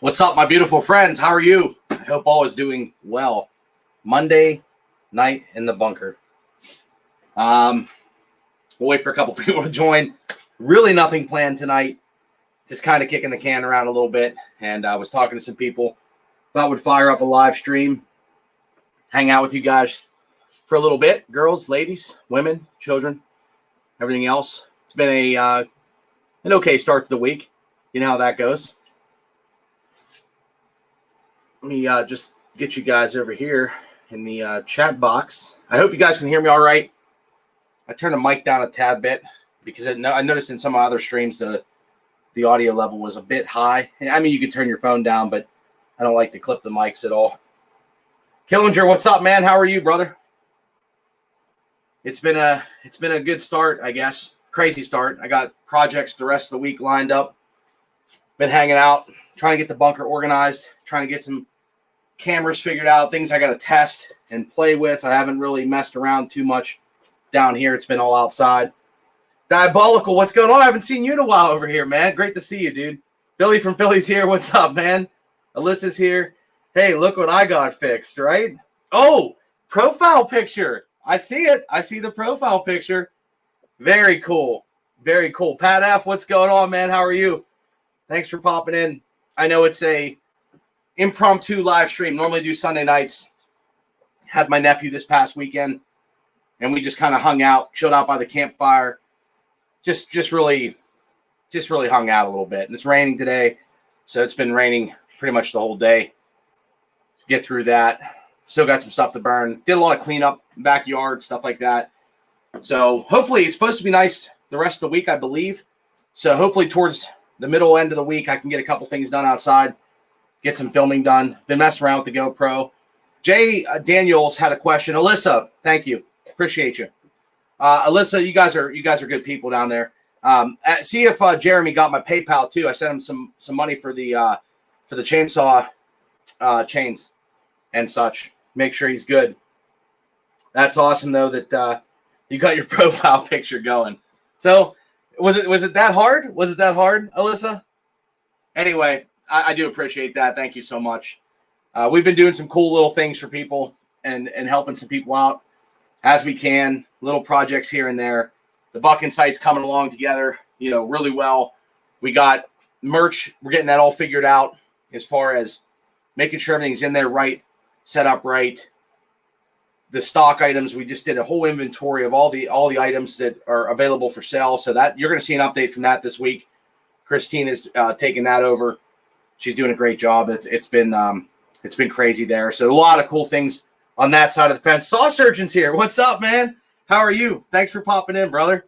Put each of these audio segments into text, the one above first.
What's up, my beautiful friends? How are you? I hope all is doing well. Monday night in the bunker. We'll wait for a couple people to join. Really nothing planned tonight. Just kind of kicking the can around a little bit. And I was talking to some people. Thought would fire up a live stream. Hang out with you guys for a little bit. Girls, ladies, women, children, everything else. It's been an okay start to the week. You know how that goes. Let me just get you guys over here in the chat box. I hope you guys can hear me all right. I turned the mic down a tad bit because I noticed in some other streams the audio level was a bit high. I mean, you can turn your phone down, but I don't like to clip the mics at all. Killinger, what's up, man? How are you, brother? It's been a good start, I guess. Crazy start. I got projects the rest of the week lined up. Been hanging out, trying to get the bunker organized, trying to get some cameras figured out, things I got to test and play with. I haven't really messed around too much down here. It's been all outside. Diabolical, what's going on? I haven't seen you in a while over here, man. Great to see you, dude. Billy from Philly's here. What's up, man? Alyssa's here. Hey, look what I got fixed, right? Oh, profile picture. I see it. I see the profile picture. Very cool. Very cool. Pat F., what's going on, man? How are you? Thanks for popping in. I know it's a impromptu live stream. Normally do Sunday nights. Had my nephew this past weekend, and we just kind of hung out, chilled out by the campfire. Just really hung out a little bit. And it's raining today, so it's been raining pretty much the whole day. Get through that. Still got some stuff to burn. Did a lot of cleanup, backyard, stuff like that. So hopefully it's supposed to be nice the rest of the week, I believe. So hopefully towards the middle end of the week, I can get a couple things done outside, get some filming done. Been messing around with the GoPro. Jay Daniels had a question. Alyssa, thank you. Appreciate you. Alyssa, you guys are good people down there. See if Jeremy got my PayPal too. I sent him some money for the chainsaw chains and such. Make sure he's good. That's awesome though that you got your profile picture going. So was it that hard? Was it that hard, Alyssa? Anyway, I do appreciate that. Thank you so much. We've been doing some cool little things for people and helping some people out as we can. Little projects here and there. The Bucking site's coming along together, really well. We got merch. We're getting that all figured out as far as making sure everything's in there right, set up right. The stock items, we just did a whole inventory of all the items that are available for sale. So that you're going to see an update from that this week. Christine is taking that over. She's doing a great job. It's been crazy there. So a lot of cool things on that side of the fence. Saw Surgeon's here. What's up, man? How are you? Thanks for popping in, brother.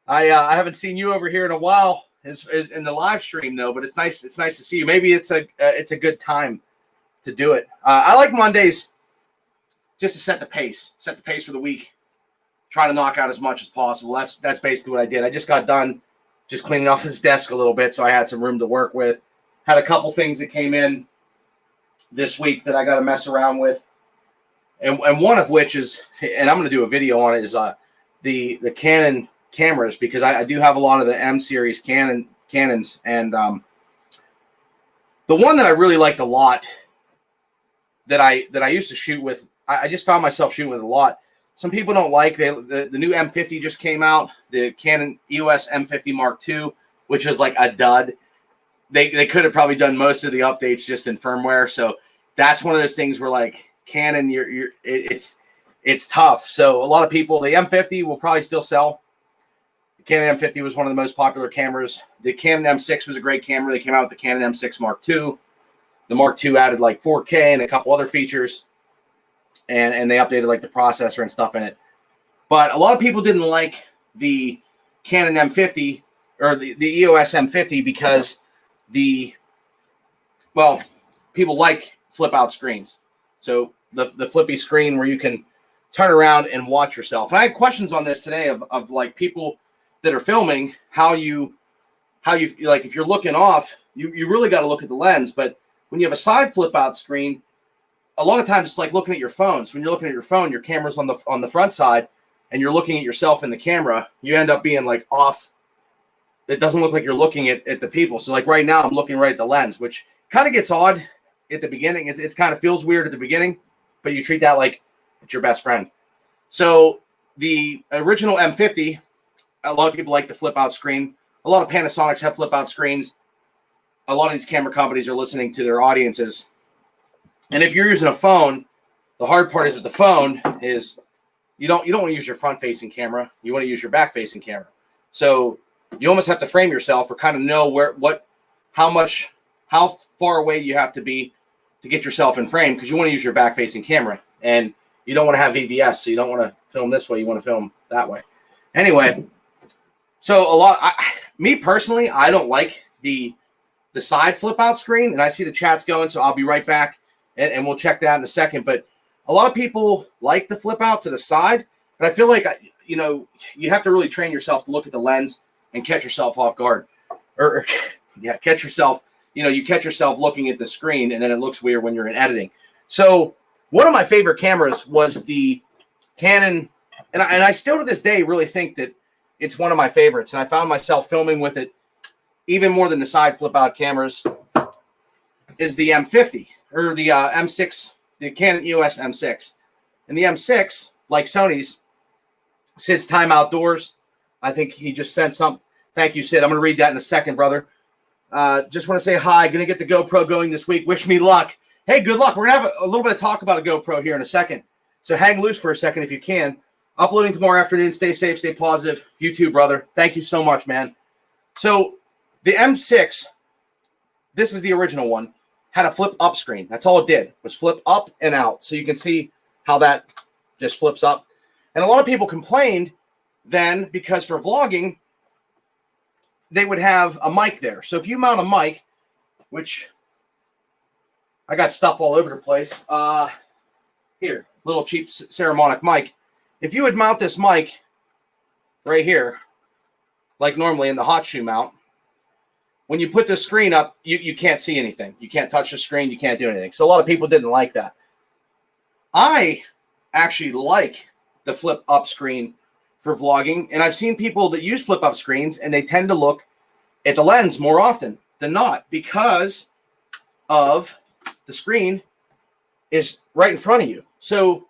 I haven't seen you over here in a while in the live stream though, but it's nice. It's nice to see you. Maybe it's a good time to do it. I like Mondays. Just to set the pace for the week. Try to knock out as much as possible. That's basically what I did. I just got done just cleaning off his desk a little bit, so I had some room to work with. Had a couple things that came in this week that I got to mess around with, and one of which is, and I'm going to do a video on it, is the Canon cameras, because I do have a lot of the M series Canons, and the one that I really liked a lot that I used to shoot with. I just found myself shooting with a lot. Some people don't like the new M50 just came out, the Canon EOS M50 Mark II, which was like a dud. They could have probably done most of the updates just in firmware. So that's one of those things where like Canon, it's tough. So a lot of people, the M50 will probably still sell. The Canon M50 was one of the most popular cameras. The Canon M6 was a great camera. They came out with the Canon M6 Mark II. The Mark II added like 4K and a couple other features. And they updated like the processor and stuff in it. But a lot of people didn't like the Canon M50 or the EOS M50 because people like flip out screens. So the flippy screen where you can turn around and watch yourself. And I had questions on this today of like people that are filming how you like, if you're looking off, you really got to look at the lens. But when you have a side flip out screen, a lot of times it's like looking at your phone. So when you're looking at your phone, your camera's on the front side and you're looking at yourself in the camera, you end up being like off. It doesn't look like you're looking at the people. So like right now I'm looking right at the lens, which kind of gets odd at the beginning. It's kind of feels weird at the beginning, but you treat that like it's your best friend. So the original M50, a lot of people like the flip out screen. A lot of Panasonics have flip out screens. A lot of these camera companies are listening to their audiences. And if you're using a phone, the hard part is with the phone is you don't want to use your front facing camera. You want to use your back facing camera. So you almost have to frame yourself or kind of know how far away you have to be to get yourself in frame, because you want to use your back facing camera and you don't want to have VVS. So you don't want to film this way. You want to film that way. Anyway, so me personally, I don't like the side flip out screen, and I see the chat's going, so I'll be right back and we'll check that in a second. But a lot of people like the flip out to the side, but I feel like, you have to really train yourself to look at the lens and catch yourself off guard catch yourself, you catch yourself looking at the screen and then it looks weird when you're in editing. So one of my favorite cameras was the Canon, and I still to this day really think that it's one of my favorites. And I found myself filming with it even more than the side flip out cameras, is the M50 or the M6, the Canon EOS M6. And the M6, like Sony's, Sid's Time Outdoors. I think he just sent some. Thank you, Sid. I'm going to read that in a second, brother. Just want to say hi. Going to get the GoPro going this week. Wish me luck. Hey, good luck. We're going to have a little bit of talk about a GoPro here in a second. So hang loose for a second if you can. Uploading tomorrow afternoon. Stay safe, stay positive. You too, brother. Thank you so much, man. So the M6, this is the original one, had a flip up screen. That's all it did, was flip up and out. So you can see how that just flips up. And a lot of people complained then because for vlogging, they would have a mic there. So if you mount a mic, which I got stuff all over the place. Here, little cheap Saramonic mic. If you would mount this mic right here, like normally in the hot shoe mount, when you put the screen up, you can't see anything. You can't touch the screen. You can't do anything. So a lot of people didn't like that. I actually like the flip up screen for vlogging. And I've seen people that use flip up screens and they tend to look at the lens more often than not because of the screen is right in front of you. So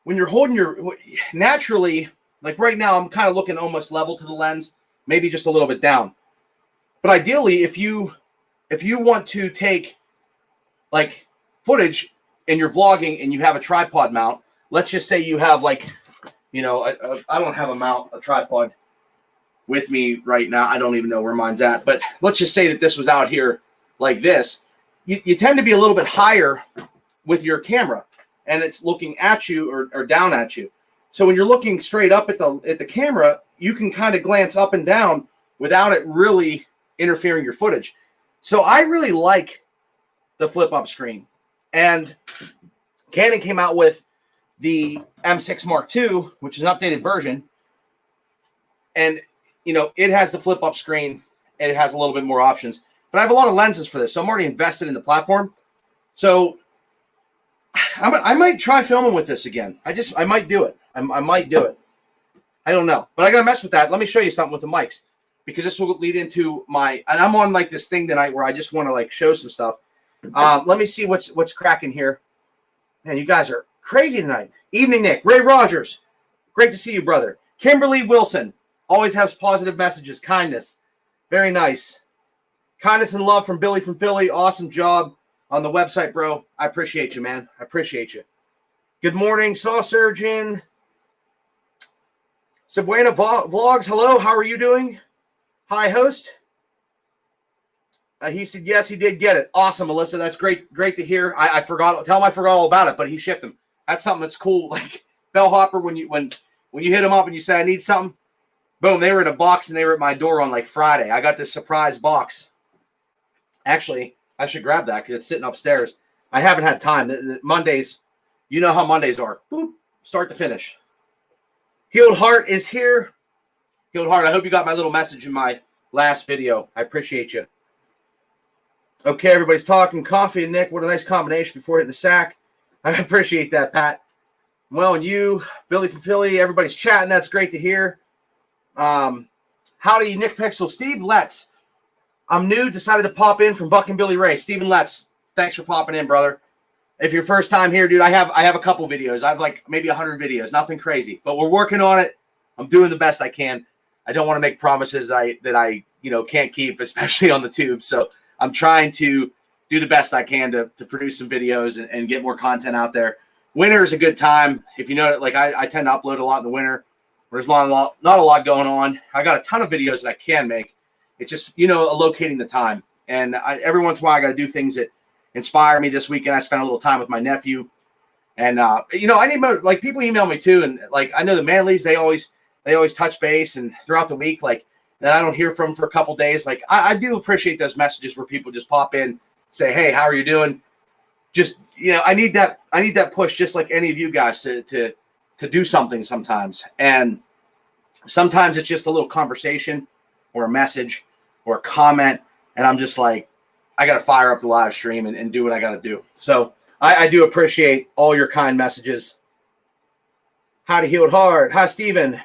when you're holding naturally, like right now, I'm kind of looking almost level to the lens, maybe just a little bit down. But ideally, if you want to take like footage and you're vlogging and you have a tripod mount, let's just say you have like, I don't have a tripod with me right now. I don't even know where mine's at, but let's just say that this was out here like this. You tend to be a little bit higher with your camera and it's looking at you or down at you. So when you're looking straight up at the camera, you can kind of glance up and down without it really interfering your footage. So I really like the flip up screen, and Canon came out with the M6 Mark II, which is an updated version. And, it has the flip up screen and it has a little bit more options, but I have a lot of lenses for this. So I'm already invested in the platform. So I might try filming with this again. I might do it. I might do it. I don't know, but I got to mess with that. Let me show you something with the mics, because this will lead into and I'm on like this thing tonight where I just want to like show some stuff. Let me see what's cracking here. Man, you guys are crazy tonight. Evening, Nick. Ray Rogers. Great to see you, brother. Kimberly Wilson. Always has positive messages. Kindness. Very nice. Kindness and love from Billy from Philly. Awesome job on the website, bro. I appreciate you, man. I appreciate you. Good morning, Saw Surgeon. Sabuena Vlogs. Hello. How are you doing? Hi, host. He said, yes, he did get it. Awesome, Melissa. That's great to hear. I forgot. Tell him I forgot all about it, but he shipped them. That's something that's cool. Like Bellhopper, when you hit him up and you say, I need something, boom, they were in a box and they were at my door on like Friday. I got this surprise box. Actually, I should grab that because it's sitting upstairs. I haven't had time. The Mondays, you know how Mondays are. Boop, start to finish. Healed Heart is here. Healed Heart, I hope you got my little message in my last video. I appreciate you. Okay, everybody's talking. Coffee and Nick, what a nice combination before hitting the sack. I appreciate that, Pat. Well, and you, Billy from Philly, everybody's chatting. That's great to hear. Howdy, Nick Pixel. Steve Letts. I'm new, decided to pop in from Buck and Billy Ray. Stephen Letts, thanks for popping in, brother. If you're first time here, dude, I have a couple videos. I have like maybe 100 videos, nothing crazy, but we're working on it. I'm doing the best I can. I don't want to make promises that I can't keep, especially on the tube. So I'm trying to do the best I can to produce some videos and get more content out there. Winter is a good time. If you know, like I tend to upload a lot in the winter. There's not a lot going on. I got a ton of videos that I can make. It's just, locating the time. And every once in a while, I got to do things that inspire me. This weekend, I spent a little time with my nephew. And, I need more, like, people email me too. And, like, I know the Manleys, they always touch base. And throughout the week, like, that I don't hear from for a couple days. Like, I do appreciate those messages where people just pop in, say, hey, how are you doing? Just, I need that push, just like any of you guys to do something sometimes. And sometimes it's just a little conversation or a message or a comment. And I'm just like, I got to fire up the live stream and do what I got to do. So I do appreciate all your kind messages. How to Heal It Hard. Hi, Steven.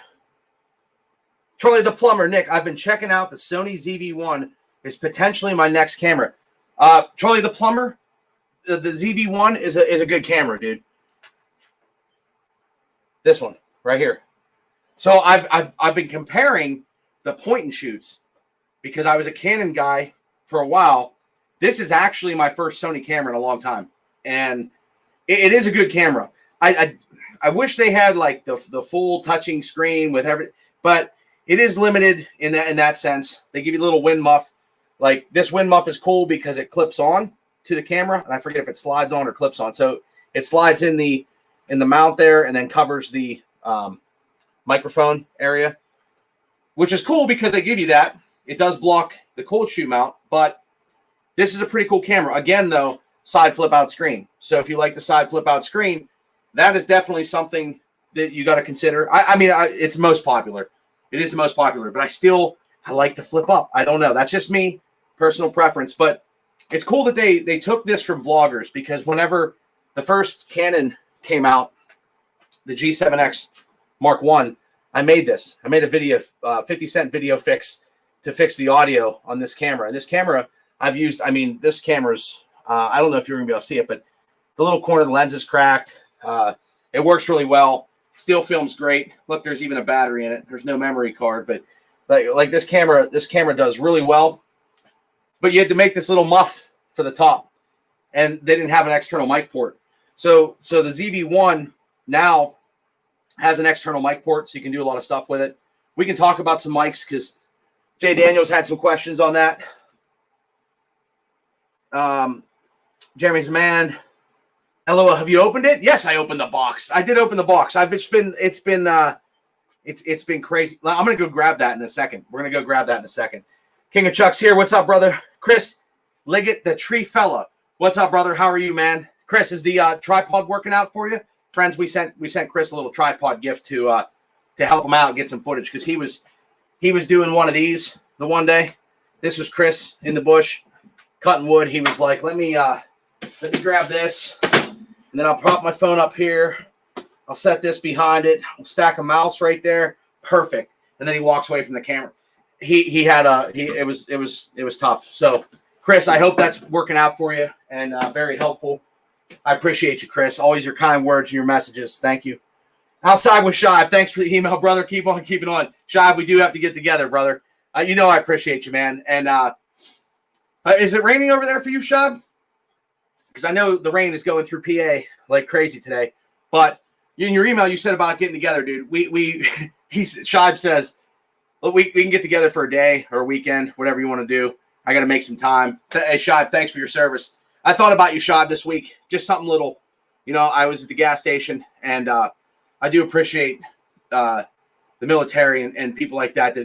Charlie the Plumber. Nick, I've been checking out the Sony ZV-1 is potentially my next camera. Charlie the Plumber, the ZV-1 is a good camera, dude. This one right here. So I've been comparing the point and shoots because I was a Canon guy for a while. This is actually my first Sony camera in a long time, and it is a good camera. I wish they had like the full touching screen with everything, but it is limited in that sense. They give you a little wind muff. Like this wind muff is cool because it clips on to the camera, and I forget if it slides on or clips on. So it slides in the mount there and then covers the microphone area, which is cool because they give you that. It does block the cold shoe mount, but this is a pretty cool camera. Again, though, side flip out screen. So if you like the side flip out screen, that is definitely something that you got to consider. It's most popular. It is the most popular, but I like to flip up. I don't know. That's just me, personal preference. But it's cool that they took this from vloggers, because whenever the first Canon came out, the G7X Mark I, I made this. I made a video, 50-cent video fix to fix the audio on this camera. And this camera I've used, this camera's, I don't know if you're going to be able to see it, but the little corner of the lens is cracked. It works really well. Still films great. Look, there's even a battery in it. There's no memory card, but like this camera does really well. But you had to make this little muff for the top, and they didn't have an external mic port. So the ZV-1 now has an external mic port, so you can do a lot of stuff with it. We can talk about some mics because Jay Daniels had some questions on that. Jeremy's man. LOL, have you opened it? Yes, I opened the box. I did open the box. It's been crazy. I'm gonna go grab that in a second. We're gonna go grab that in a second. King of Chuck's here. What's up, brother? Chris Liggett, the tree fella. What's up, brother? How are you, man? Chris, is the tripod working out for you? Friends, we sent Chris a little tripod gift to help him out and get some footage, because he was doing one of these the one day. This was Chris in the bush cutting wood. He was like, let me grab this. And then I'll prop my phone up here. I'll set this behind it. I'll stack a mouse right there. Perfect. And then he walks away from the camera. It was tough. So, Chris, I hope that's working out for you and very helpful. I appreciate you, Chris. Always your kind words and your messages. Thank you. Outside with Shive. Thanks for the email, brother. Keep on keeping on. Shive, we do have to get together, brother. I appreciate you, man. And is it raining over there for you, Shive? Because I know the rain is going through PA like crazy today. But in your email, you said about getting together, dude. Shive says, well, we can get together for a day or a weekend, whatever you want to do. I got to make some time. Hey, Shive, thanks for your service. I thought about you, Shive, this week. Just something little. I was at the gas station, and I do appreciate the military and people like that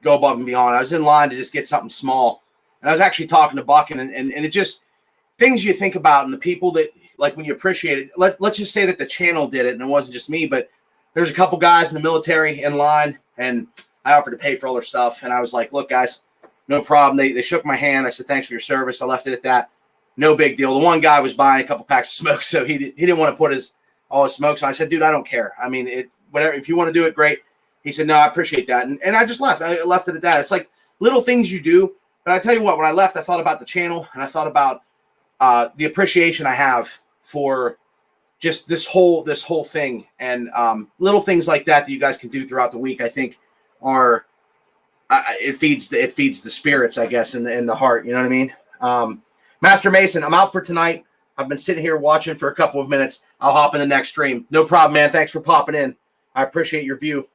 go above and beyond. I was in line to just get something small. And I was actually talking to Buck, and it just – things you think about, and the people that, like, when you appreciate it. Let's just say that the channel did it, and it wasn't just me, but there's a couple guys in the military in line, and I offered to pay for all their stuff. And I was like, look, guys, no problem. They shook my hand. I said, thanks for your service. I left it at that. No big deal. The one guy was buying a couple packs of smoke, so he didn't want to put all his smoke. So I said, dude, I don't care. Whatever. If you want to do it, great. He said, no, I appreciate that. And I just left. I left it at that. It's like little things you do But I tell you what, when I left, I thought about the channel, and I thought about the appreciation I have for just this whole thing, and little things like that you guys can do throughout the week. I think are it feeds the spirits, I guess, in the heart. You know what I mean? Master Mason, I'm out for tonight. I've been sitting here watching for a couple of minutes. I'll hop in the next stream. No problem, man. Thanks for popping in. I appreciate your view.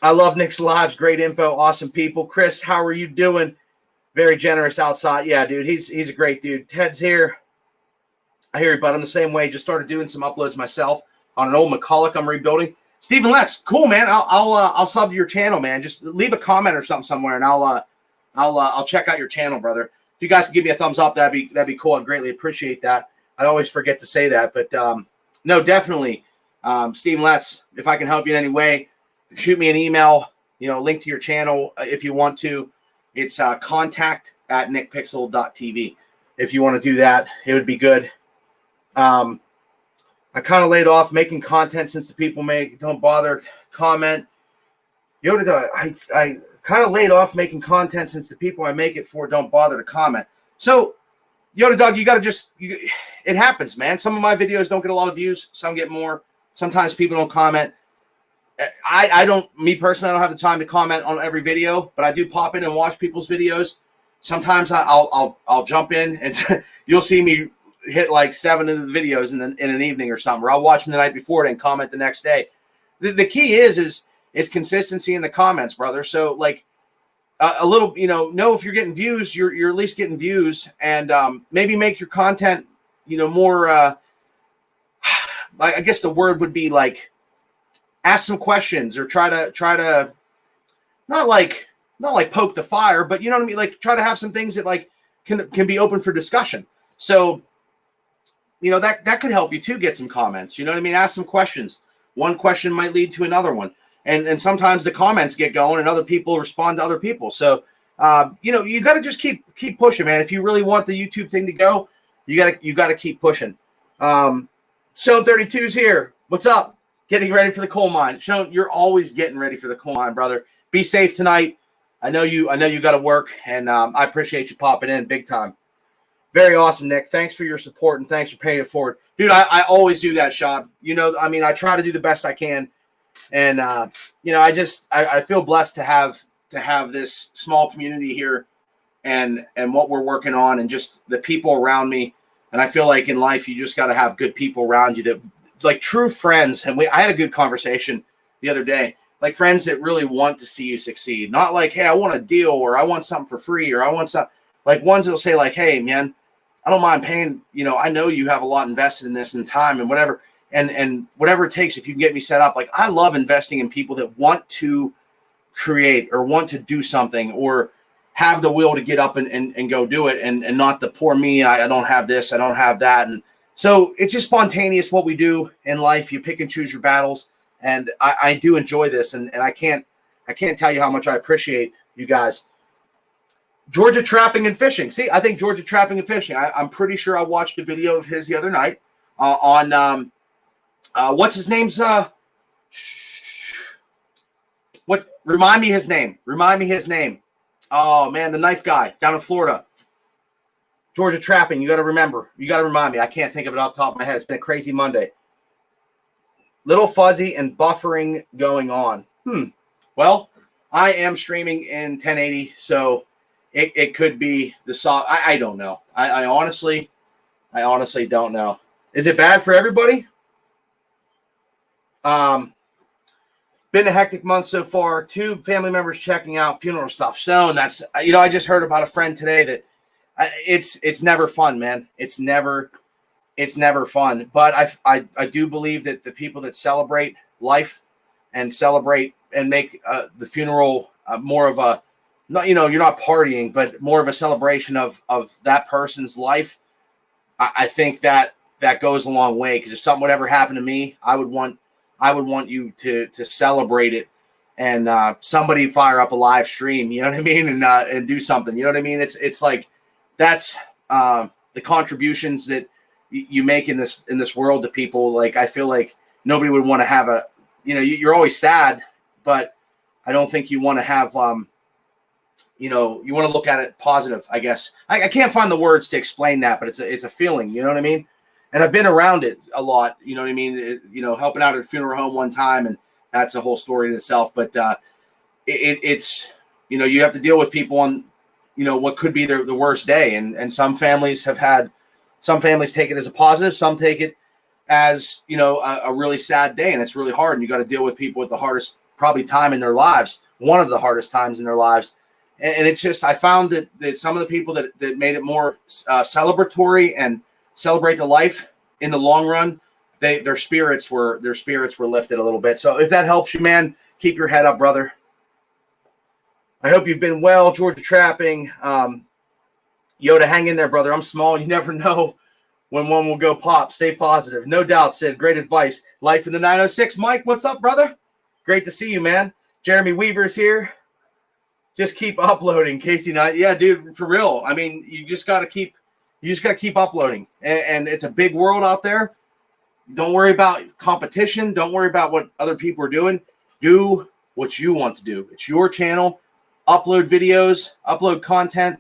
I love Nick's lives. Great info. Awesome people. Chris, how are you doing? Very generous outside. Yeah, dude. He's a great dude. Ted's here. I hear you, bud. I'm the same way. Just started doing some uploads myself on an old McCulloch I'm rebuilding. Stephen Letts, cool, man. I'll sub to your channel, man. Just leave a comment or something somewhere, and I'll check out your channel, brother. If you guys can give me a thumbs up, that'd be cool. I'd greatly appreciate that. I always forget to say that, but no, definitely, Stephen Letts. If I can help you in any way, shoot me an email. Link to your channel if you want to. It's contact@nickpixel.tv. If you want to do that, it would be good. I kind of laid off making content since the people don't bother comment. Yoda, I kind of laid off making content since the people I make it for don't bother to comment. So, Yoda Dog, you got to it happens, man. Some of my videos don't get a lot of views. Some get more. Sometimes people don't comment. Me personally, I don't have the time to comment on every video, but I do pop in and watch people's videos. Sometimes I'll jump in and you'll see me hit like 7 of the videos in an evening or something, or I'll watch them the night before and comment the next day. The key is consistency in the comments, brother. So like a little, know if you're getting views, you're at least getting views, and maybe make your content, more. I guess the word would be like ask some questions, or try to not like poke the fire, but you know what I mean. Like try to have some things that like can be open for discussion. So that could help you too. Get some comments. You know what I mean. Ask some questions. One question might lead to another one. And sometimes the comments get going and other people respond to other people. So, you got to just keep pushing, man. If you really want the YouTube thing to go, you got to keep pushing. Sean 32's here. What's up? Getting ready for the coal mine. Sean, you're always getting ready for the coal mine, brother. Be safe tonight. I know you got to work, and I appreciate you popping in big time. Very awesome, Nick. Thanks for your support, and thanks for paying it forward. Dude, I always do that, Sean. I try to do the best I can. And, I feel blessed to have this small community here and what we're working on and just the people around me. And I feel like in life, you just got to have good people around you that like true friends. And I had a good conversation the other day, like friends that really want to see you succeed. Not like, hey, I want a deal, or I want something for free, or I want something, like ones that'll say like, hey man, I don't mind paying, I know you have a lot invested in this and time and whatever. And whatever it takes, if you can get me set up. Like I love investing in people that want to create or want to do something or have the will to get up and go do it, and not the poor me. I don't have this, I don't have that. And so it's just spontaneous what we do in life. You pick and choose your battles. And I do enjoy this, and I can't tell you how much I appreciate you guys. Georgia Trapping and Fishing. See, I think Georgia Trapping and Fishing. I'm pretty sure I watched a video of his the other night on what's his name's what? Remind me his name. Oh man, the knife guy down in Florida. Georgia Trapping. You got to remember. You got to remind me. I can't think of it off the top of my head. It's been a crazy Monday. Little fuzzy and buffering going on. Well, I am streaming in 1080, so it could be the soft. I don't know. I honestly don't know. Is it bad for everybody? Been a hectic month so far. 2 family members checking out, funeral stuff. So, and that's, I just heard about a friend today that it's never fun, man. It's never fun. But I do believe that the people that celebrate life and celebrate and make the funeral more of a, not, you're not partying, but more of a celebration of that person's life. I think that goes a long way, because if something would ever happen to me, I would want you to celebrate it, and somebody fire up a live stream, you know what I mean, and do something, you know what I mean. It's like that's the contributions that you make in this world to people. Like I feel like nobody would want to have you're always sad, but I don't think you want to have you want to look at it positive, I guess. I can't find the words to explain that, but it's a feeling, you know what I mean? And I've been around it a lot, you know what I mean? Helping out at a funeral home one time, and that's a whole story in itself. But it's, you have to deal with people on, what could be the worst day. And some families take it as a positive. Some take it as, a really sad day, and it's really hard. And you got to deal with people with the hardest probably time in their lives, one of the hardest times in their lives. And it's just, I found that some of the people that made it more celebratory and celebrate the life in the long run, their spirits were lifted a little bit. So if that helps you, man, keep your head up, brother. I hope you've been well. Georgia Trapping. Yoda, hang in there, brother. I'm small. You never know when one will go pop. Stay positive. No doubt, Sid. Great advice. Life in the 906. Mike, what's up, brother? Great to see you, man. Jeremy Weaver's here. Just keep uploading, Casey. Yeah, dude, for real. I mean, you just got to keep uploading. And it's a big world out there. Don't worry about competition. Don't worry about what other people are doing. Do what you want to do. It's your channel. Upload videos, upload content.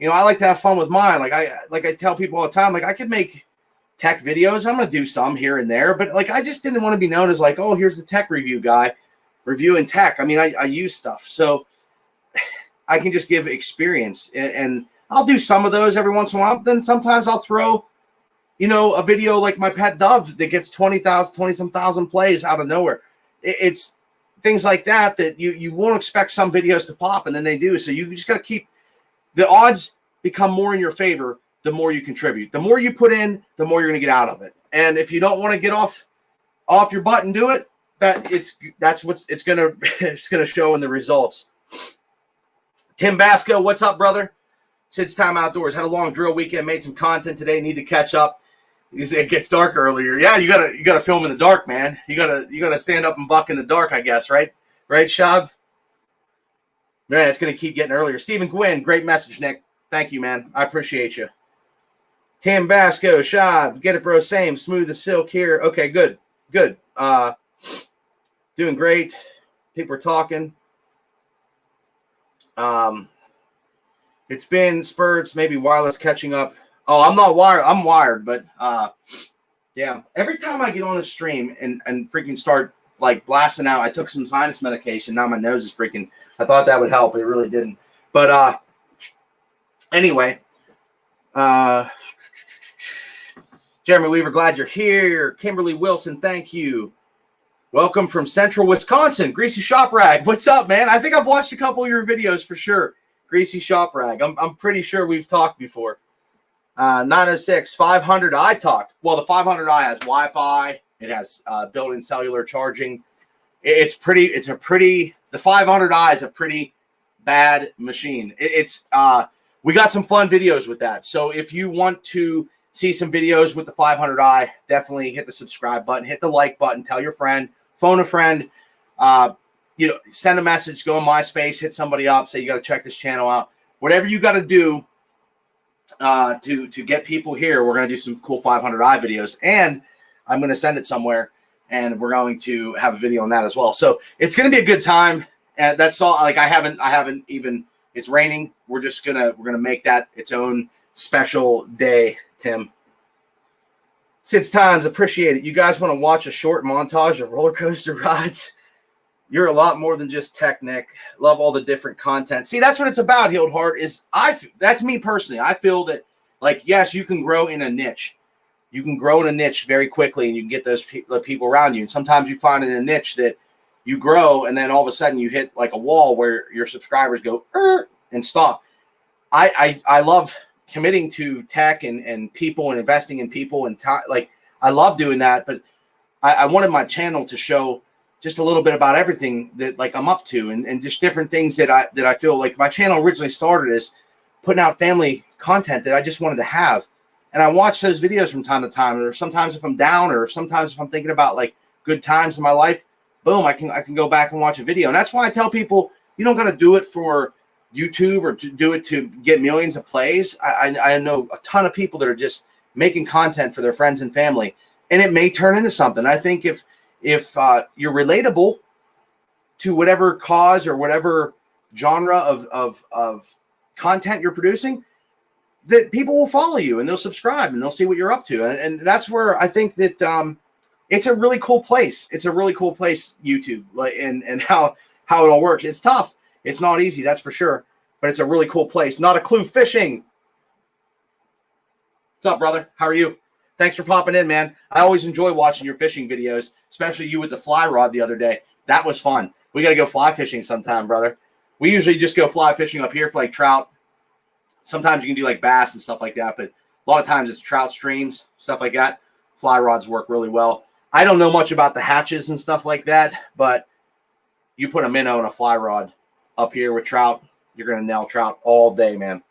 I like to have fun with mine. Like I tell people all the time, like I could make tech videos. I'm going to do some here and there, but like I just didn't want to be known as like, oh, here's the tech review guy reviewing tech. I mean, I use stuff. So I can just give experience, and I'll do some of those every once in a while. But then sometimes I'll throw, a video like my pet dove that gets 20-some thousand plays out of nowhere. It's things like that you won't expect some videos to pop, and then they do. So you just got to keep the odds become more in your favor the more you contribute. The more you put in, the more you're going to get out of it. And if you don't want to get off your butt and do it, that's what it's going to show in the results. Tim Basco, what's up, brother? Sid's Time Outdoors. Had a long drill weekend, made some content today, need to catch up. It gets dark earlier. Yeah, you gotta film in the dark, man. You gotta stand up and buck in the dark, I guess, right? Right, Shab? Man, it's gonna keep getting earlier. Stephen Gwynn, great message, Nick. Thank you, man. I appreciate you. Tim Basco, Shab, get it, bro. Same, smooth as silk here. Okay, good. Doing great. People are talking. It's been spurts, maybe wireless catching up. Oh, I'm not wired. I'm wired, but yeah. Every time I get on the stream and freaking start like blasting out, I took some sinus medication. Now my nose is freaking. I thought that would help. It really didn't. But anyway, Jeremy Weaver, glad you're here. Kimberly Wilson, thank you. Welcome from Central Wisconsin. Greasy Shop Rag, what's up, man? I think I've watched a couple of your videos for sure. Greasy Shop Rag. I'm pretty sure we've talked before. 906 500i talk. Well, the 500i has Wi-Fi. It has built-in cellular charging. The 500i is a pretty bad machine. We got some fun videos with that. So if you want to see some videos with the 500i, definitely hit the subscribe button, hit the like button, tell your friend, phone a friend, send a message, go on MySpace, hit somebody up, say you got to check this channel out. Whatever you got to do to get people here, we're going to do some cool 500i videos, and I'm going to send it somewhere, and we're going to have a video on that as well. So it's going to be a good time. And that's all. Like I haven't even. It's raining. We're gonna make that its own special day, Tim. Sid's Times, appreciate it. You guys want to watch a short montage of roller coaster rides? You're a lot more than just tech, Nick. Love all the different content. See, that's what it's about, Healed Heart. That's me personally. I feel that, like, yes, you can grow in a niche. You can grow in a niche very quickly, and you can get those people around you. And sometimes you find in a niche that you grow, and then all of a sudden you hit like a wall where your subscribers go and stop. I love committing to tech and people and investing in people and like I love doing that. But I wanted my channel to show just a little bit about everything that like I'm up to and just different things that I feel like my channel originally started as putting out family content that I just wanted to have. And I watch those videos from time to time, or sometimes if I'm down, or sometimes if I'm thinking about like good times in my life. Boom, I can go back and watch a video. And that's why I tell people, you don't got to do it for YouTube or to do it to get millions of plays. I know a ton of people that are just making content for their friends and family, and it may turn into something. I think if you're relatable to whatever cause or whatever genre of content you're producing, that people will follow you and they'll subscribe and they'll see what you're up to. And that's where I think that it's a really cool place. It's a really cool place, YouTube, like and how it all works. It's tough. It's not easy, that's for sure. But it's a really cool place. Not a clue fishing. What's up, brother? How are you? Thanks for popping in, man. I always enjoy watching your fishing videos, especially you with the fly rod the other day. That was fun. We got to go fly fishing sometime, brother. We usually just go fly fishing up here for like trout. Sometimes you can do like bass and stuff like that, but a lot of times it's trout streams, stuff like that. Fly rods work really well. I don't know much about the hatches and stuff like that, but you put a minnow and a fly rod up here with trout, you're going to nail trout all day, man.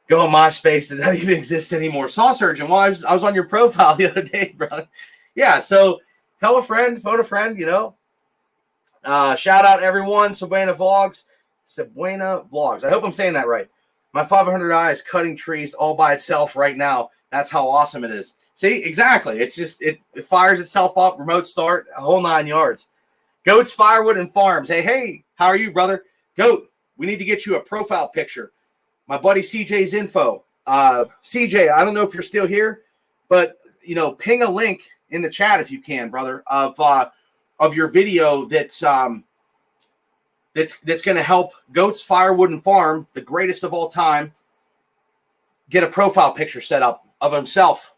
Go on MySpace. Does that even exist anymore? Saw Surgeon. Well, I was on your profile the other day, brother. Yeah, so tell a friend, phone a friend, you know. Shout out everyone. Sabuena Vlogs. I hope I'm saying that right. My 500i is cutting trees all by itself right now. That's how awesome it is. See, exactly. It's just, it fires itself up, remote start, a whole 9 yards. Goats, Firewood, and Farms. Hey, how are you, brother? Goat, we need to get you a profile picture. My buddy CJ's info. CJ, I don't know if you're still here, but, you know, ping a link in the chat if you can, brother, of your video that's going to help Goats, Firewood, and Farm, the greatest of all time, get a profile picture set up of himself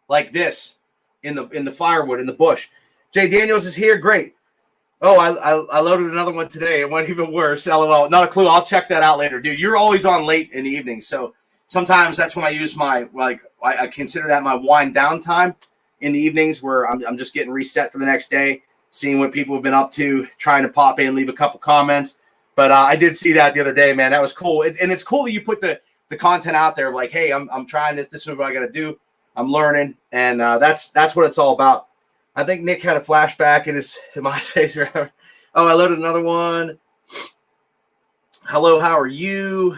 like this in the firewood in the bush. Jay Daniels is here. Great. Oh, I loaded another one today. It went even worse. LOL. Not a clue. I'll check that out later, dude. You're always on late in the evening, so sometimes that's when I use my I consider that my wind down time in the evenings, where I'm just getting reset for the next day, seeing what people have been up to, trying to pop in, leave a couple comments. But I did see that the other day, man. That was cool. And it's cool that you put the content out there, like, hey, I'm trying this. This is what I got to do. I'm learning, and that's what it's all about. I think Nick had a flashback in MySpace. Oh, I loaded another one. Hello, how are you?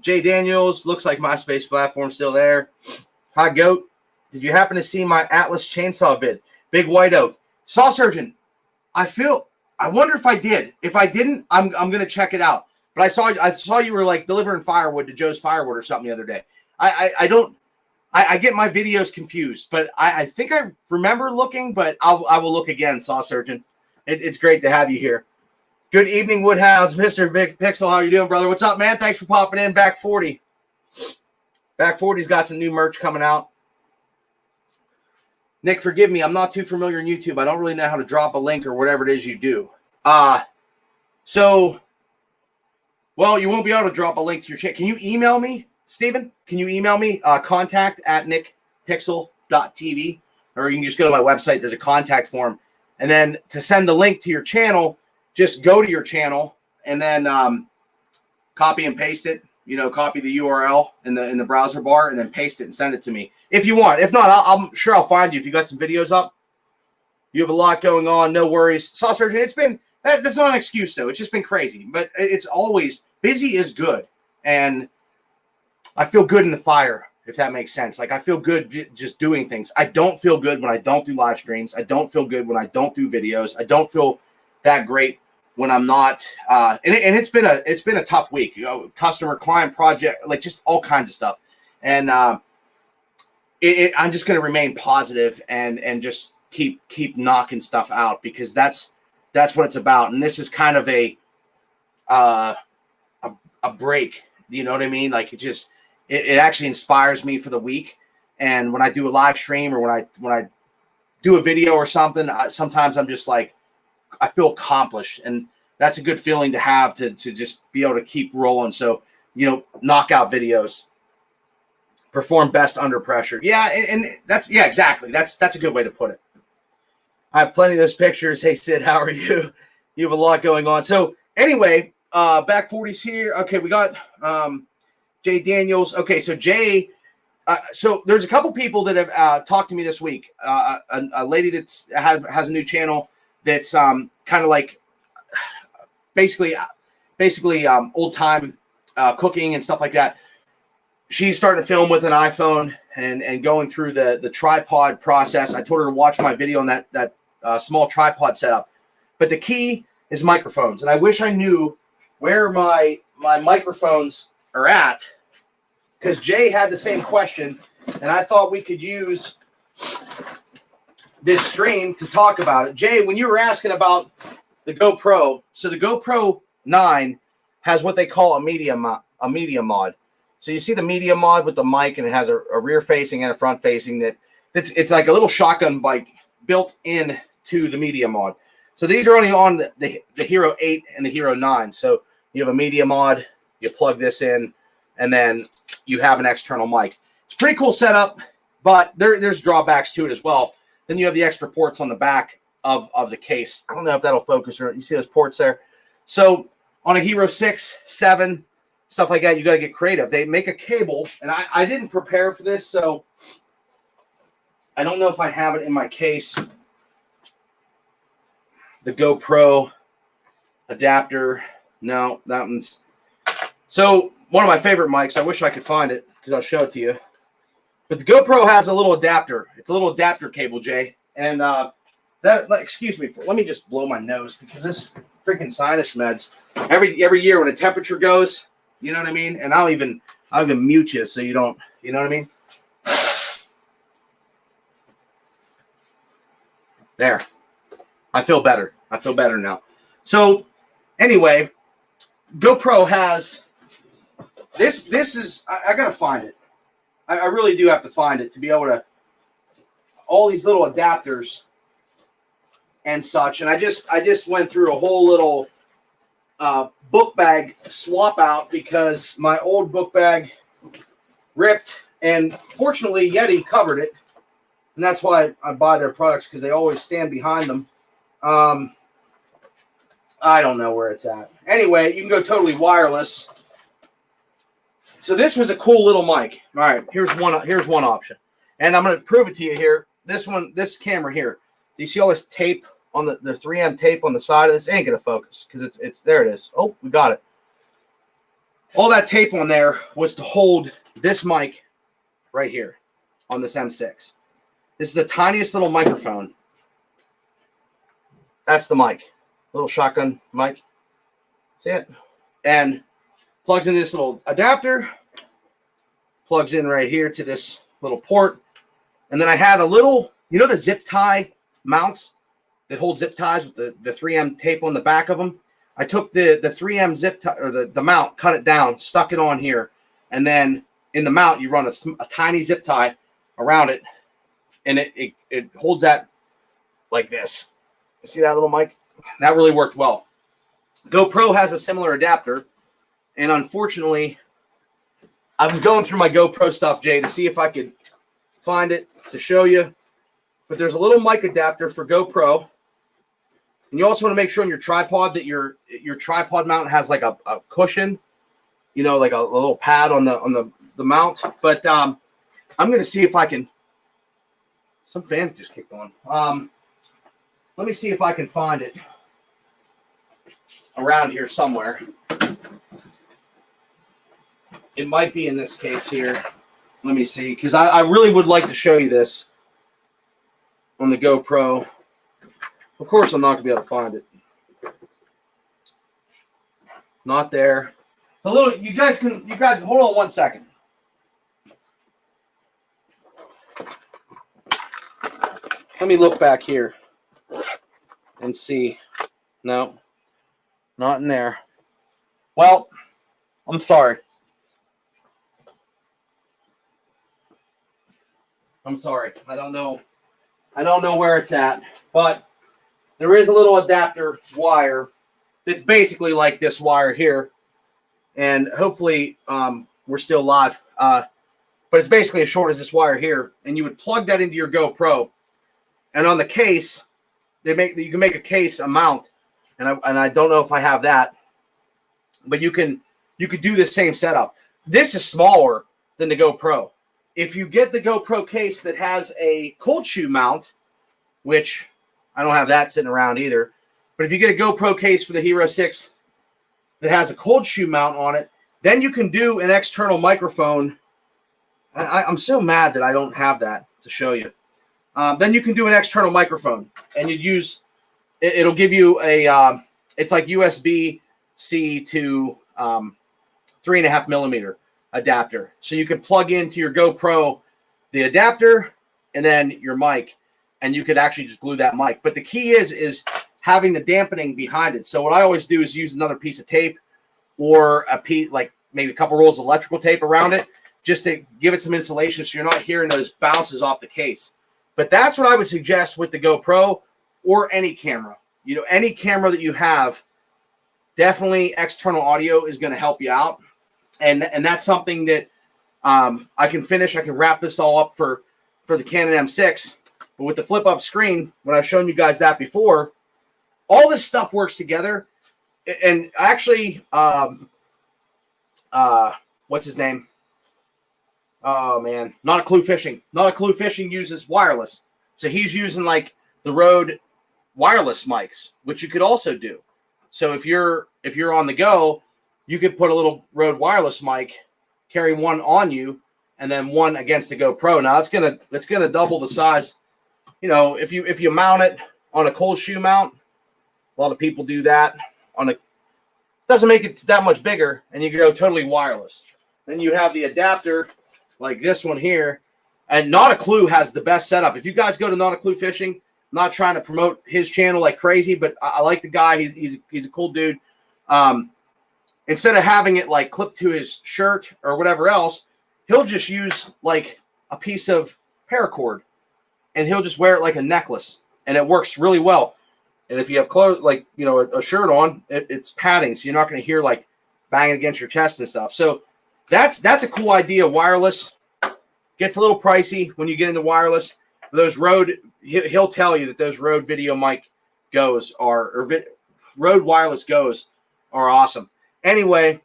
Jay Daniels, looks like MySpace platform still there. Hi, Goat. Did you happen to see my Atlas chainsaw vid? Big White Oak. Saw Surgeon. I wonder if I did. If I didn't, I'm gonna check it out. But I saw you were like delivering firewood to Joe's Firewood or something the other day. I get my videos confused, but I think I remember looking, but I will look again, Saw Surgeon. It's great to have you here. Good evening, Woodhounds. Mr. Big Pixel, how you doing, brother? What's up, man? Thanks for popping in. Back 40. Back 40's got some new merch coming out. Nick, forgive me. I'm not too familiar in YouTube. I don't really know how to drop a link or whatever it is you do. Well, you won't be able to drop a link to your channel. Can you email me, Steven? Can you email me? contact@nickpixel.tv, or you can just go to my website. There's a contact form. And then to send the link to your channel, just go to your channel and then copy and paste it. You know, copy the URL in the browser bar and then paste it and send it to me if you want. If not, I'm sure I'll find you if you got some videos up. You have a lot going on. No worries. Saw Surgeon, it's been that's not an excuse though. It's just been crazy, but it's always busy is good, and I feel good in the fire, if that makes sense. Like, I feel good just doing things. I don't feel good when I don't do live streams. I don't feel good when I don't do videos. I don't feel that great when I'm not. And it's been a tough week. You know, customer, client, project, like just all kinds of stuff. And I'm just going to remain positive and just keep knocking stuff out, because that's what it's about. And this is kind of a break. You know what I mean? Like, it actually inspires me for the week. And when I do a live stream or when I do a video or something, sometimes I'm just like, I feel accomplished, and that's a good feeling to have, to just be able to keep rolling. So, you know, knockout videos, perform best under pressure. Yeah. And exactly. That's a good way to put it. I have plenty of those pictures. Hey, Sid, how are you? You have a lot going on. So anyway, back 40s here. Okay. We got, Jay Daniels. Okay, so Jay, so there's a couple people that have talked to me this week. A lady that has a new channel that's kind of like basically old time cooking and stuff like that. She's starting to film with an iPhone and going through the tripod process. I told her to watch my video on that small tripod setup. But the key is microphones, and I wish I knew where my microphones are at, because Jay had the same question, and I thought we could use this stream to talk about it. Jay, when you were asking about the GoPro, so the GoPro 9 has what they call a media mod. So you see the media mod with the mic, and it has a rear facing and a front facing it's like a little shotgun bike built in to the media mod. So these are only on the Hero 8 and the Hero 9. So you have a media mod, you plug this in, and then you have an external mic. It's a pretty cool setup, but there's drawbacks to it as well. Then you have the extra ports on the back of the case. I don't know if that'll focus or you see those ports there. So on a Hero 6, 7, stuff like that, you got to get creative. They make a cable, and I didn't prepare for this, so I don't know if I have it in my case. The GoPro adapter. No, that one's. So one of my favorite mics. I wish I could find it because I'll show it to you. But the GoPro has a little adapter. It's a little adapter cable, Jay. And excuse me, let me just blow my nose because this freaking sinus meds. Every year when the temperature goes, you know what I mean? And I'll even mute you so you don't, you know what I mean? There. I feel better. I feel better now. So anyway, GoPro has this is I gotta find it. I really do have to find it to be able to all these little adapters and such. And I just went through a whole little book bag swap out because my old book bag ripped, and fortunately Yeti covered it, and that's why I buy their products because they always stand behind them. I don't know where it's at. Anyway, you can go totally wireless. So this was a cool little mic. All right, here's one option, and I'm going to prove it to you here. This camera here. Do you see all this tape on the 3M tape on the side of this? It ain't going to focus because it's there. It is. Oh, we got it. All that tape on there was to hold this mic right here on this M6. This is the tiniest little microphone. That's the mic, little shotgun mic. See it? And plugs in this little adapter, plugs in right here to this little port. And then I had a little, you know, the zip tie mounts that hold zip ties with the 3M tape on the back of them. I took the 3M zip tie, or the mount, cut it down, stuck it on here. And then in the mount, you run a tiny zip tie around it. And it holds that like this. You see that little mic? That really worked well. GoPro has a similar adapter. And unfortunately, I was going through my GoPro stuff, Jay, to see if I could find it to show you. But there's a little mic adapter for GoPro. And you also want to make sure on your tripod that your tripod mount has like a cushion, you know, like a little pad on the mount. But I'm going to see if I can. Some fan just kicked on. Let me see if I can find it around here somewhere. It might be in this case here. Let me see, because I really would like to show you this on the GoPro. Of course, I'm not going to be able to find it. Not there. A little. You guys hold on 1 second. Let me look back here and see. No, not in there. Well, I'm sorry. I'm sorry. I don't know where it's at, but there is a little adapter wire that's basically like this wire here, and hopefully we're still live. But it's basically as short as this wire here, and you would plug that into your GoPro. And on the case, you can make a case, a mount, and I don't know if I have that, but you could do the same setup. This is smaller than the GoPro. If you get the GoPro case that has a cold shoe mount, which I don't have that sitting around either, but if you get a GoPro case for the Hero 6 that has a cold shoe mount on it, then you can do an external microphone. I'm so mad that I don't have that to show you. Then you can do an external microphone, and you'd use it'll give you a it's like USB C to 3.5 millimeter adapter. So you could plug into your GoPro the adapter and then your mic, and you could actually just glue that mic. But the key is having the dampening behind it. So what I always do is use another piece of tape or a piece, like maybe a couple rolls of electrical tape around it, just to give it some insulation so you're not hearing those bounces off the case. But that's what I would suggest with the GoPro or any camera. You know, any camera that you have, definitely external audio is going to help you out. And that's something that I can wrap this all up for the Canon M6. But with the flip up screen, when I've shown you guys that before, all this stuff works together. And actually, what's his name? Oh man, Not a Clue Fishing. Not a Clue Fishing uses wireless. So he's using like the Rode wireless mics, which you could also do. So if you're on the go, you could put a little Rode wireless mic, carry one on you, and then one against a GoPro. Now it's gonna double the size. You know, if you mount it on a cold shoe mount, a lot of people do that. Doesn't make it that much bigger, and you can go totally wireless. Then you have the adapter like this one here, and Not a Clue has the best setup. If you guys go to Not a Clue Fishing, I'm not trying to promote his channel like crazy, but I like the guy. He's a cool dude. Instead of having it like clipped to his shirt or whatever else, he'll just use like a piece of paracord, and he'll just wear it like a necklace, and it works really well. And if you have clothes, like, you know, a shirt on, it's padding, so you're not going to hear like banging against your chest and stuff. So that's a cool idea. Wireless gets a little pricey when you get into wireless. Those Rode, he'll tell you that those Rode video mic goes Rode wireless goes are awesome. Anyway,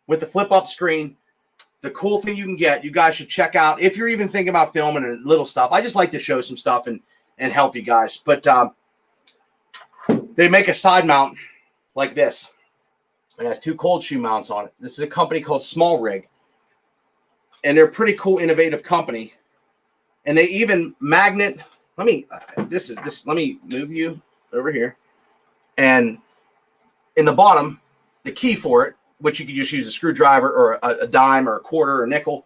with the flip up screen, the cool thing you can get, you guys should check out if you're even thinking about filming and little stuff. I just like to show some stuff and help you guys. But they make a side mount like this. It has two cold shoe mounts on it. This is a company called Small Rig, and they're a pretty cool, innovative company. And they even magnet. Let me move you over here. And in the bottom, the key for it, which you could just use a screwdriver or a dime or a quarter or a nickel,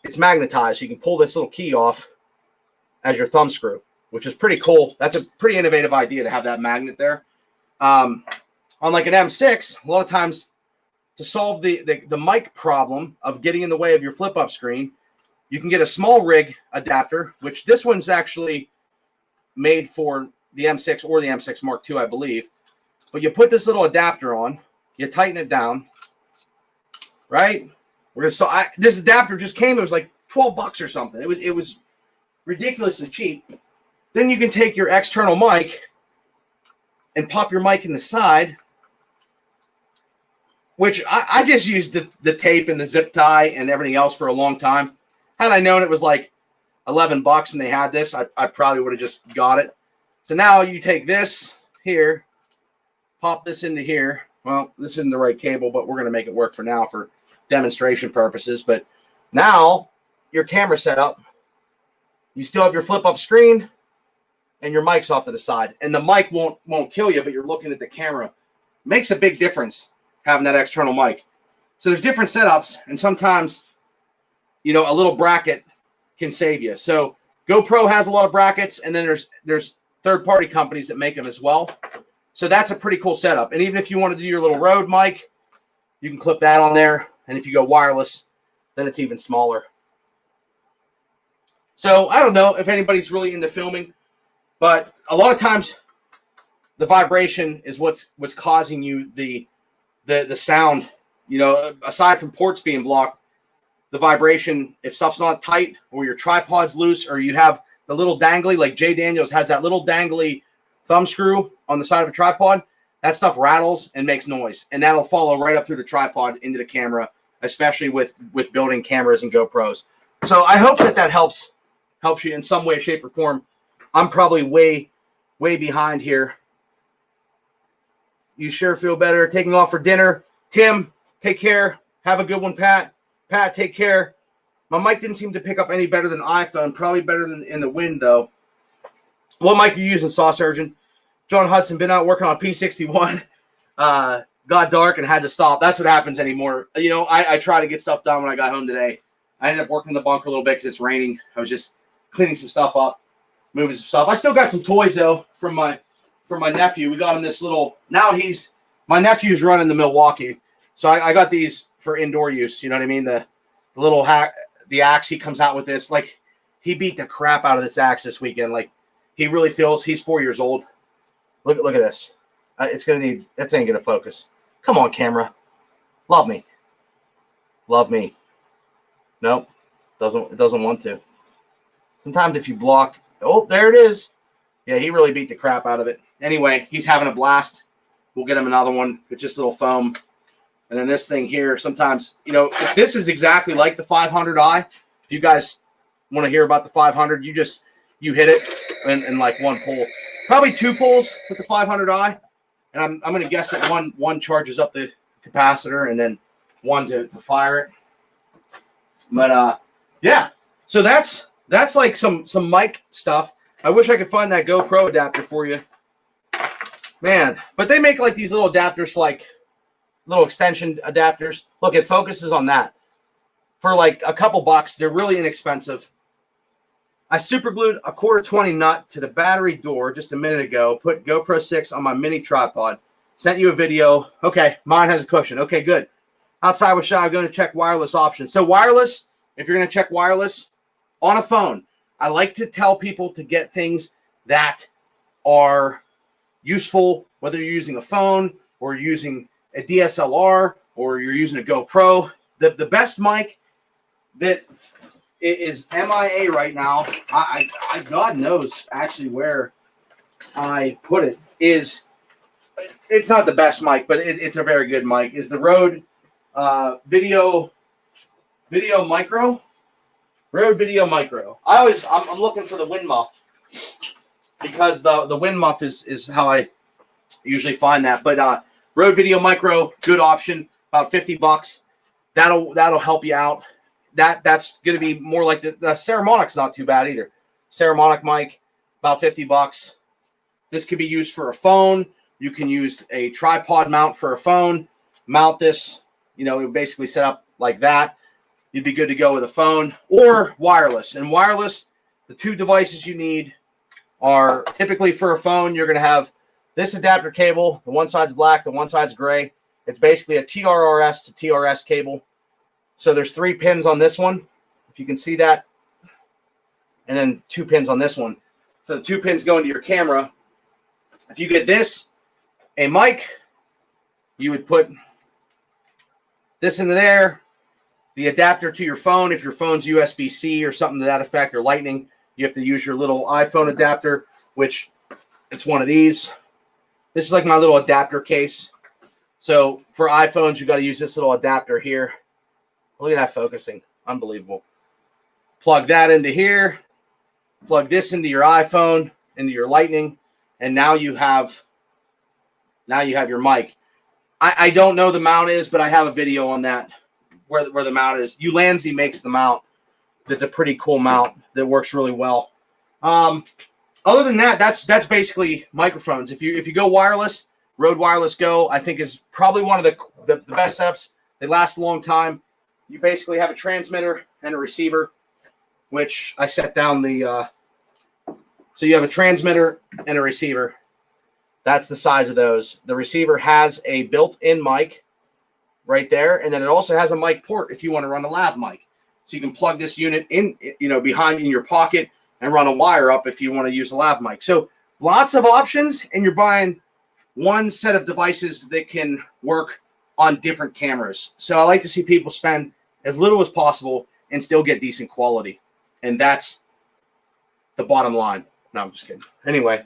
it's magnetized. So you can pull this little key off as your thumb screw, which is pretty cool. That's a pretty innovative idea to have that magnet there. On like an M6, a lot of times to solve the mic problem of getting in the way of your flip-up screen, you can get a Small Rig adapter, which this one's actually made for the M6 or the M6 Mark II, I believe. But you put this little adapter on, you tighten it down, right? This adapter just came. It was like $12 or something. It was ridiculously cheap. Then you can take your external mic and pop your mic in the side, which I just used the tape and the zip tie and everything else for a long time. Had I known it was like $11 and they had this, I probably would have just got it. So now you take this here, pop this into here. Well, this isn't the right cable, but we're going to make it work for now for demonstration purposes. But now your camera setup, you still have your flip-up screen and your mic's off to the side. And the mic won't kill you, but you're looking at the camera. Makes a big difference having that external mic. So there's different setups, and sometimes, you know, a little bracket can save you. So GoPro has a lot of brackets, and then there's third-party companies that make them as well. So that's a pretty cool setup. And even if you want to do your little Rode mic, you can clip that on there. And if you go wireless, then it's even smaller. So I don't know if anybody's really into filming, but a lot of times the vibration is what's causing you the sound. You know, aside from ports being blocked, the vibration, if stuff's not tight or your tripod's loose or you have the little dangly, like Jay Daniels has that little dangly thumb screw on the side of a tripod, that stuff rattles and makes noise, and that'll follow right up through the tripod into the camera, especially with building cameras and GoPros. So I hope that helps you in some way, shape, or form. I'm probably way behind here. You sure feel better taking off for dinner. Tim, take care. Have a good one, Pat. Pat, take care. My mic didn't seem to pick up any better than iPhone. Probably better than in the wind, though. What mic are you using, Saw Surgeon? John Hudson, been out working on P61. got dark and had to stop. That's what happens anymore. You know, I try to get stuff done when I got home today. I ended up working in the bunker a little bit because it's raining. I was just cleaning some stuff up, moving some stuff. I still got some toys though from my nephew. We got him this little. Now my nephew's running the Milwaukee, so I got these for indoor use. You know what I mean? The little the axe. He comes out with this. Like, he beat the crap out of this axe this weekend. Like, he really feels he's 4 years old. Look at this. It's gonna need. That ain't gonna focus. Come on, camera. Love me. Love me. Nope. It doesn't want to. Sometimes if you block. Oh, there it is. Yeah, he really beat the crap out of it. Anyway, he's having a blast. We'll get him another one with just a little foam. And then this thing here, sometimes, you know, if this is exactly like the 500i. If you guys want to hear about the 500, you hit it in like one pull. Probably two pulls with the 500i. And I'm going to guess that one charges up the capacitor and then one to fire it. But yeah. So that's like some mic stuff. I wish I could find that GoPro adapter for you. Man, but they make like these little adapters for like little extension adapters. Look, it focuses on that. For like a couple bucks, they're really inexpensive. I super glued a 1/4-20 nut to the battery door just a minute ago. Put GoPro 6 on my mini tripod. Sent you a video. Okay, mine has a cushion. Okay, good. Outside with Shy, I'm going to check wireless options. So wireless, if you're going to check wireless on a phone, I like to tell people to get things that are useful, whether you're using a phone or using a DSLR or you're using a GoPro. The best mic that is MIA right now, I God knows actually where I put it, is it's not the best mic, but it's a very good mic, is the Rode Video Micro. Rode Video Micro. I'm looking for the wind muff because the wind muff is how I usually find that. But Rode Video Micro, good option, about $50. That'll help you out. That's going to be more like the Ceramonic's not too bad either. Ceramonic mic, about $50. This could be used for a phone. You can use a tripod mount for a phone. Mount this, you know, basically set up like that. You'd be good to go with a phone or wireless. And wireless, the two devices you need are typically for a phone. You're going to have this adapter cable. The one side's black, the one side's gray. It's basically a TRRS to TRS cable. So there's 3 pins on this one, if you can see that, and then 2 pins on this one. So the 2 pins go into your camera. If you get this, a mic, you would put this into there. The adapter to your phone, if your phone's USB-C or something to that effect, or Lightning, you have to use your little iPhone adapter, which it's one of these. This is like my little adapter case. So for iPhones, you got to use this little adapter here. Look at that focusing. Unbelievable. Plug that into here. Plug this into your iPhone, into your Lightning, and now you have your mic. I don't know the mount is, but I have a video on that where the mount is. Ulanzi makes the mount. That's a pretty cool mount that works really well. Other than that, that's basically microphones. If you go wireless, Rode Wireless Go, I think is probably one of the best setups. They last a long time. You basically have a transmitter and a receiver, which I set down so you have a transmitter and a receiver. That's the size of those. The receiver has a built-in mic right there, and then it also has a mic port if you want to run a lav mic. So you can plug this unit in, behind in your pocket and run a wire up if you want to use a lav mic. So lots of options, and you're buying one set of devices that can work on different cameras. So I like to see people spend as little as possible and still get decent quality. And that's the bottom line. No, I'm just kidding. Anyway.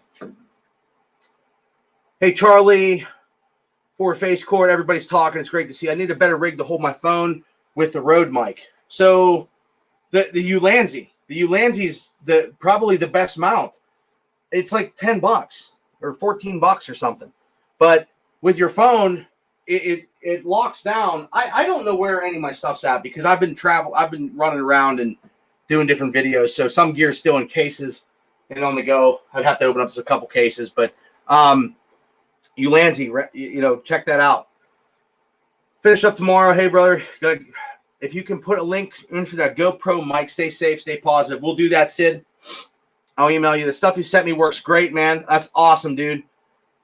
Hey, Charlie, Ford Face Cord, everybody's talking. It's great to see. I need a better rig to hold my phone with the Rode mic. So the Ulanzi. The Ulanzi is probably the best mount. It's like $10 or $14 or something. But with your phone, it locks down. I don't know where any of my stuff's at because I've been running around and doing different videos. So some gear's still in cases and on the go. I'd have to open up a couple cases, but Ulanzi, check that out. Finish up tomorrow. Hey, brother, if you can put a link into that GoPro mic, stay safe, stay positive. We'll do that, Sid. I'll email you. The stuff you sent me works great, man. That's awesome, dude.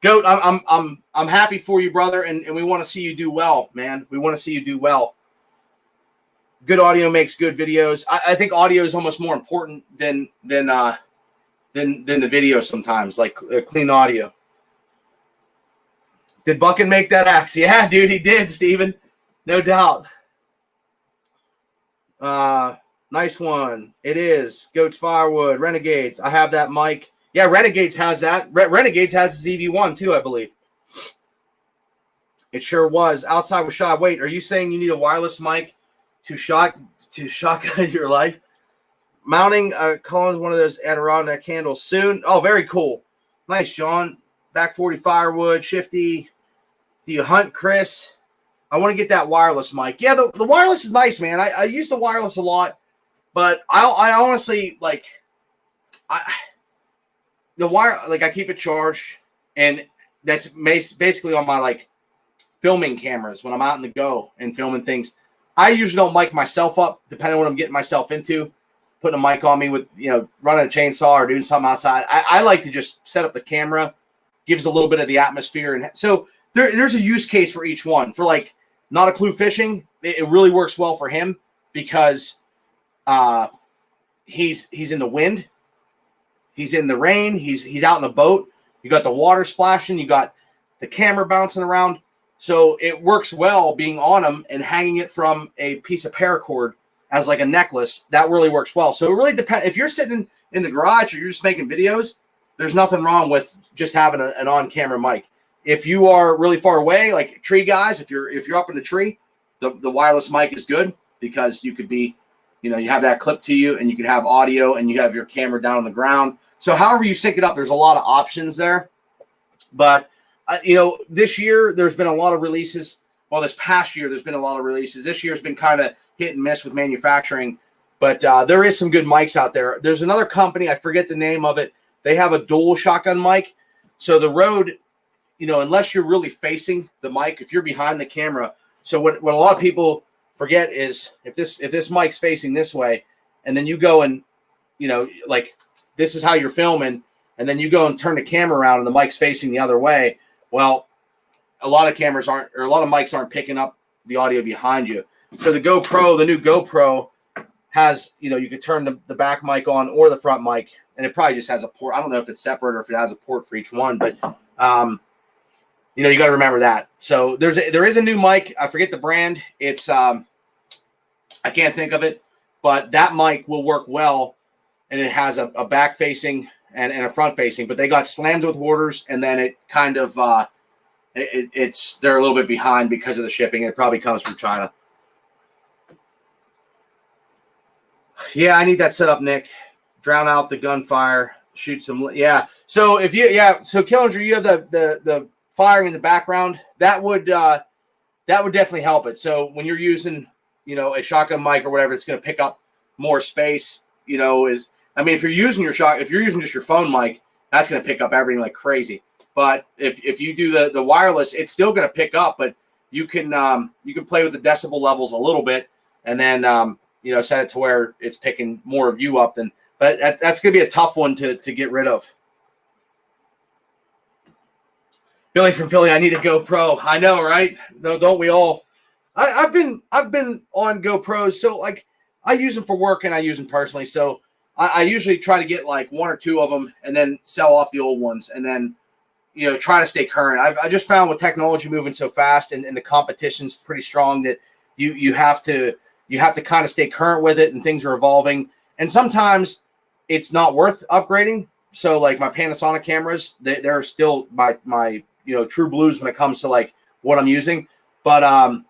Goat, I'm happy for you, brother, and we want to see you do well, man. We want to see you do well. Good audio makes good videos. I think audio is almost more important than the video sometimes, like clean audio. Did Buckin make that axe? Yeah, dude, he did, Steven. No doubt. Nice one. It is. Goats Firewood, Renegades. I have that mic. Yeah, Renegades has that. Renegades has the ZV1 too, I believe. It sure was. Outside with shot. Wait, are you saying you need a wireless mic to shotgun your life? Mounting Collins, one of those Adirondack candles soon. Oh, very cool. Nice, John. Back 40 Firewood, Shifty. Do you hunt, Chris? I want to get that wireless mic. Yeah, the wireless is nice, man. I use the wireless a lot, but I honestly like the wire. Like I keep it charged, and that's basically on my like filming cameras when I'm out in the go and filming things. I usually don't mic myself up, depending on what I'm getting myself into. Putting a mic on me with running a chainsaw or doing something outside. I like to just set up the camera, gives a little bit of the atmosphere, and so there's a use case for each one. For like Not a Clue fishing, it really works well for him because he's in the wind, he's in the rain, he's out in the boat. You got the water splashing, you got the camera bouncing around, so it works well being on him and hanging it from a piece of paracord as like a necklace. That really works well. So it really depends. If you're sitting in the garage or you're just making videos, there's nothing wrong with just having an on-camera mic. If you are really far away, like tree guys, if you're up in the tree, the wireless mic is good because you could be, you have that clip to you and you could have audio and you have your camera down on the ground. So however you sync it up, there's a lot of options there. But, this year there's been a lot of releases. Well, this past year there's been a lot of releases. This year's been kind of hit and miss with manufacturing. But there is some good mics out there. There's another company, I forget the name of it. They have a dual shotgun mic. So the Rode, unless you're really facing the mic, if you're behind the camera. So what a lot of people forget is if this mic's facing this way, and then you go and, like this is how you're filming, and then you go and turn the camera around and the mic's facing the other way. Well, a lot of mics aren't picking up the audio behind you. So the new GoPro has, you can turn the back mic on or the front mic, and it probably just has a port. I don't know if it's separate or if it has a port for each one, but you got to remember that. So there is a new mic. I forget the brand. It's I can't think of it, but that mic will work well, and it has a back facing and a front facing. But they got slammed with orders, and then it kind of they're a little bit behind because of the shipping. It probably comes from China. Yeah, I need that set up, Nick. Drown out the gunfire. Shoot some. Yeah. So so Killinger, you have the firing in the background. That would definitely help it. So when you're using, a shotgun mic or whatever, it's going to pick up more space. If you're using just your phone mic, that's going to pick up everything like crazy. But if you do the wireless, it's still going to pick up, but you can play with the decibel levels a little bit, and then set it to where it's picking more of you up. But that's going to be a tough one to get rid of. Billy from Philly, I need a GoPro. I know, right? No, don't we all? I've been on GoPros, so like I use them for work and I use them personally. So I usually try to get like one or two of them and then sell off the old ones, and then try to stay current. I just found with technology moving so fast and the competition's pretty strong that you have to kind of stay current with it, and things are evolving. And sometimes it's not worth upgrading. So like my Panasonic cameras, they're still my true blues when it comes to like what I'm using. But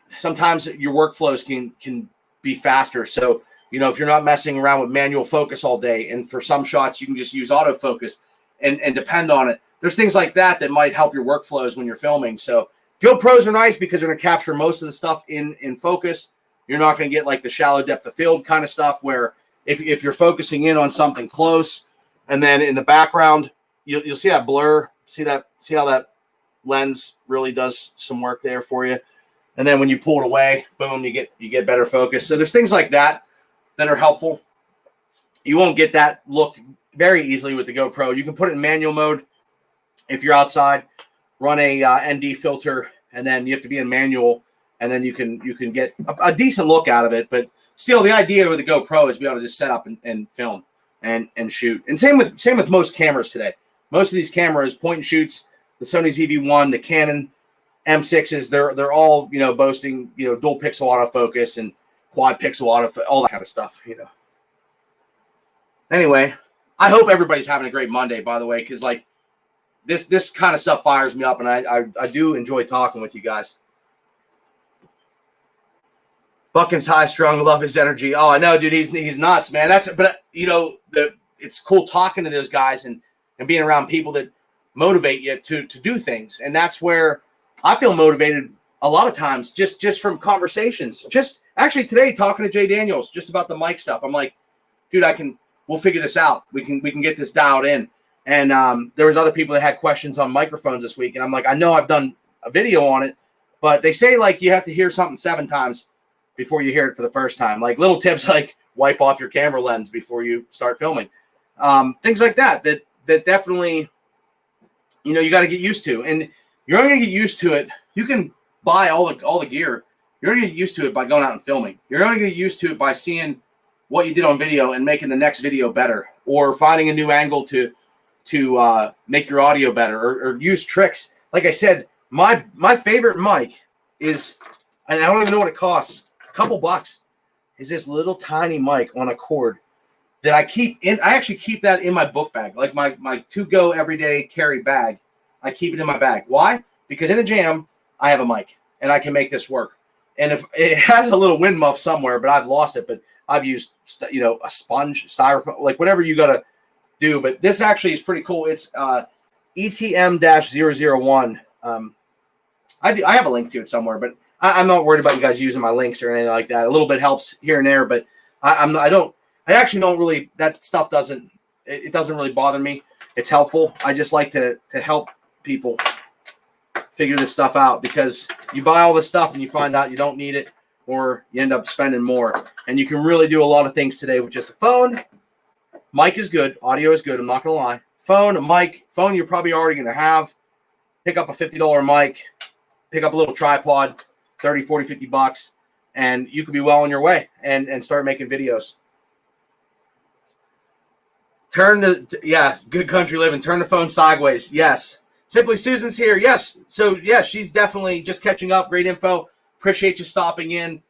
sometimes your workflows can be faster. So, if you're not messing around with manual focus all day, and for some shots you can just use autofocus and depend on it. There's things like that might help your workflows when you're filming. So GoPros are nice because they're going to capture most of the stuff in focus. You're not going to get like the shallow depth of field kind of stuff where if you're focusing in on something close and then in the background, you'll see that blur. See how that lens really does some work there for you. And then when you pull it away, boom, you get better focus. So there's things like that are helpful. You won't get that look very easily with the GoPro. You can put it in manual mode if you're outside, run a ND filter, and then you have to be in manual, and then you can get a decent look out of it. But still, the idea with the GoPro is to be able to just set up and film and shoot. And same with most cameras today. Most of these cameras, point and shoots, the Sony ZV-1, the Canon M6s, they're all, you know, boasting, you know, dual pixel autofocus and quad pixel autofocus, all that kind of stuff, you know. Anyway, I hope everybody's having a great Monday, by the way, because like this kind of stuff fires me up, and I do enjoy talking with you guys. Buckin's high strung, love his energy. Oh, I know, dude, he's nuts, man. But you know, it's cool talking to those guys and being around people that motivate you to do things, and that's where I feel motivated a lot of times just from conversations. Just actually today talking to Jay Daniels just about the mic stuff. I'm like, dude, we'll figure this out. We can get this dialed in. And there was other people that had questions on microphones this week, and I'm like, I know I've done a video on it, but they say like you have to hear something 7 times before you hear it for the first time. Like little tips like wipe off your camera lens before you start filming. Things like that definitely, you know, you got to get used to. And you're only going to get used to it. You can buy all the gear. You're going to get used to it by going out and filming. You're only going to get used to it by seeing what you did on video and making the next video better, or finding a new angle to make your audio better, or use tricks. Like I said, my favorite mic is, and I don't even know what it costs, a couple bucks, is this little tiny mic on a cord that I actually keep that in my book bag, like my to-go everyday carry bag. I keep it in my bag. Why? Because in a jam, I have a mic, and I can make this work. And if it has a little wind muff somewhere, but I've lost it, but I've used, you know, a sponge, styrofoam, like whatever you got to do. But this actually is pretty cool. It's ETM-001. I have a link to it somewhere, but I'm not worried about you guys using my links or anything like that. A little bit helps here and there, but I actually don't really, that stuff doesn't really bother me. It's helpful. I just like to help people figure this stuff out, because you buy all this stuff and you find out you don't need it, or you end up spending more. And you can really do a lot of things today with just a phone. Mic is good. Audio is good. I'm not going to lie. Phone, a mic. Phone you're probably already going to have. Pick up a $50 mic. Pick up a little tripod, 30, 40, 50 bucks, and you could be well on your way and start making videos. Good country living. Turn the phone sideways. Yes. Simply Susan's here. Yes. So, yeah, she's definitely just catching up. Great info. Appreciate you stopping in.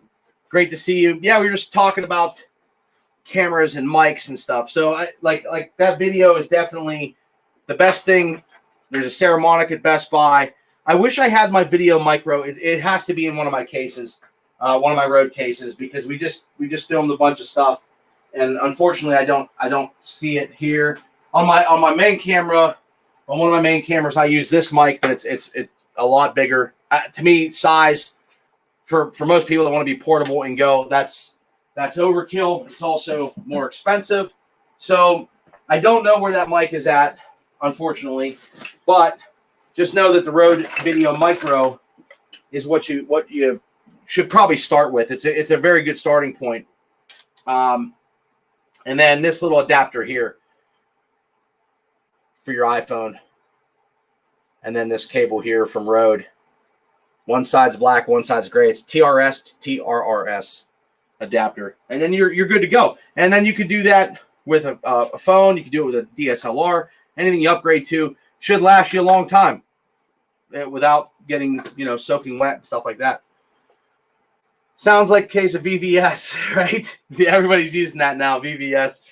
Great to see you. Yeah, we were just talking about cameras and mics and stuff. So, I like that video is definitely the best thing. There's a Saramonic at Best Buy. I wish I had my Video Micro. It has to be in one of my cases, one of my Rode cases, because we just filmed a bunch of stuff. And unfortunately, I don't see it here on my main camera. On one of my main cameras, I use this mic, but it's a lot bigger. To me, size for most people that want to be portable and go, that's overkill. It's also more expensive. So I don't know where that mic is at, unfortunately, but just know that the Rode Video Micro is what you should probably start with. It's a very good starting point. And then this little adapter here for your iPhone. And then this cable here from Rode. One side's black, one side's gray. It's TRRS adapter. And then you're good to go. And then you could do that with a phone. You could do it with a DSLR. Anything you upgrade to should last you a long time without getting, soaking wet and stuff like that. Sounds like a case of VVS, right? Everybody's using that now, VVS.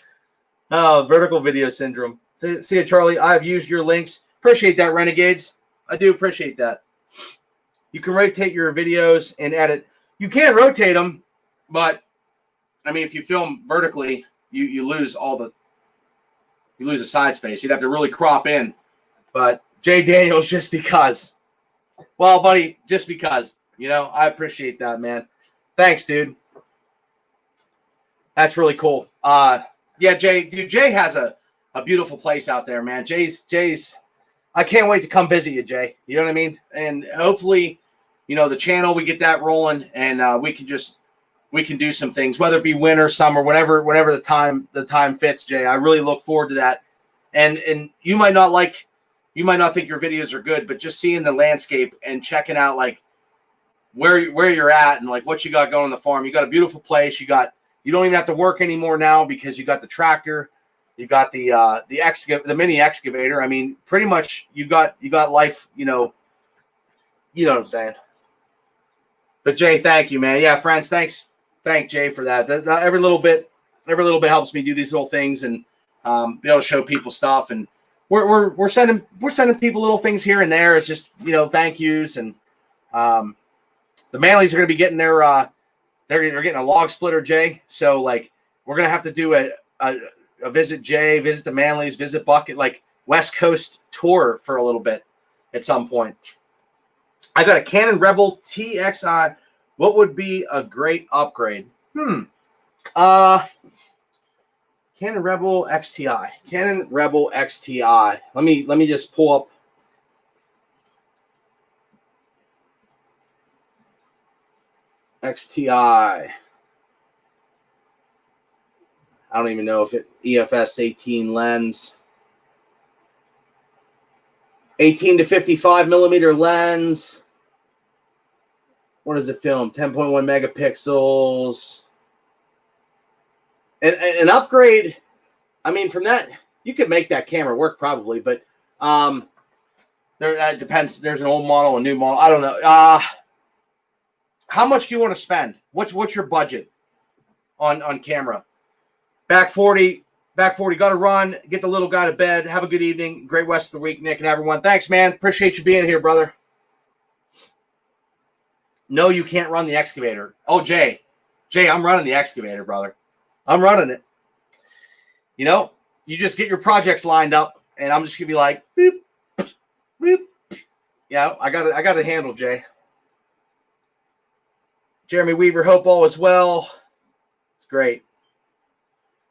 Oh, vertical video syndrome. See you, Charlie. I've used your links. Appreciate that, Renegades. I do appreciate that. You can rotate your videos and edit. You can rotate them, but, I mean, if you film vertically, you lose the side space. You'd have to really crop in. But Jay Daniels, just because. Well, buddy, just because. I appreciate that, man. Thanks, dude. That's really cool. Yeah, Jay has a beautiful place out there, man. Jay's I can't wait to come visit you, Jay. You know what I mean? And hopefully the channel, we get that rolling, and we can do some things, whether it be winter, summer, whenever the time fits, Jay. I really look forward to that. And you might not think your videos are good, but just seeing the landscape and checking out like where you're at and like what you got going on the farm. You got a beautiful place. You don't even have to work anymore now because you got the tractor, you got the mini excavator. I mean, pretty much you got life, you know what I'm saying. But Jay, thank you, man. Yeah, friends, thank Jay for that. Every little bit helps me do these little things and be able to show people stuff. And we're sending people little things here and there. It's just thank yous. And the Manleys are going to be getting their they're getting a log splitter, Jay. So like we're going to have to do a visit Jay, visit the Manleys, visit Bucket, like West Coast tour for a little bit at some point. I got a Canon Rebel TXI. What would be a great upgrade? Canon Rebel XTI. Canon Rebel XTI. Let me just pull up. XTI. I don't even know if it EFS 18 lens. 18 to 55 millimeter lens. What does it film? 10.1 megapixels. An upgrade. I mean, from that, you could make that camera work probably, but it depends. There's an old model, a new model. I don't know. How much do you want to spend? What's your budget on camera? Back 40. Got to run. Get the little guy to bed. Have a good evening. Great rest of the week, Nick and everyone. Thanks, man. Appreciate you being here, brother. No, you can't run the excavator. Oh, Jay, I'm running the excavator, brother. I'm running it. You just get your projects lined up, and I'm just gonna be like, boop, boop. Yeah, I got it handled, Jay. Jeremy Weaver, hope all is well. It's great.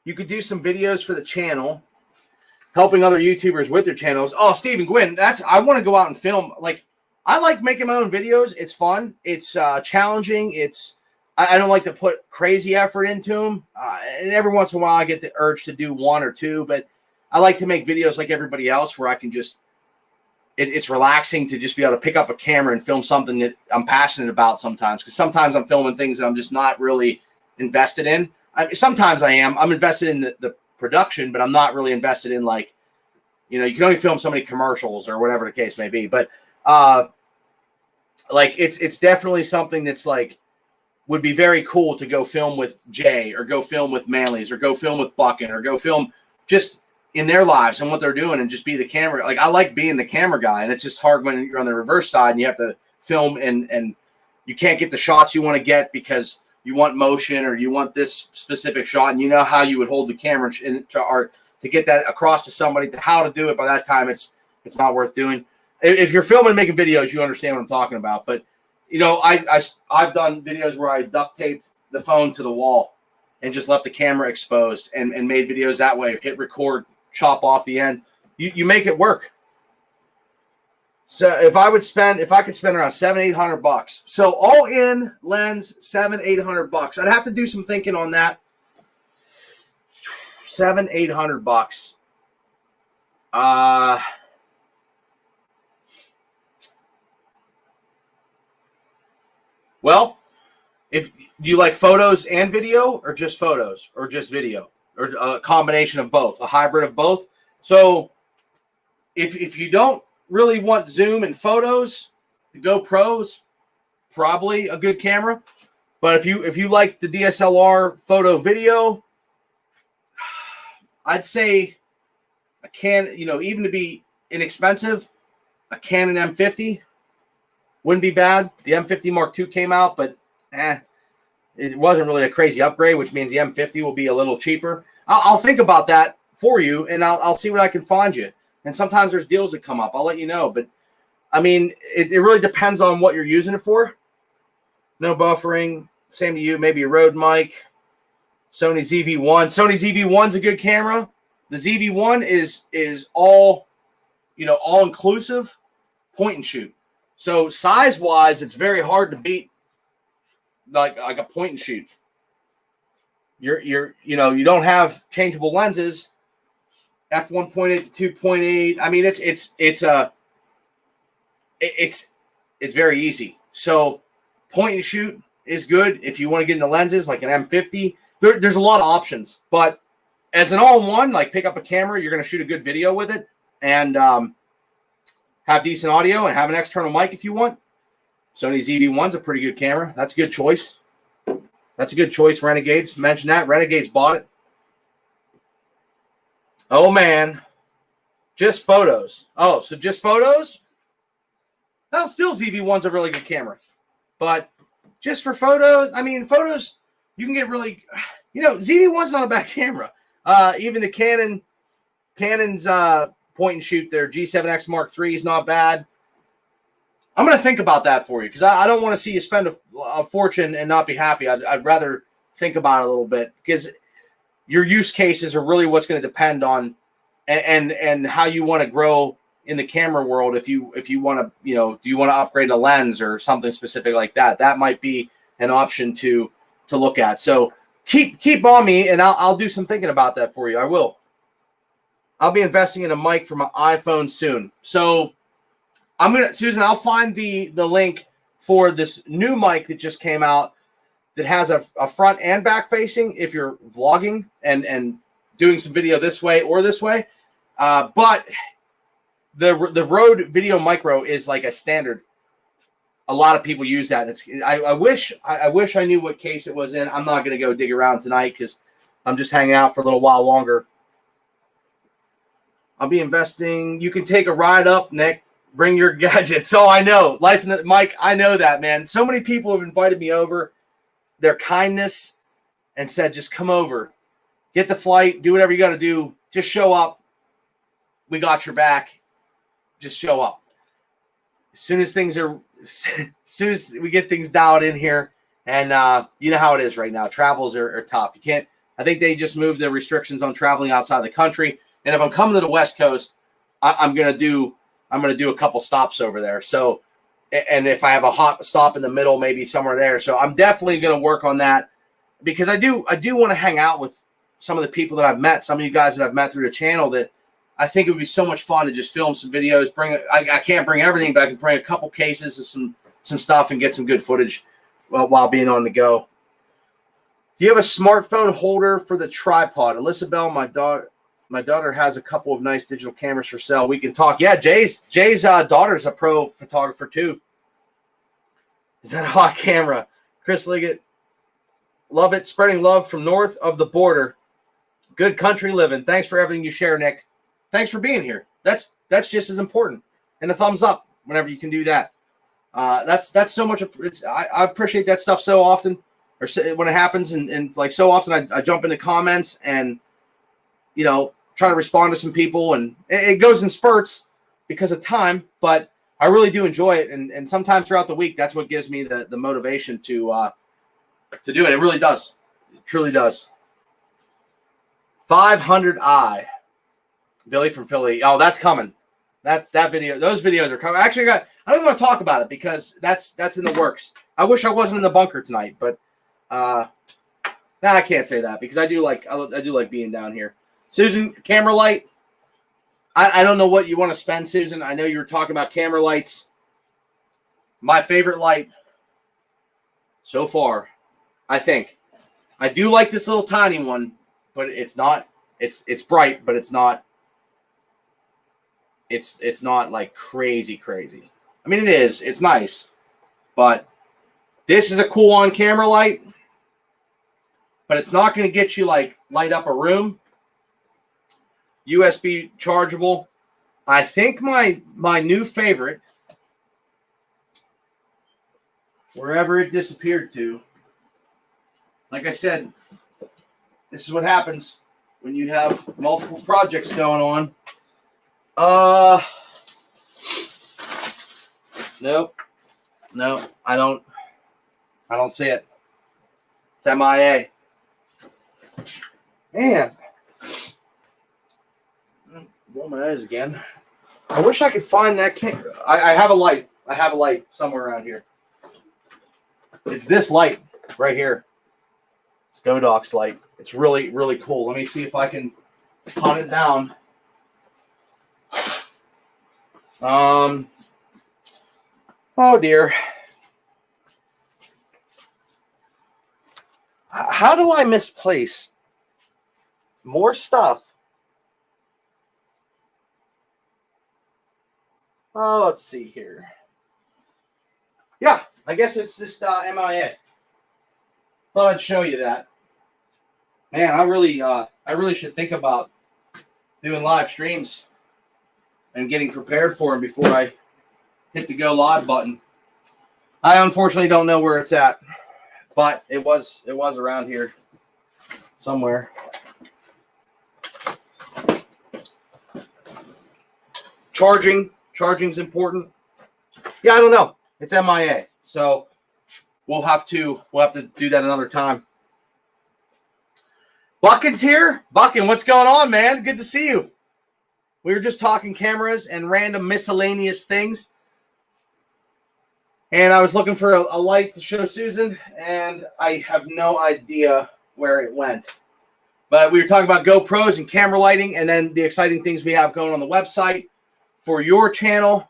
You could do some videos for the channel, helping other YouTubers with their channels. Oh, Stephen Gwynn, I want to go out and film. Like, I like making my own videos. It's fun. It's challenging. I don't like to put crazy effort into them. And every once in a while, I get the urge to do one or two. But I like to make videos like everybody else, where I can just it's relaxing to just be able to pick up a camera and film something that I'm passionate about. Sometimes, because sometimes I'm filming things that I'm just not really invested in. Sometimes I am. I'm invested in the production, but I'm not really invested in you can only film so many commercials or whatever the case may be. But it's definitely something that's would be very cool to go film with Jay, or go film with Manleys, or go film with Bucket, or go film just in their lives and what they're doing, and just be the camera. Like, I like being the camera guy, and it's just hard when you're on the reverse side and you have to film and you can't get the shots you want to get because you want motion, or you want this specific shot, and you know how you would hold the camera to get that across to somebody, to how to do it. By that time, it's not worth doing. If you're filming and making videos, you understand what I'm talking about. But I've done videos where I duct taped the phone to the wall and just left the camera exposed and made videos that way. Hit record, chop off the end. You make it work. So if I could spend around $700-800, so all in lens, $700-800, I'd have to do some thinking on that. $700-800. Well, do you like photos and video, or just photos, or just video, or a combination of both, a hybrid of both? So if you don't really want zoom and photos, the GoPro's probably a good camera. But if you like the DSLR photo video, I'd say a Canon, even to be inexpensive, a Canon M50 wouldn't be bad. The M50 Mark II came out, but it wasn't really a crazy upgrade, which means the M50 will be a little cheaper. I'll think about that for you, and I'll see what I can find you. And sometimes there's deals that come up. I'll let you know. But, I mean, it really depends on what you're using it for. No buffering. Same to you. Maybe a Rode mic. Sony ZV-1. Sony ZV-1's a good camera. The ZV-1 is all, all-inclusive point and shoot. So size wise, it's very hard to beat like a point and shoot. You don't have changeable lenses, f1.8 to 2.8. I mean, it's very easy. So point and shoot is good if you want to get into lenses like an M50. There's a lot of options, but as an all-in-one, like pick up a camera, you're going to shoot a good video with it and have decent audio and have an external mic if you want. Sony ZV-1's a pretty good camera. That's a good choice. That's a good choice. Renegades. Mention that. Renegades bought it. Oh, man. Just photos. Oh, so just photos? Well, still ZV-1's a really good camera. But just for photos, I mean, photos, you can get really, ZV-1's not a bad camera. Even the Canon's point and shoot, their G7X Mark III is not bad. I'm going to think about that for you because I don't want to see you spend a fortune and not be happy. I'd rather think about it a little bit because your use cases are really what's going to depend on and how you want to grow in the camera world. If you want to, do you want to upgrade a lens or something specific like that? That might be an option to look at. So keep on me, and I'll do some thinking about that for you. I will. I'll be investing in a mic for my iPhone soon. So Susan, I'll find the link for this new mic that just came out that has a front and back facing if you're vlogging and doing some video this way or this way. But the Rode Video Micro is like a standard. A lot of people use that. I wish I knew what case it was in. I'm not going to go dig around tonight because I'm just hanging out for a little while longer. I'll be investing. You can take a ride up, Nick. Bring your gadgets. Oh, I know. Life in the Mike, I know that, man. So many people have invited me over, their kindness, and said, just come over. Get the flight. Do whatever you got to do. Just show up. We got your back. Just show up. As soon as we get things dialed in here, and you know how it is right now. Travels are tough. You can't. I think they just moved the restrictions on traveling outside the country. And if I'm coming to the West Coast, I'm gonna do a couple stops over there. So, and if I have a hot stop in the middle, maybe somewhere there. So I'm definitely going to work on that because I do want to hang out with some of the people that I've met, some of you guys that I've met through the channel that I think it would be so much fun to just film some videos. I can't bring everything, but I can bring a couple cases of some stuff and get some good footage while being on the go. Do you have a smartphone holder for the tripod? Alyssa Bell, my daughter has a couple of nice digital cameras for sale. We can talk. Yeah, Jay's daughter's a pro photographer too. Is that a hot camera? Chris Liggett, love it. Spreading love from north of the border. Good country living. Thanks for everything you share, Nick. Thanks for being here. That's just as important. And a thumbs up whenever you can do that. That's so much. I appreciate that stuff so often, or when it happens, and like so often I jump into comments and try to respond to some people, and it goes in spurts because of time, but I really do enjoy it. And sometimes throughout the week, that's what gives me the motivation to do it. It really does. It truly does. 500i. Billy from Philly. Oh, that's coming. That video. Those videos are coming. Actually, I don't even want to talk about it because that's in the works. I wish I wasn't in the bunker tonight, but I can't say that because I do like being down here. Susan, camera light. I don't know what you want to spend, Susan. I know you were talking about camera lights. My favorite light so far, I think. I do like this little tiny one, but it's not. It's bright, but it's not. It's not like crazy. I mean, it is. It's nice, but this is a cool on camera light. But it's not going to get you like light up a room. USB chargeable. I think my new favorite, wherever it disappeared to, like I said, this is what happens when you have multiple projects going on. Nope. No, I don't see it. It's MIA. Man. Blow my eyes again. I wish I could find that camera. I have a light. I have a light somewhere around here. It's this light right here. It's Godox light. It's really, really cool. Let me see if I can hunt it down. Oh dear. How do I misplace more stuff? Oh, let's see here. Yeah, I guess it's just MIA. Thought I'd show you that. Man, I really should think about doing live streams and getting prepared for them before I hit the go live button. I unfortunately don't know where it's at, but it was around here somewhere. Charging's important. Yeah, I don't know. It's MIA, so we'll have to do that another time. Buckin's here. Buckin, what's going on, man? Good to see you. We were just talking cameras and random miscellaneous things. And I was looking for a light to show Susan, and I have no idea where it went. But we were talking about GoPros and camera lighting, and then the exciting things we have going on the website for your channel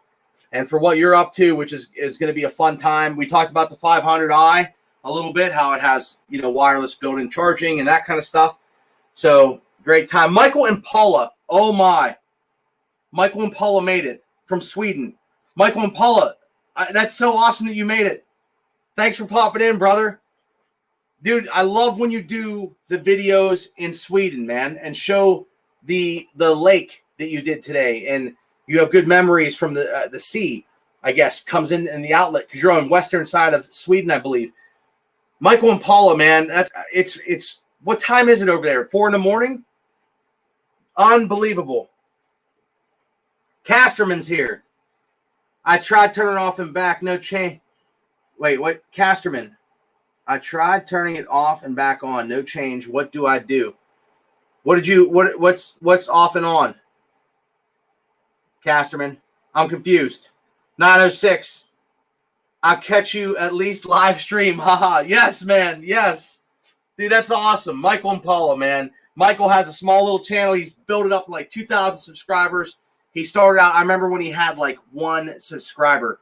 and for what you're up to, which is going to be a fun time. We talked about the 500i a little bit, how it has, wireless built-in charging and that kind of stuff. So great time. Michael and Paula. Oh my. Michael and Paula made it from Sweden. Michael and Paula, that's so awesome that you made it. Thanks for popping in, brother. Dude, I love when you do the videos in Sweden, man, and show the lake that you did today. And you have good memories from the sea, I guess, comes in the outlet because you're on western side of Sweden, I believe. Michael and Paula, man, it's what time is it over there? 4 a.m? Unbelievable. Casterman's here. I tried turning it off and back, no change. Wait, what? Casterman. I tried turning it off and back on, no change. What do I do? What's off and on? Casterman, I'm confused. 906. I'll catch you at least live stream. Haha. Yes, man. Yes. Dude, that's awesome. Michael and Paula, man. Michael has a small little channel. He's built it up to like 2,000 subscribers. He started out, I remember when he had like 1 subscriber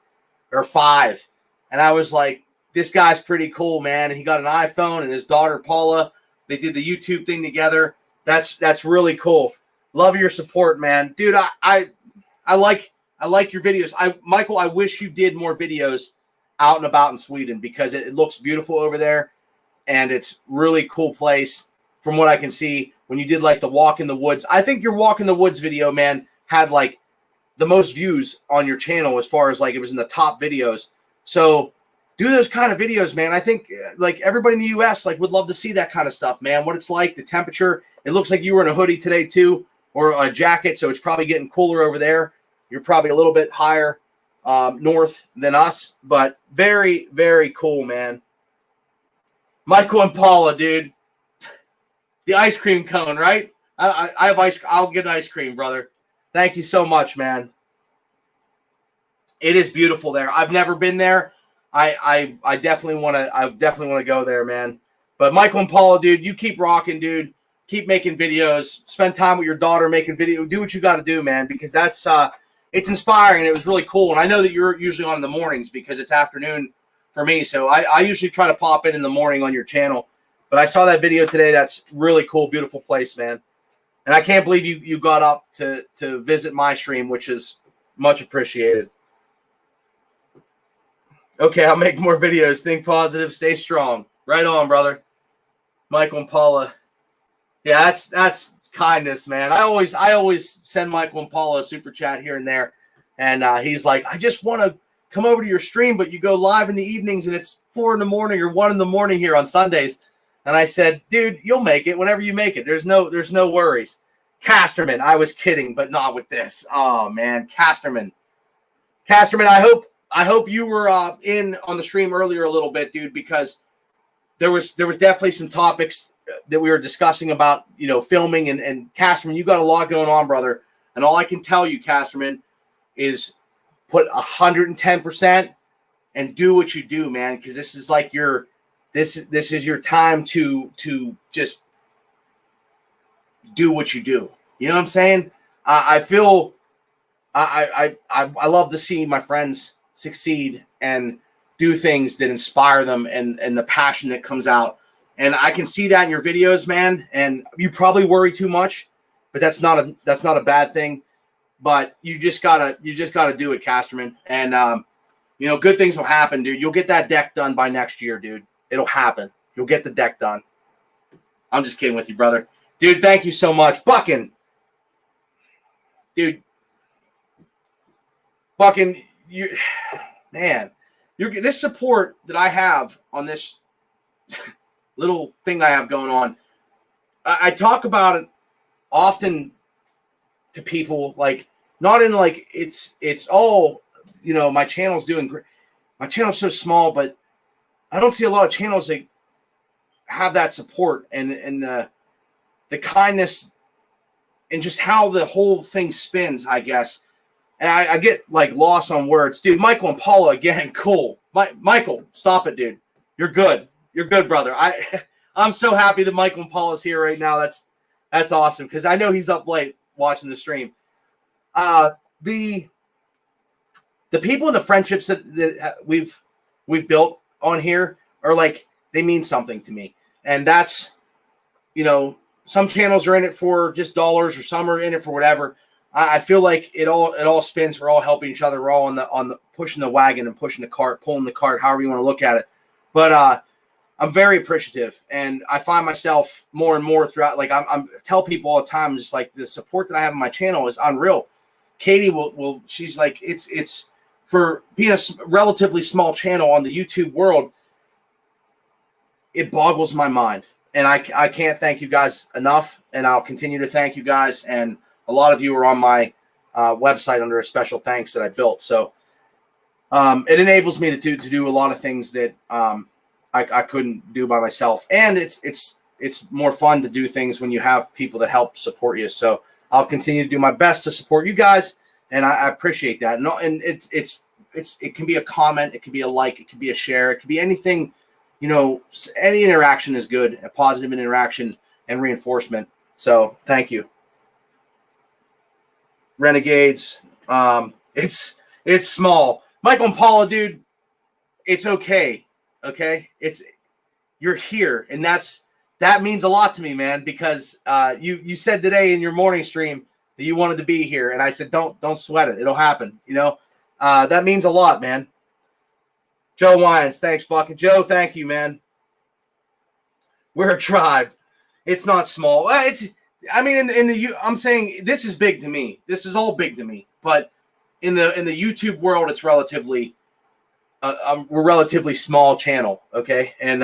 or 5. And I was like, this guy's pretty cool, man. And he got an iPhone, and his daughter, Paula, they did the YouTube thing together. That's really cool. Love your support, man. Dude, I like your videos. Michael, I wish you did more videos out and about in Sweden because it looks beautiful over there, and it's really cool place from what I can see. When you did like the walk in the woods, I think your walk in the woods video, man, had like the most views on your channel as far as like it was in the top videos. So do those kind of videos, man. I think like everybody in the US like would love to see that kind of stuff, man. What it's like, the temperature. It looks like you were in a hoodie today too, or a jacket, so it's probably getting cooler over there. You're probably a little bit higher north than us, but very, very cool, man. Michael and Paula, dude. The ice cream cone, right? I have ice. I'll get ice cream, brother. Thank you so much, man. It is beautiful there. I've never been there. I definitely want to. I definitely want to go there, man. But Michael and Paula, dude, you keep rocking, dude. Keep making videos. Spend time with your daughter making video. Do what you got to do, man, because that's it's inspiring, and it was really cool. And I know that you're usually on in the mornings because it's afternoon for me. So I usually try to pop in the morning on your channel. But I saw that video today. That's really cool, beautiful place, man. And I can't believe you got up to visit my stream, which is much appreciated. Okay, I'll make more videos. Think positive, stay strong. Right on, brother. Michael and Paula. Yeah, that's kindness, man. I always send Michael and Paula a super chat here and there. And he's like, I just want to come over to your stream, but you go live in the evenings and it's 4 a.m. or 1 a.m. here on Sundays. And I said, dude, you'll make it whenever you make it. There's no worries. Casterman, I was kidding, but not with this. Oh man, Casterman, I hope you were in on the stream earlier a little bit, dude, because there was definitely some topics that we were discussing about, filming and Casterman, you got a lot going on, brother. And all I can tell you, Casterman, is put 110% and do what you do, man, because this is like this is your time to just do what you do. You know what I'm saying? I feel I love to see my friends succeed and do things that inspire them, and the passion that comes out. And I can see that in your videos, man. And you probably worry too much, but that's not a bad thing. But you just gotta do it, Casterman. And good things will happen, dude. You'll get that deck done by next year, dude. It'll happen. You'll get the deck done. I'm just kidding with you, brother. Dude, thank you so much. Buckin. Dude. Buckin, this support that I have on this little thing I have going on, I talk about it often to people, like, not in like it's all, my channel's doing great. My channel's so small, but I don't see a lot of channels that have that support and the kindness and just how the whole thing spins, I guess. And I get like lost on words. Dude, Michael and Paula, again, cool. Michael, stop it, dude. You're good. You're good, brother. I'm so happy that Michael and Paula's here right now. That's awesome, because I know he's up late watching the stream. The people and the friendships that we've built on here are like, they mean something to me. And that's, some channels are in it for just dollars, or some are in it for whatever. I feel like it all spins. We're all helping each other. We're all on the pushing the wagon and pushing the cart, pulling the cart, however you want to look at it. But I'm very appreciative, and I find myself more and more throughout. Like I'm tell people all the time, just like the support that I have on my channel is unreal. Katie will she's like, it's for being a relatively small channel on the YouTube world, it boggles my mind. And I can't thank you guys enough, and I'll continue to thank you guys. And a lot of you are on my website under a special thanks that I built. So it enables me to do a lot of things that I couldn't do by myself. And it's more fun to do things when you have people that help support you. So I'll continue to do my best to support you guys, and I appreciate that. And it can be a comment, it can be a like, it can be a share, it can be anything. Any interaction is good, a positive interaction and reinforcement. So thank you. Renegades. It's small. Michael and Paula, dude, it's okay. Okay. You're here. And that means a lot to me, man, because you said today in your morning stream that you wanted to be here. And I said, don't sweat it. It'll happen. That means a lot, man. Joe Wyans, thanks, Buck. And Joe, thank you, man. We're a tribe. It's not small. I'm saying this is big to me. This is all big to me. But in the YouTube world, it's relatively we're relatively small channel, okay? And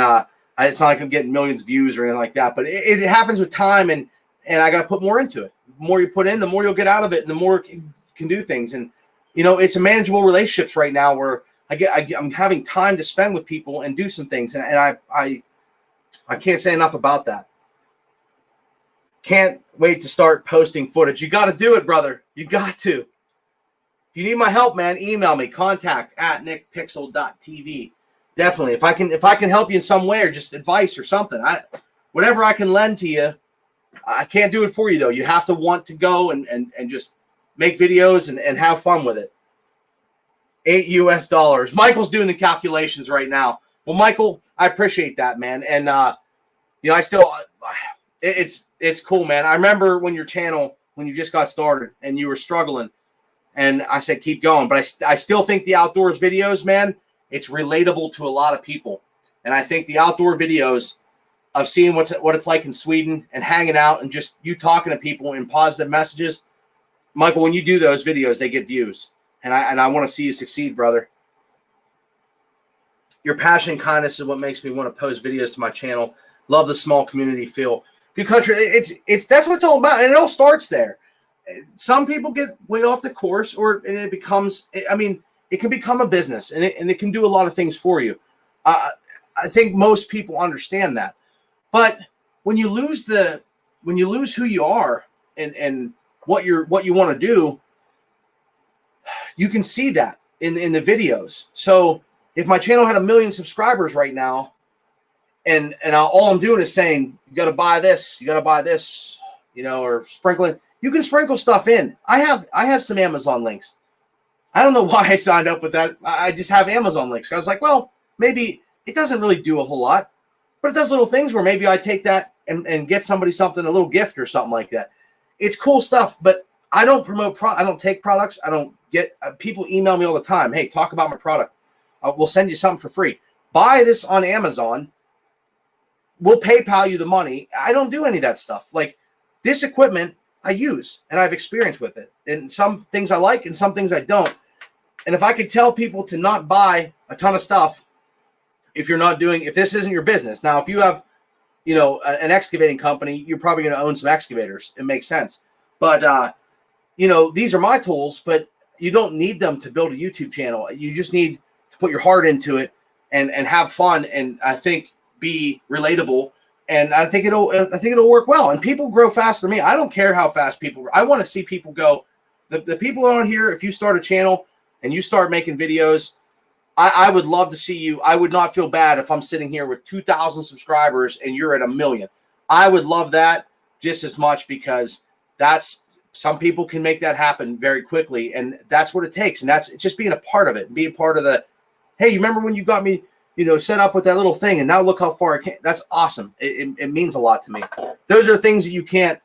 it's not like I'm getting millions of views or anything like that. But it happens with time, and I got to put more into it. The more you put in, the more you'll get out of it, and the more you can do things. And it's a manageable relationships right now where I'm having time to spend with people and do some things, and I can't say enough about that. Can't wait to start posting footage. You got to do it, brother. You got to. If you need my help, man, email me, contact@nickpixel.tv. Definitely. If I can help you in some way, or just advice or something, whatever I can lend to you. I can't do it for you though. You have to want to go and just make videos and have fun with it. $8 US. Michael's doing the calculations right now. Well, Michael, I appreciate that, man. And I still it's cool, man. I remember when you just got started and you were struggling, and I said keep going. But I still think the outdoors videos, man, it's relatable to a lot of people. And I think the outdoor videos of seeing what it's like in Sweden and hanging out and just you talking to people and positive messages, Michael, when you do those videos, they get views. And I want to see you succeed, brother. Your passion and kindness is what makes me want to post videos to my channel. Love the small community feel. Good country. That's what it's all about. And it all starts there. Some people get way off the course, and it becomes, it can become a business, and it can do a lot of things for you. I think most people understand that. But when you lose who you are and what you want to do, You can see that in the videos. So if my channel had 1 million subscribers right now, and all I'm doing is saying, you got to buy this, or sprinkling, you can sprinkle stuff in. I have some Amazon links. I don't know why I signed up with that. I just have Amazon links. I was like, well, maybe it doesn't really do a whole lot, but it does little things where maybe I take that and get somebody something, a little gift or something like that. It's cool stuff, but I don't promote I don't take products. I don't get people email me all the time. Hey, talk about my product. We'll send you something for free. Buy this on Amazon. We'll PayPal you the money. I don't do any of that stuff. Like this equipment I use and I have experience with it. And some things I like and some things I don't. And if I could tell people to not buy a ton of stuff, if this isn't your business. Now, if you have, an excavating company, you're probably going to own some excavators. It makes sense. But, these are my tools, but you don't need them to build a YouTube channel. You just need to put your heart into it and have fun. And I think be relatable. And I think it'll work well. And people grow faster than me. I don't care how fast I want to see people go. The people on here, if you start a channel and you start making videos, I would love to see you. I would not feel bad if I'm sitting here with 2,000 subscribers and you're at 1 million. I would love that just as much because some people can make that happen very quickly. And that's what it takes. And it's just being a part of it, being part of hey, you remember when you got me, set up with that little thing and now look how far I can. That's awesome. It means a lot to me. Those are things that you can't,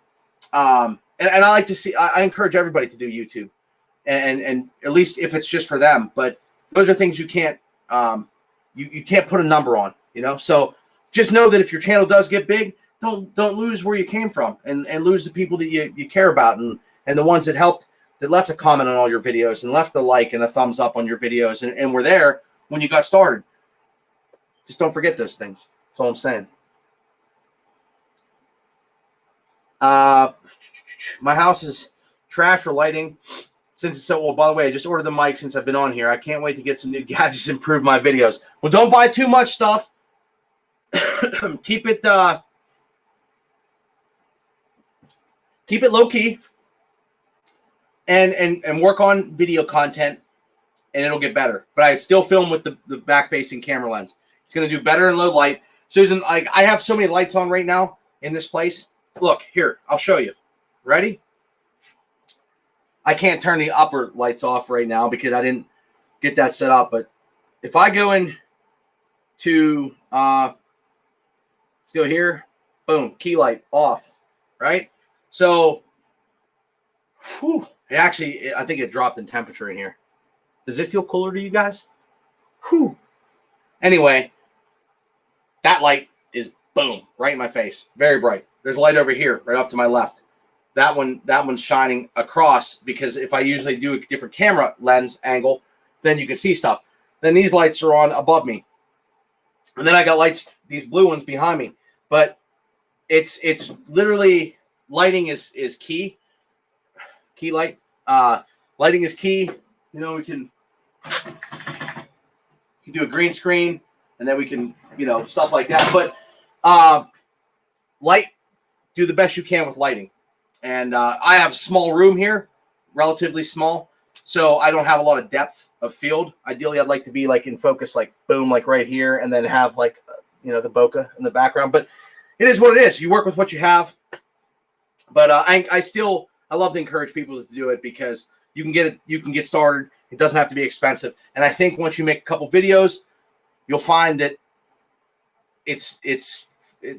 and I like to see, I encourage everybody to do YouTube and at least if it's just for them, but those are things you can't, you can't put a number on, so just know that if your channel does get big, don't lose where you came from and lose the people that you care about and the ones that left a comment on all your videos and left a like and a thumbs up on your videos and were there when you got started. Just don't forget those things. That's all I'm saying. My house is trash for lighting. Since it's so well, by the way, I just ordered the mic since I've been on here. I can't wait to get some new gadgets and improve my videos. Well, don't buy too much stuff. Keep it low key and work on video content and it'll get better. But I still film with the back facing camera lens. It's going to do better in low light. Susan, I have so many lights on right now in this place. Look here, I'll show you. Ready? I can't turn the upper lights off right now because I didn't get that set up. But if I go in to, let's go here, boom, key light off, right? So, I think it dropped in temperature in here. Does it feel cooler to you guys? Anyway, that light is boom, right in my face. Very bright. There's a light over here, right off to my left. That one's shining across because if I usually do a different camera lens angle, then you can see stuff. Then these lights are on above me. And then I got lights, these blue ones behind me. But it's literally lighting is key. Key light. Lighting is key. We can do a green screen and then we can, stuff like that. But light, do the best you can with lighting. And I have a small room here, relatively small, so I don't have a lot of depth of field. Ideally, I'd like to be like in focus, like boom, like right here, and then have like, the bokeh in the background. But it is what it is. You work with what you have. But I love to encourage people to do it because you can get started. It doesn't have to be expensive. And I think once you make a couple videos, you'll find that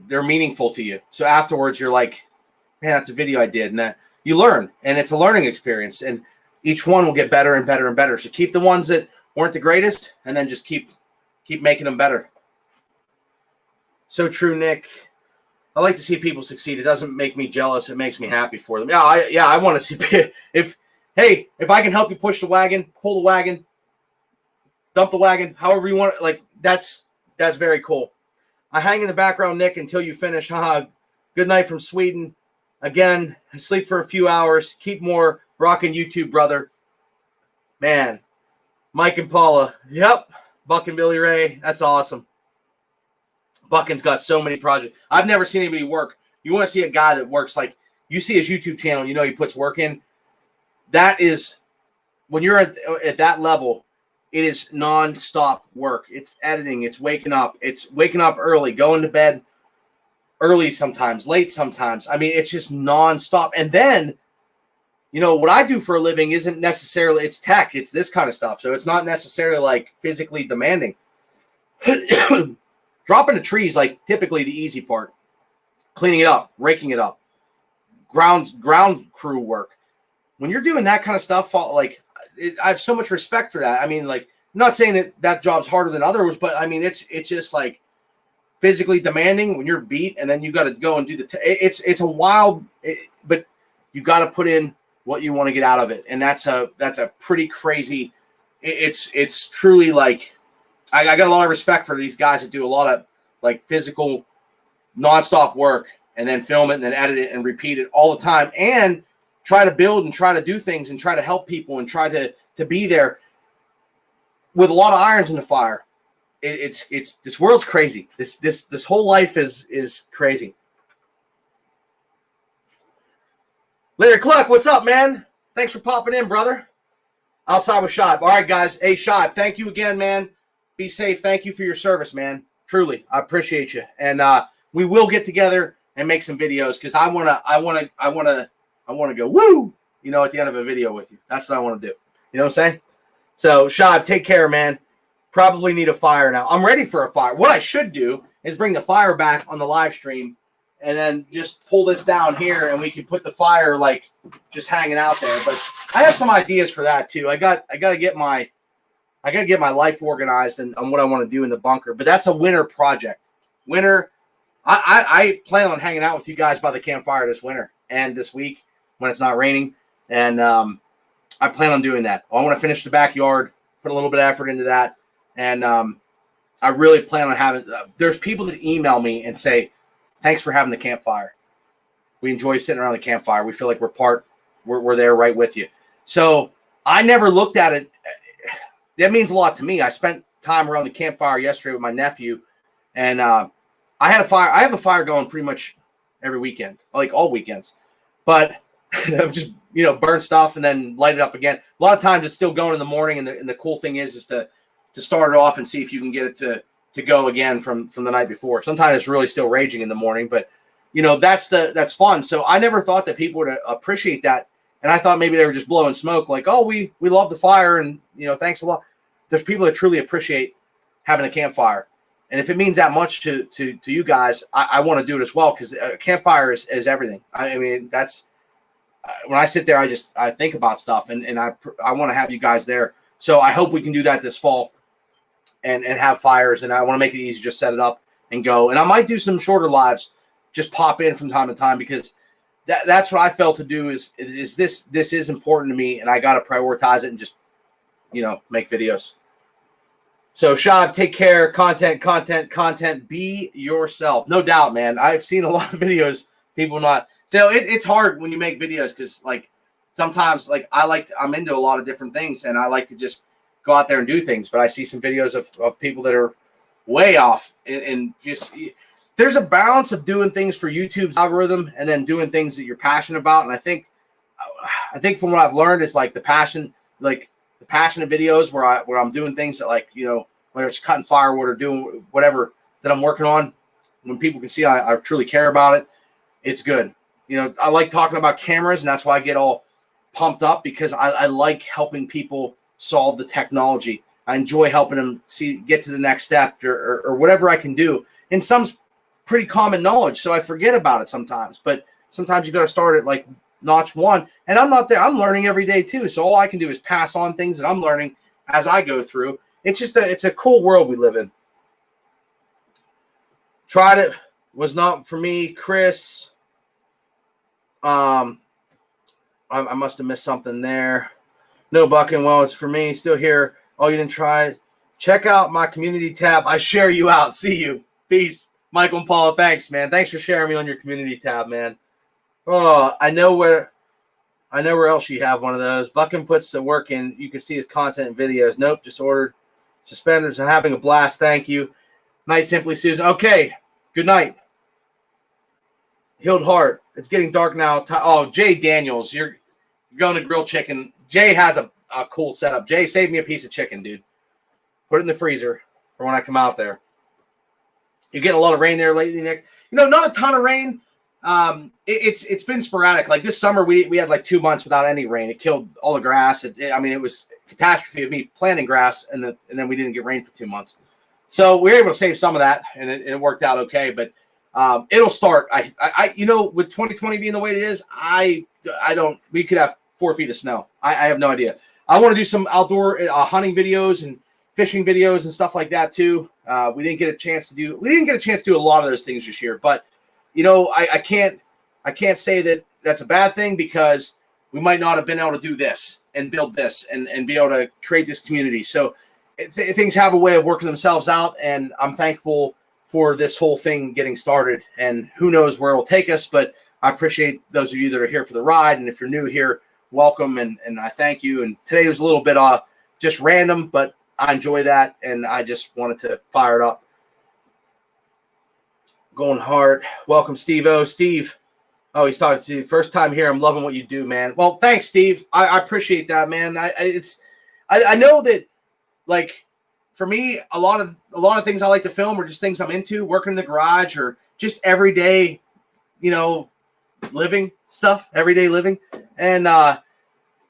they're meaningful to you. So afterwards, you're like, man, that's a video I did. And that you learn, and it's a learning experience. And each one will get better and better and better. So keep the ones that weren't the greatest, and then just keep making them better. So true, Nick. I like to see people succeed. It doesn't make me jealous. It makes me happy for them. I want to see if I can help you push the wagon, pull the wagon, dump the wagon, however you want it. Like that's very cool. I hang in the background, Nick, until you finish. Haha. Good night from Sweden. Again, sleep for a few hours. Keep more rocking YouTube, brother. Man, Mike and Paula. Yep. Buck and Billy Ray. That's awesome. Buckin's got so many projects. I've never seen anybody work. You want to see a guy that works like you see his YouTube channel, he puts work in. That is when you're at that level, it is nonstop work. It's editing. It's waking up. It's waking up early, going to bed early sometimes, late sometimes. I mean, it's just nonstop. And then, you know, what I do for a living isn't necessarily, it's tech. It's this kind of stuff. So it's not necessarily like physically demanding. Dropping the trees, like typically the easy part. Cleaning it up, raking it up, ground crew work. When you're doing that kind of stuff, like I have so much respect for that. I mean, like, I'm not saying that job's harder than others, but I mean, it's just like physically demanding when you're beat, and then you got to go and do it's a wild, but you got to put in what you want to get out of it, and that's a pretty crazy. It's truly like I got a lot of respect for these guys that do a lot of like physical, nonstop work, and then film it and then edit it and repeat it all the time, and try to build and try to do things and try to help people and try to be there with a lot of irons in the fire. It's this world's crazy. This whole life is crazy. Larry Cluck, what's up, man? Thanks for popping in, brother. Outside with Shibe. All right, guys. Hey, Shibe, thank you again, man. Be safe. Thank you for your service, man. Truly, I appreciate you. And we will get together and make some videos because I wanna go woo, you know, at the end of a video with you. That's what I want to do. You know what I'm saying? So, Shibe, take care, man. Probably need a fire now. I'm ready for a fire. What I should do is bring the fire back on the live stream and then just pull this down here and we can put the fire like just hanging out there. But I have some ideas for that too. I gotta get my life organized and on what I want to do in the bunker. But that's a winter project. Winter. I plan on hanging out with you guys by the campfire this winter and this week when it's not raining. And I plan on doing that. I want to finish the backyard, put a little bit of effort into that. And I really plan on having there's people that email me and say, thanks for having the campfire. We enjoy sitting around the campfire. We feel like we're there right with you. So I never looked at it. That means a lot to me. I spent time around the campfire yesterday with my nephew, and I had a fire. I have a fire going pretty much every weekend, like all weekends. But just, you know, burn stuff and then light it up again. A lot of times it's still going in the morning, and the cool thing is to start it off and see if you can get it to go again from the night before. Sometimes it's really still raging in the morning, but you know, that's fun. So I never thought that people would appreciate that. And I thought maybe they were just blowing smoke like, oh, we love the fire and, you know, thanks a lot. There's people that truly appreciate having a campfire. And if it means that much to you guys, I want to do it as well, because a campfire is everything. I mean, that's when I sit there, I think about stuff, and I want to have you guys there. So I hope we can do that this fall and have fires. And I want to make it easy, just set it up and go. And I might do some shorter lives, just pop in from time to time, because that's what I felt to do is this is important to me, and I got to prioritize it and just, you know, make videos. So Shibe, take care. Content. Be yourself. No doubt, man. I've seen a lot of videos, people not. So it's hard when you make videos because, like, sometimes, like, I'm into a lot of different things, and I like to just go out there and do things. But I see some videos of people that are way off, and just there's a balance of doing things for YouTube's algorithm and then doing things that you're passionate about. And I think from what I've learned, it's like the passionate videos where I'm doing things that, like, you know, whether it's cutting firewood or doing whatever that I'm working on, when people can see I truly care about it, it's good. You know, I like talking about cameras, and that's why I get all pumped up, because I like helping people solve the technology. I enjoy helping them get to the next step or whatever I can do. And some's pretty common knowledge, so I forget about it sometimes. But sometimes you got to start at like notch one, and I'm not there. I'm learning every day too. So all I can do is pass on things that I'm learning as I go through. It's just it's a cool world we live in. Tried it, was not for me, Chris. I must have missed something there. No, Bucking, well, it's for me. Still here. Oh, you didn't try it. Check out my community tab. I share you out. See you. Peace. Michael and Paula, thanks, man. Thanks for sharing me on your community tab, man. Oh, I know where else you have one of those. Bucking puts the work in. You can see his content and videos. Nope, just ordered suspenders and having a blast. Thank you. Night, Simply Susan. Okay, good night. Healed Heart. It's getting dark now. Oh, Jay Daniels, you're going to grill chicken. Jay has a cool setup. Jay saved me a piece of chicken, dude. Put it in the freezer for when I come out there. You get a lot of rain there lately, Nick. Not a ton of rain. It's been sporadic. Like this summer, we had like 2 months without any rain. It killed all the grass. It was a catastrophe of me planting grass, and then we didn't get rain for 2 months. So we were able to save some of that, and it worked out okay. But it'll start. With 2020 being the way it is, we could have 4 feet of snow. I have no idea. I want to do some outdoor hunting videos and fishing videos and stuff like that too. We didn't get a chance to do a lot of those things this year, but I can't say that that's a bad thing, because we might not have been able to do this and build this and be able to create this community. So things have a way of working themselves out, and I'm thankful for this whole thing getting started, and who knows where it'll take us, but I appreciate those of you that are here for the ride. And if you're new here, welcome. And I thank you. And today was a little bit just random, but I enjoy that, and I just wanted to fire it up. Going hard. Welcome, Steve-O. Steve. Oh, he started to see first time here. I'm loving what you do, man. Well, thanks, Steve. I appreciate that, man. I know that, like, for me, a lot of things I like to film are just things I'm into, working in the garage, or just everyday, living stuff, everyday living. And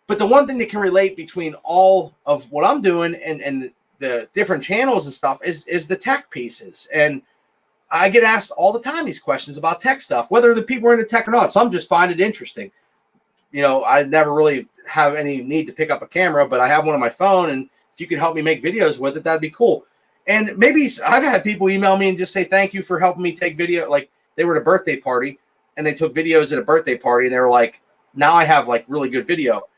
but the one thing that can relate between all of what I'm doing and the different channels and stuff is the tech pieces. And I get asked all the time these questions about tech stuff, whether the people are into tech or not. Some just find it interesting. I never really have any need to pick up a camera, but I have one on my phone, and if you could help me make videos with it, that'd be cool. And maybe I've had people email me and just say, thank you for helping me take video. Like, they were at a birthday party and they took videos at a birthday party, and they were like, now I have like really good video.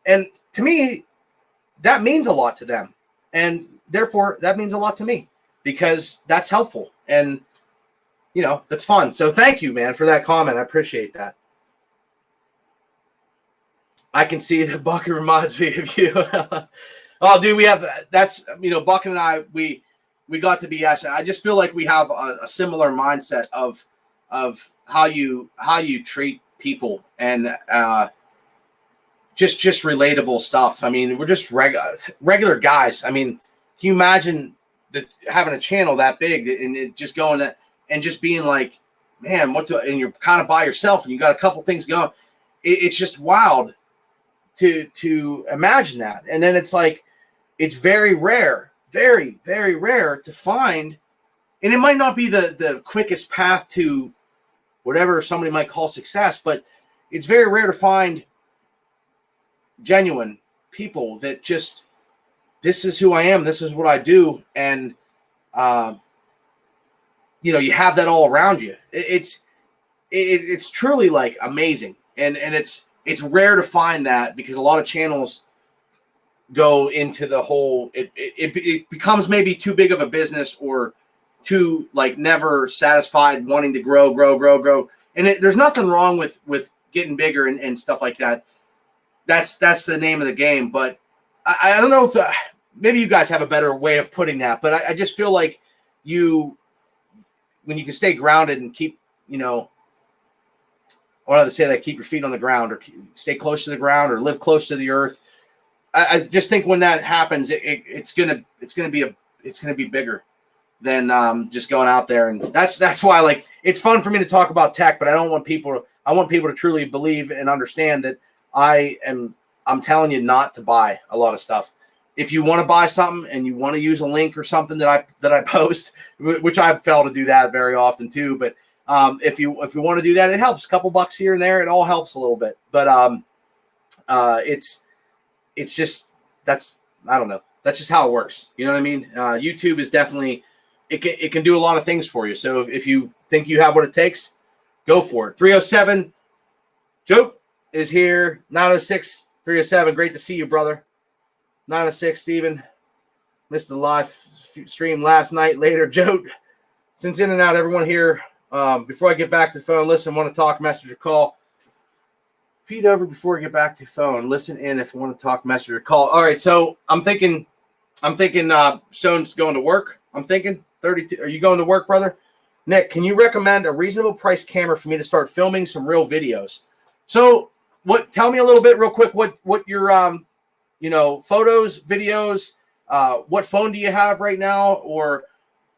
And to me, that means a lot to them. And therefore that means a lot to me, because that's helpful. And, that's fun. So thank you, man, for that comment. I appreciate that. I can see that Bucket reminds me of you. Oh, dude, Bucket and I, we got to be, I just feel like we have a similar mindset of how you treat people, and just relatable stuff. I mean, we're just regular guys. I mean, can you imagine having a channel that big and it just going and just being like, man, and you're kind of by yourself and you got a couple things going. It's just wild to imagine that. And then it's like, it's very rare, very, very rare to find, and it might not be the quickest path to whatever somebody might call success, but it's very rare to find genuine people that just, this is who I am, this is what I do, and you have that all around you. It's truly like amazing, and it's rare to find that, because a lot of channels go into the whole, it becomes maybe too big of a business, or too like never satisfied, wanting to grow. And there's nothing wrong with getting bigger and stuff like that. That's the name of the game. But I don't know if maybe you guys have a better way of putting that, but I just feel like when you can stay grounded and keep, I wanted to say that, keep your feet on the ground, or stay close to the ground, or live close to the earth. I just think when that happens, it's gonna be bigger than just going out there. And that's why, like, it's fun for me to talk about tech, but I want people to truly believe and understand that I'm telling you not to buy a lot of stuff. If you want to buy something and you want to use a link or something that I post, which I fail to do that very often too, but if you want to do that, it helps. A couple bucks here and there, it all helps a little bit. But it's just, I don't know. That's just how it works. You know what I mean? YouTube is definitely, it can do a lot of things for you. So if you think you have what it takes, go for it. 307 Joe is here. 906 307. Great to see you, brother. 906 Steven. Missed the live stream last night. Later, Joe. Since in and out, everyone here. Before I get back to the phone, listen, want to talk, message or call. Feed over before I get back to the phone. Listen in if you want to talk, message or call. All right, so I'm thinking Sone's going to work. I'm thinking 32. Are you going to work, brother? Nick, can you recommend a reasonable price camera for me to start filming some real videos? So tell me a little bit real quick what your photos, videos. What phone do you have right now? Or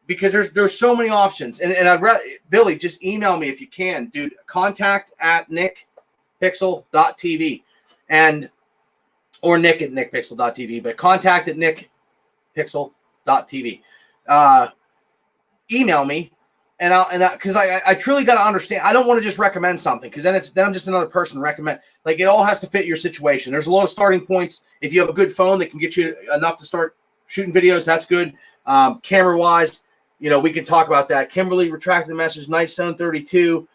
because there's so many options. And I'd rather, Billy, just email me if you can, dude. contact@nickpixel.tv or nick@nickpixel.tv, but contact@nickpixel.tv. Email me, because I truly got to understand. I don't want to just recommend something, because then I'm just another person recommend. Like, it all has to fit your situation. There's a lot of starting points. If you have a good phone that can get you enough to start shooting videos, that's good. Camera wise, we can talk about that. Kimberly retracted the message. Night Zone 32.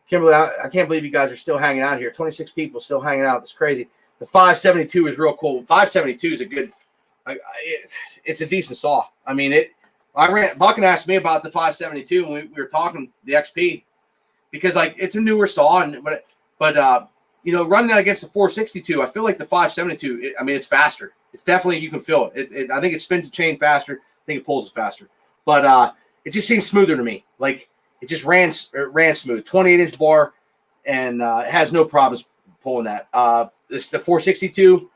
Kimberly, I can't believe you guys are still hanging out here. 26 people still hanging out. That's crazy. The 572 is real cool. 572 is a good. It's a decent saw. I mean, Buckin asked me about the 572 when we were talking the XP, because it's a newer saw, but running that against the 462, I feel like the 572. It's faster. It's definitely, you can feel it. I think it spins the chain faster. I think it pulls it faster, but it just seems smoother to me. Like, it just ran smooth. 28-inch bar, and it has no problems pulling that. The 462.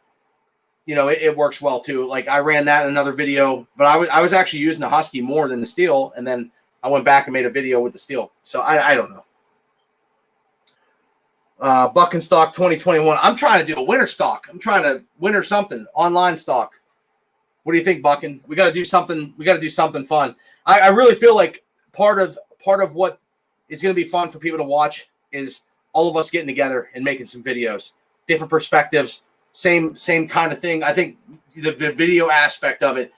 It works well too. Like, I ran that in another video, but I was actually using the Husky more than the steel, and then I went back and made a video with the steel. So I don't know. Bucking stock 2021. I'm trying to do a winter stock. I'm trying to winter something online stock. What do you think, Bucking? We got to do something. We got to do something fun. I really feel like part of what is going to be fun for people to watch is all of us getting together and making some videos, different perspectives. Same kind of thing. I think the video aspect of it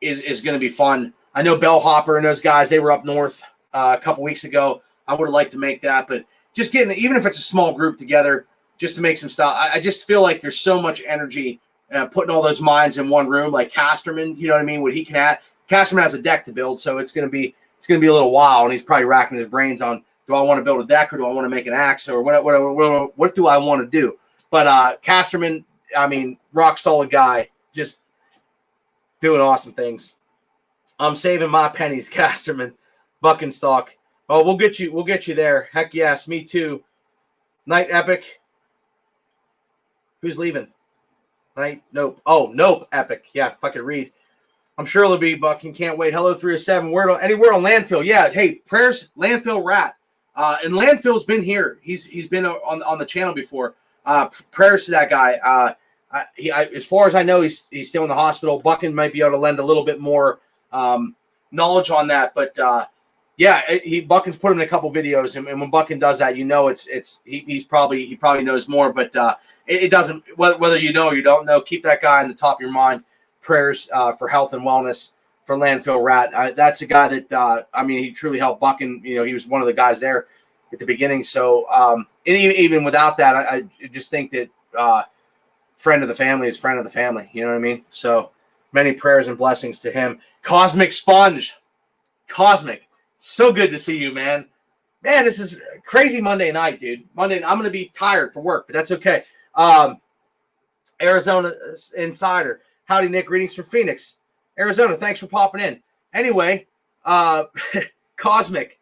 is going to be fun. I know Bellhopper and those guys, they were up north a couple weeks ago. I would have liked to make that, but just getting, even if it's a small group together, just to make some stuff. I just feel like there's so much energy putting all those minds in one room, like Casterman. You know what I mean? What he can add. Casterman has a deck to build, so it's going to be a little while, and he's probably racking his brains on, do I want to build a deck, or do I want to make an axe, or what do I want to do? But Casterman, rock solid guy, just doing awesome things. I'm saving my pennies, Casterman, Bucking stock. Oh, we'll get you there. Heck yes, me too. Night Epic. Who's leaving? Night Nope. Oh, Nope Epic. Yeah, if I could read. I'm sure it'll be Bucking. Can't wait. Hello 307. Any word on Landfill? Yeah. Hey, prayers, Landfill Rat. And Landfill's been here. He's been on the channel before. Prayers to that guy. As far as I know, he's still in the hospital. Bucking might be able to lend a little bit more knowledge on that, but Buckin's put him in a couple videos, and when Bucking does that, he probably knows more, but it doesn't, whether you know or you don't know, keep that guy in the top of your mind. Prayers for health and wellness for Landfill Rat. That's a guy that he truly helped Bucking. He was one of the guys there at the beginning. So and even without that, I just think that friend of the family is friend of the family. You know what I mean? So many prayers and blessings to him. Cosmic Sponge. Cosmic. So good to see you, man. Man, this is a crazy Monday night, dude. Monday, I'm going to be tired for work, but that's okay. Arizona Insider. Howdy, Nick. Greetings from Phoenix, Arizona. Thanks for popping in. Anyway, Cosmic.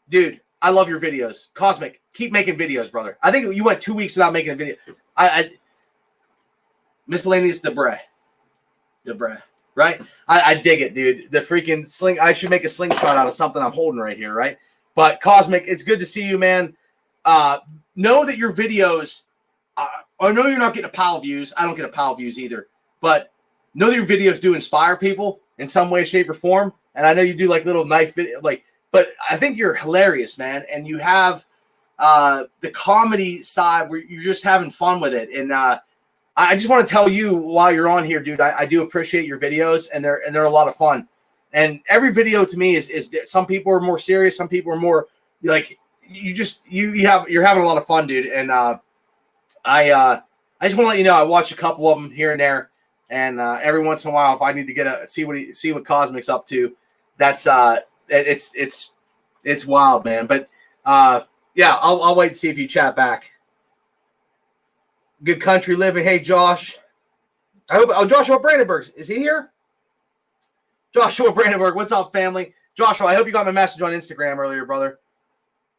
Dude, I love your videos. Cosmic, keep making videos, brother. I think you went 2 weeks without making a video. Miscellaneous Debray, right? I dig it, dude. The freaking sling. I should make a slingshot out of something I'm holding right here, right? But Cosmic, it's good to see you, man. Know that your videos, I know you're not getting a pile of views. I don't get a pile of views either. But know that your videos do inspire people in some way, shape, or form. And I know you do like little knife video, but I think you're hilarious, man. And you have the comedy side where you're just having fun with it. And I just want to tell you while you're on here, dude, I do appreciate your videos, and they're a lot of fun. And every video to me is some people are more serious, some people are more like you're having a lot of fun, dude. And I just want to let you know I watch a couple of them here and there, and every once in a while if I need to see what Cosmic's up to, that's it's wild, man. But yeah, I'll wait and see if you chat back. Good country living. Hey, Josh. Joshua Brandenburg. Is he here? Joshua Brandenburg. What's up, family? Joshua, I hope you got my message on Instagram earlier, brother.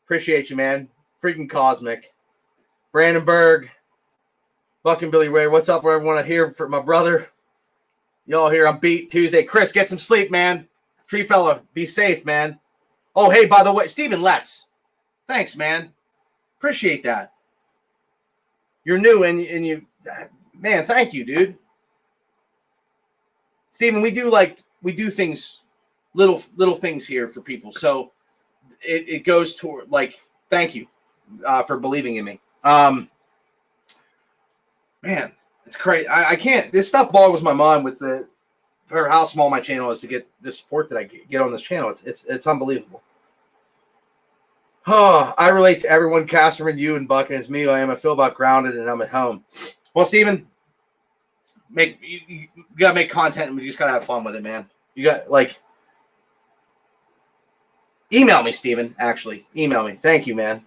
Appreciate you, man. Freaking Cosmic. Brandenburg. Buck and Billy Ray, what's up, everyone? I hear for my brother. Y'all here, I'm beat Tuesday. Chris, get some sleep, man. Tree fella, be safe, man. Oh, hey, by the way, Stephen Letts. Thanks, man. Appreciate that. You're new and you, man, thank you, dude. Stephen, we do things, little things here for people. So it goes toward, like, thank you for believing in me. Man, it's crazy. I can't. This stuff boggles my mind with how small my channel is to get the support that I get on this channel. It's unbelievable. Oh, I relate to everyone, Casterman, you, and Buck, and it's me. I feel about grounded, and I'm at home. Well, Steven, you gotta make content, and we just gotta have fun with it, man. You got email me, Steven. Actually, email me. Thank you, man.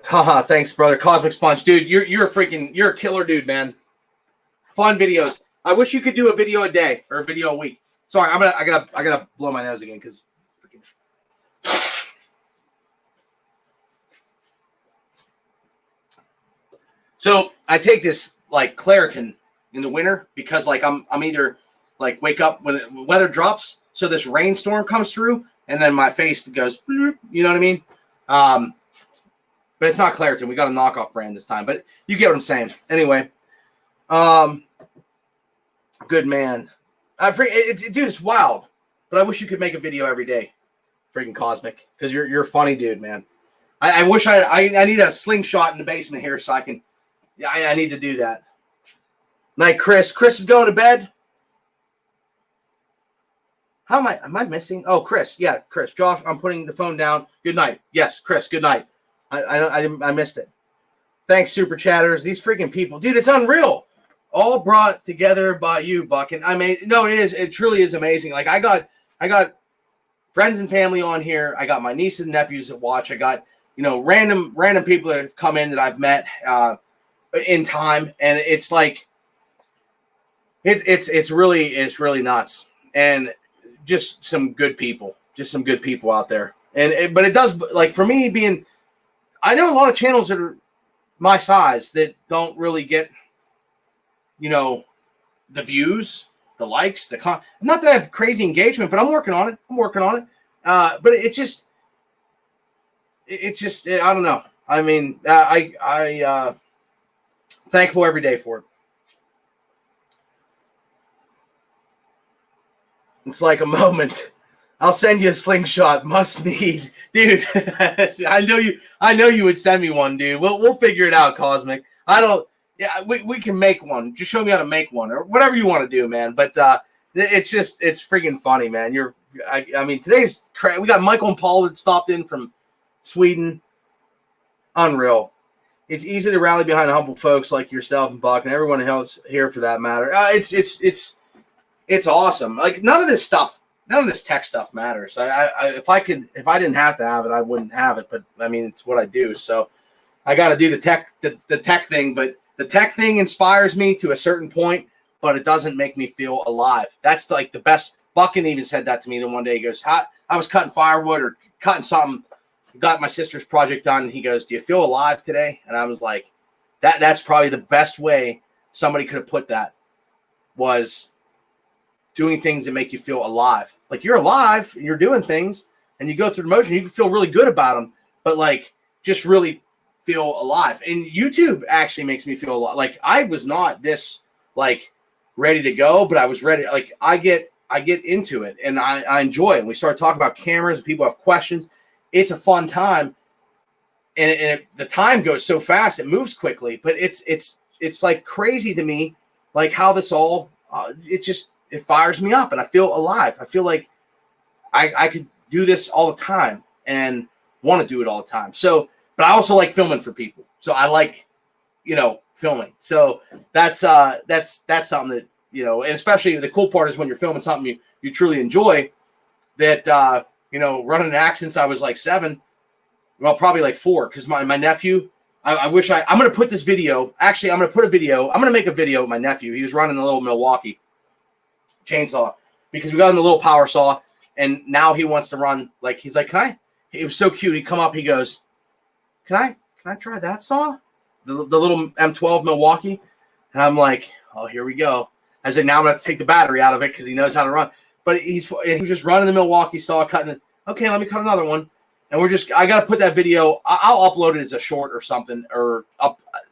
Haha, thanks, brother. Cosmic Sponge, dude. You're a killer dude, man. Fun videos. I wish you could do a video a day or a video a week. Sorry, I gotta blow my nose again because freaking. So I take this like Claritin in the winter because like I'm either like wake up when the weather drops, so this rainstorm comes through, and then my face goes, you know what I mean? But it's not Claritin. We got a knockoff brand this time, but you get what I'm saying. Anyway, good man. Dude, it's wild, but I wish you could make a video every day, freaking Cosmic, because you're a funny dude, man. I wish I need a slingshot in the basement here so I can. Yeah, I need to do that. Night, Chris. Chris is going to bed. How am I? Am I missing? Oh, Chris. Yeah, Chris. Josh, I'm putting the phone down. Good night. Yes, Chris. Good night. I missed it. Thanks, super chatters. These freaking people, dude. It's unreal. All brought together by you, Buck. And it truly is amazing. Like I got friends and family on here. I got my nieces and nephews that watch. I got, random people that have come in that I've met in time. And it's like, it's really nuts. And just some good people out there. But it does, like, for me I know a lot of channels that are my size that don't really get, the views, the likes, not that I have crazy engagement, but I'm working on it. But it's just, I don't know. I mean, I thankful every day for it. It's like a moment. I'll send you a slingshot. Must need, dude. I know you would send me one, dude. We'll figure it out, Cosmic. Yeah, we can make one. Just show me how to make one or whatever you want to do, man. But it's freaking funny, man. I mean, today's we got Michael and Paul that stopped in from Sweden. Unreal. It's easy to rally behind humble folks like yourself and Buck and everyone else here for that matter. It's awesome. Like none of this tech stuff matters. If I didn't have to have it, I wouldn't have it. But I mean, it's what I do. So I got to do the tech thing, but the tech thing inspires me to a certain point, but it doesn't make me feel alive. That's like the best. Buckin even said that to me. Then one day he goes, I was cutting firewood or cutting something, got my sister's project done. And he goes, do you feel alive today? And I was like, that's probably the best way somebody could have put that, was doing things that make you feel alive. Like you're alive, you're doing things and you go through the motion, you can feel really good about them, but like just really feel alive. And YouTube actually makes me feel alive. Like I was not this like ready to go, but I was ready. Like I get into it and I enjoy it. And we start talking about cameras and people have questions. It's a fun time. And the time goes so fast, it moves quickly, but it's like crazy to me, like how this all, it fires me up and I feel alive. I feel like I could do this all the time and want to do it all the time. So, but I also like filming for people. So I like, filming. So that's something that, and especially the cool part is when you're filming something you truly enjoy that, running an act since I was like 7, well, probably like 4. Cause my nephew, I'm going to put this video. Actually, I'm going to make a video with my nephew. He was running a little Milwaukee chainsaw because we got him a little power saw and now he wants to run. Like, he's like, it was so cute. He come up, he goes, can I can I try that saw? The little M12 Milwaukee. And I'm like, oh, here we go. I said, now I'm going to have to take the battery out of it because he knows how to run. But he was just running the Milwaukee saw, cutting it. Okay, let me cut another one. And I got to put that video. I'll upload it as a short or something, or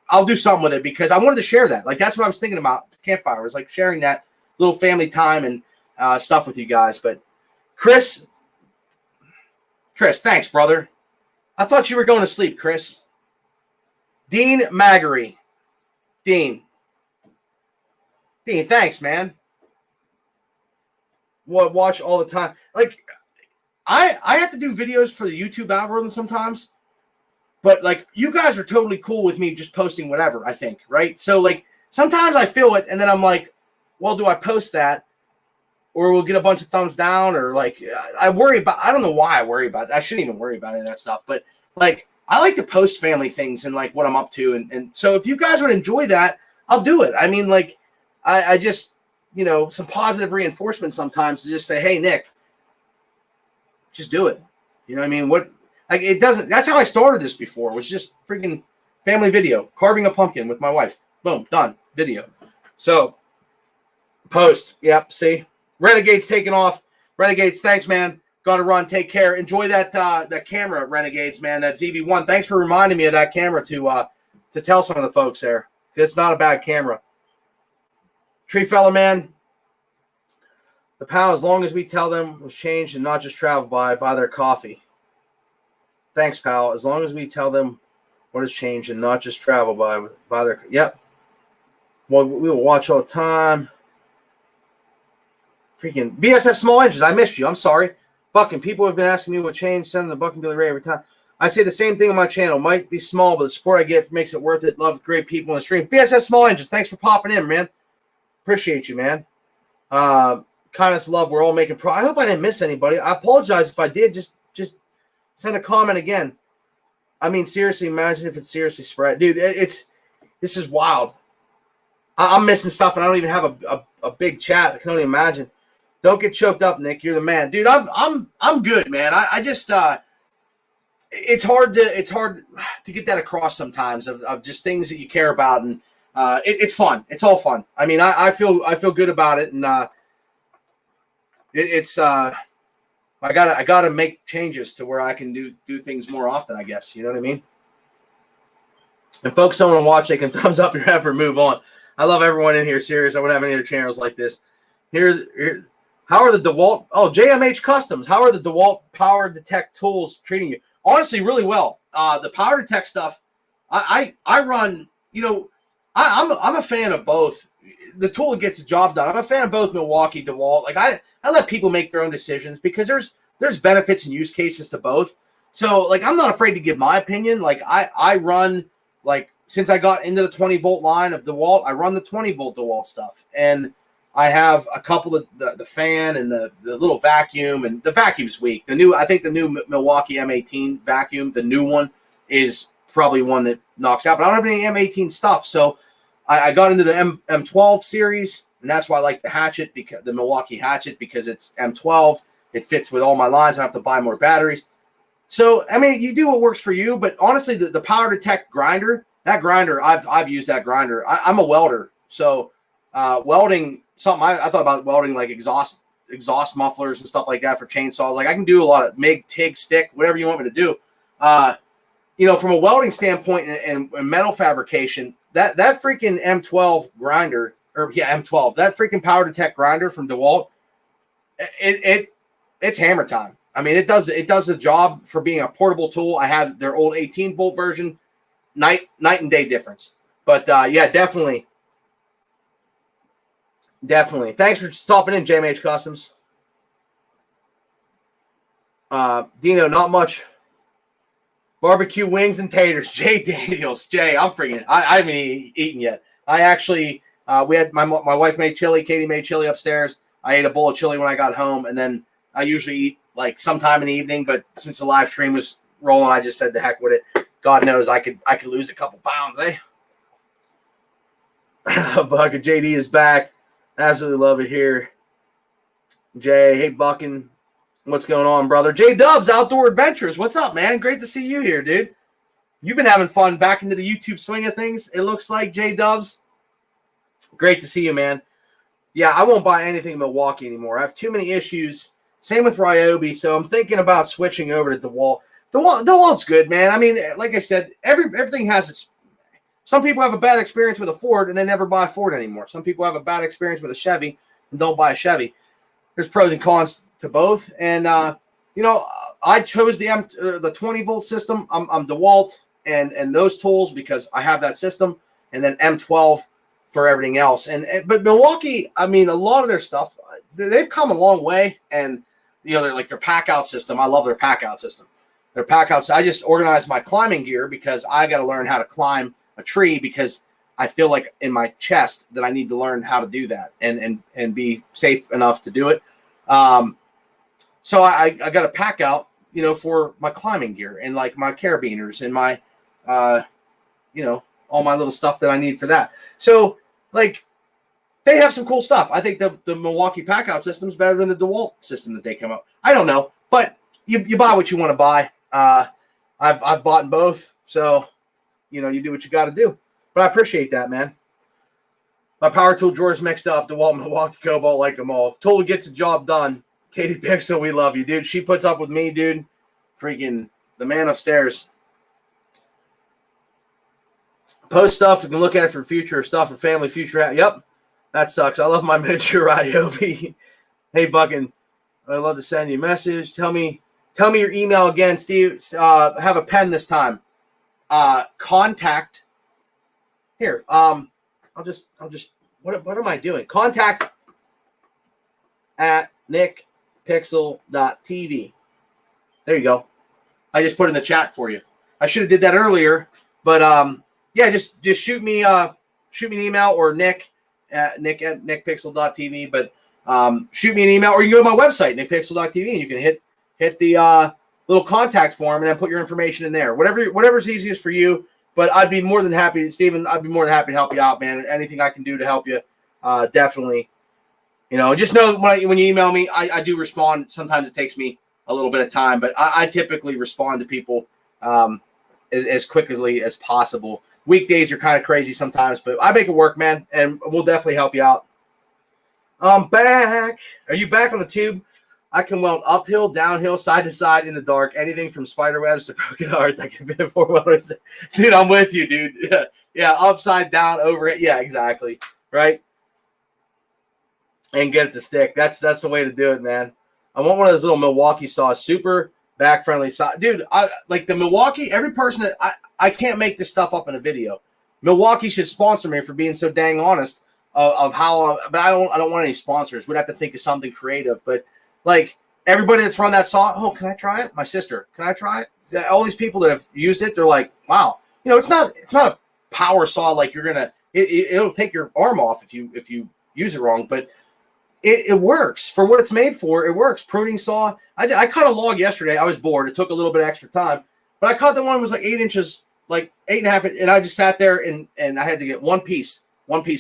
I'll do something with it because I wanted to share that. Like, that's what I was thinking about Campfire, was like sharing that little family time and stuff with you guys. But Chris, thanks, brother. I thought you were going to sleep, Chris. Dean Maggery. Dean, thanks, man. Watch all the time. Like, I have to do videos for the YouTube algorithm sometimes, but like, you guys are totally cool with me just posting whatever, I think, right? So like, sometimes I feel it and then I'm like, well, do I post that or we'll get a bunch of thumbs down, or like, I don't know why I worry about it. I shouldn't even worry about any of that stuff, but like, I like to post family things and like what I'm up to. And so if you guys would enjoy that, I'll do it. I mean, like, I just, some positive reinforcement sometimes to just say, hey, Nick, just do it. You know what I mean? It doesn't, that's how I started this before. It was just freaking family video, carving a pumpkin with my wife. Boom, done, video. So post, yep, see? Renegades taking off. Renegades, thanks, man. Got to run. Take care. Enjoy that camera, Renegades, man. That ZV-1. Thanks for reminding me of that camera to tell some of the folks there. It's not a bad camera. Tree fella, man. The pound, as long as we tell them, was changed and not just travel by their coffee. Thanks, pal. As long as we tell them what has changed and not just travel by their. Yep. Well, we will watch all the time. Freaking BSS Small Engines. I missed you. I'm sorry. Bucking. People have been asking me what changed. Sending the Bucking Billy Ray every time. I say the same thing on my channel. Might be small, but the support I get makes it worth it. Love great people in the stream. BSS Small Engines. Thanks for popping in, man. Appreciate you, man. Kindness, love. We're all making I hope I didn't miss anybody. I apologize if I did. Just send a comment again. I mean, seriously, imagine if it's seriously spread, dude. This is wild. I'm missing stuff, and I don't even have a big chat. I can only imagine. Don't get choked up, Nick. You're the man, dude. I'm good, man. I just it's hard to get that across sometimes of just things that you care about, and it's fun. It's all fun. I mean, I feel good about it, and I gotta make changes to where I can do things more often, I guess. You know what I mean? If folks don't want to watch, they can thumbs up your effort, move on. I love everyone in here. Serious. I wouldn't have any other channels like this. Here, how are the DeWalt? Oh, JMH Customs. How are the DeWalt Power Detect tools treating you? Honestly, really well. The Power Detect stuff, I run. I'm a fan of both. The tool that gets the job done. I'm a fan of both Milwaukee, DeWalt. Like I let people make their own decisions because there's benefits and use cases to both. So like I'm not afraid to give my opinion. Like I run, like, since I got into the 20 volt line of DeWalt, I run the 20 volt DeWalt stuff, and I have a couple of the fan and the little vacuum, and the vacuum's weak. I think the new Milwaukee M18 vacuum, the new one, is probably one that knocks out. But I don't have any M18 stuff, so I got into the M12 series, and that's why I like the hatchet, because the Milwaukee hatchet, because it's M12. It fits with all my lines. I have to buy more batteries. So I mean, you do what works for you. But honestly, the Power Detect grinder, that grinder, I've used that grinder. I'm a welder, so welding something. I thought about welding like exhaust mufflers and stuff like that for chainsaws. Like I can do a lot of MIG, TIG, stick, whatever you want me to do. From a welding standpoint and metal fabrication, that freaking M12 grinder, M12, that freaking Power Detect grinder from DeWalt, it's hammer time. I mean, it does the job for being a portable tool. I had their old 18 volt version, night and day difference. But yeah, definitely. Thanks for stopping in, JMH Customs. Dino, not much. Barbecue wings and taters. Jay Daniels. Jay, I'm freaking. I haven't eaten yet. I actually, we had my wife made chili. Katie made chili upstairs. I ate a bowl of chili when I got home, and then I usually eat like sometime in the evening. But since the live stream was rolling, I just said the heck with it. God knows I could lose a couple pounds, eh? Bucket JD is back. Absolutely love it here. Jay, hey Buckin, what's going on, brother? J Dubs Outdoor Adventures, what's up, man? Great to see you here, dude. you've been having fun back into the YouTube swing of things. It looks like J Dubs. Great to see you, man. Yeah, I won't buy anything Milwaukee anymore. I have too many issues. Same with Ryobi, so I'm thinking about switching over to DeWalt. DeWalt's good, man. I mean, like I said, everything has its. Some people have a bad experience with a Ford and they never buy a Ford anymore. Some people have a bad experience with a Chevy and don't buy a Chevy. There's pros and cons to both, and I chose the 20-volt system. I'm DeWalt and those tools because I have that system, and then M12 for everything else. But Milwaukee, I mean, a lot of their stuff, they've come a long way, and they're like their pack out system. I love their pack out system. Their pack outs. I just organized my climbing gear because I got to learn how to climb a tree because I feel like in my chest that I need to learn how to do that and be safe enough to do it. So I got a pack out, for my climbing gear and like my carabiners and my, all my little stuff that I need for that. So like they have some cool stuff. I think the Milwaukee pack out system is better than the DeWalt system that they come up. I don't know, but you buy what you want to buy. I've bought in both. So, you do what you got to do. But I appreciate that, man. My power tool drawer's mixed up. DeWalt, Milwaukee, Cobalt, like them all. Totally gets the job done. Katie Pixel, we love you, dude. She puts up with me, dude. Freaking the man upstairs. Post stuff. You can look at it for future stuff for family, future. Yep. That sucks. I love my miniature Ryobi. Hey, Buckin. I'd love to send you a message. Tell me your email again, Steve. Have a pen this time. Contact. Here. I'll just. What am I doing? Contact at nickpixel.tv. There you go. I just put in the chat for you. I should have did that earlier, but yeah, just shoot me an email or nick at nickpixel.tv. But shoot me an email, or you can go to my website nickpixel.tv and you can hit the little contact form and then put your information in there. Whatever's easiest for you. But I'd be more than happy, Steven. I'd be more than happy to help you out, man. Anything I can do to help you, definitely. Just know when you email me, I do respond. Sometimes it takes me a little bit of time, but I typically respond to people as quickly as possible. Weekdays are kind of crazy sometimes, but I make it work, man, and we'll definitely help you out. I'm back. Are you back on the tube? I can weld uphill, downhill, side to side in the dark. Anything from spider webs to broken hearts. I can fit 4 welders. Dude, I'm with you, dude. Yeah, upside down, over it. Yeah, exactly. Right? And get it to stick. That's the way to do it, man. I want one of those little Milwaukee saws. Super back-friendly saw. Dude, I like the Milwaukee. Every person that I can't make this stuff up in a video. Milwaukee should sponsor me for being so dang honest of how. But I don't want any sponsors. We'd have to think of something creative. But like everybody that's run that saw, oh, can I try it? My sister, can I try it? All these people that have used it, they're like, wow. It's not a power saw like you're gonna. It'll take your arm off if you use it wrong, but it works for what it's made for. It works. Pruning saw. I cut a log yesterday. I was bored. It took a little bit extra time, but I cut the one that was like 8 inches, like 8.5, and I just sat there and I had to get one piece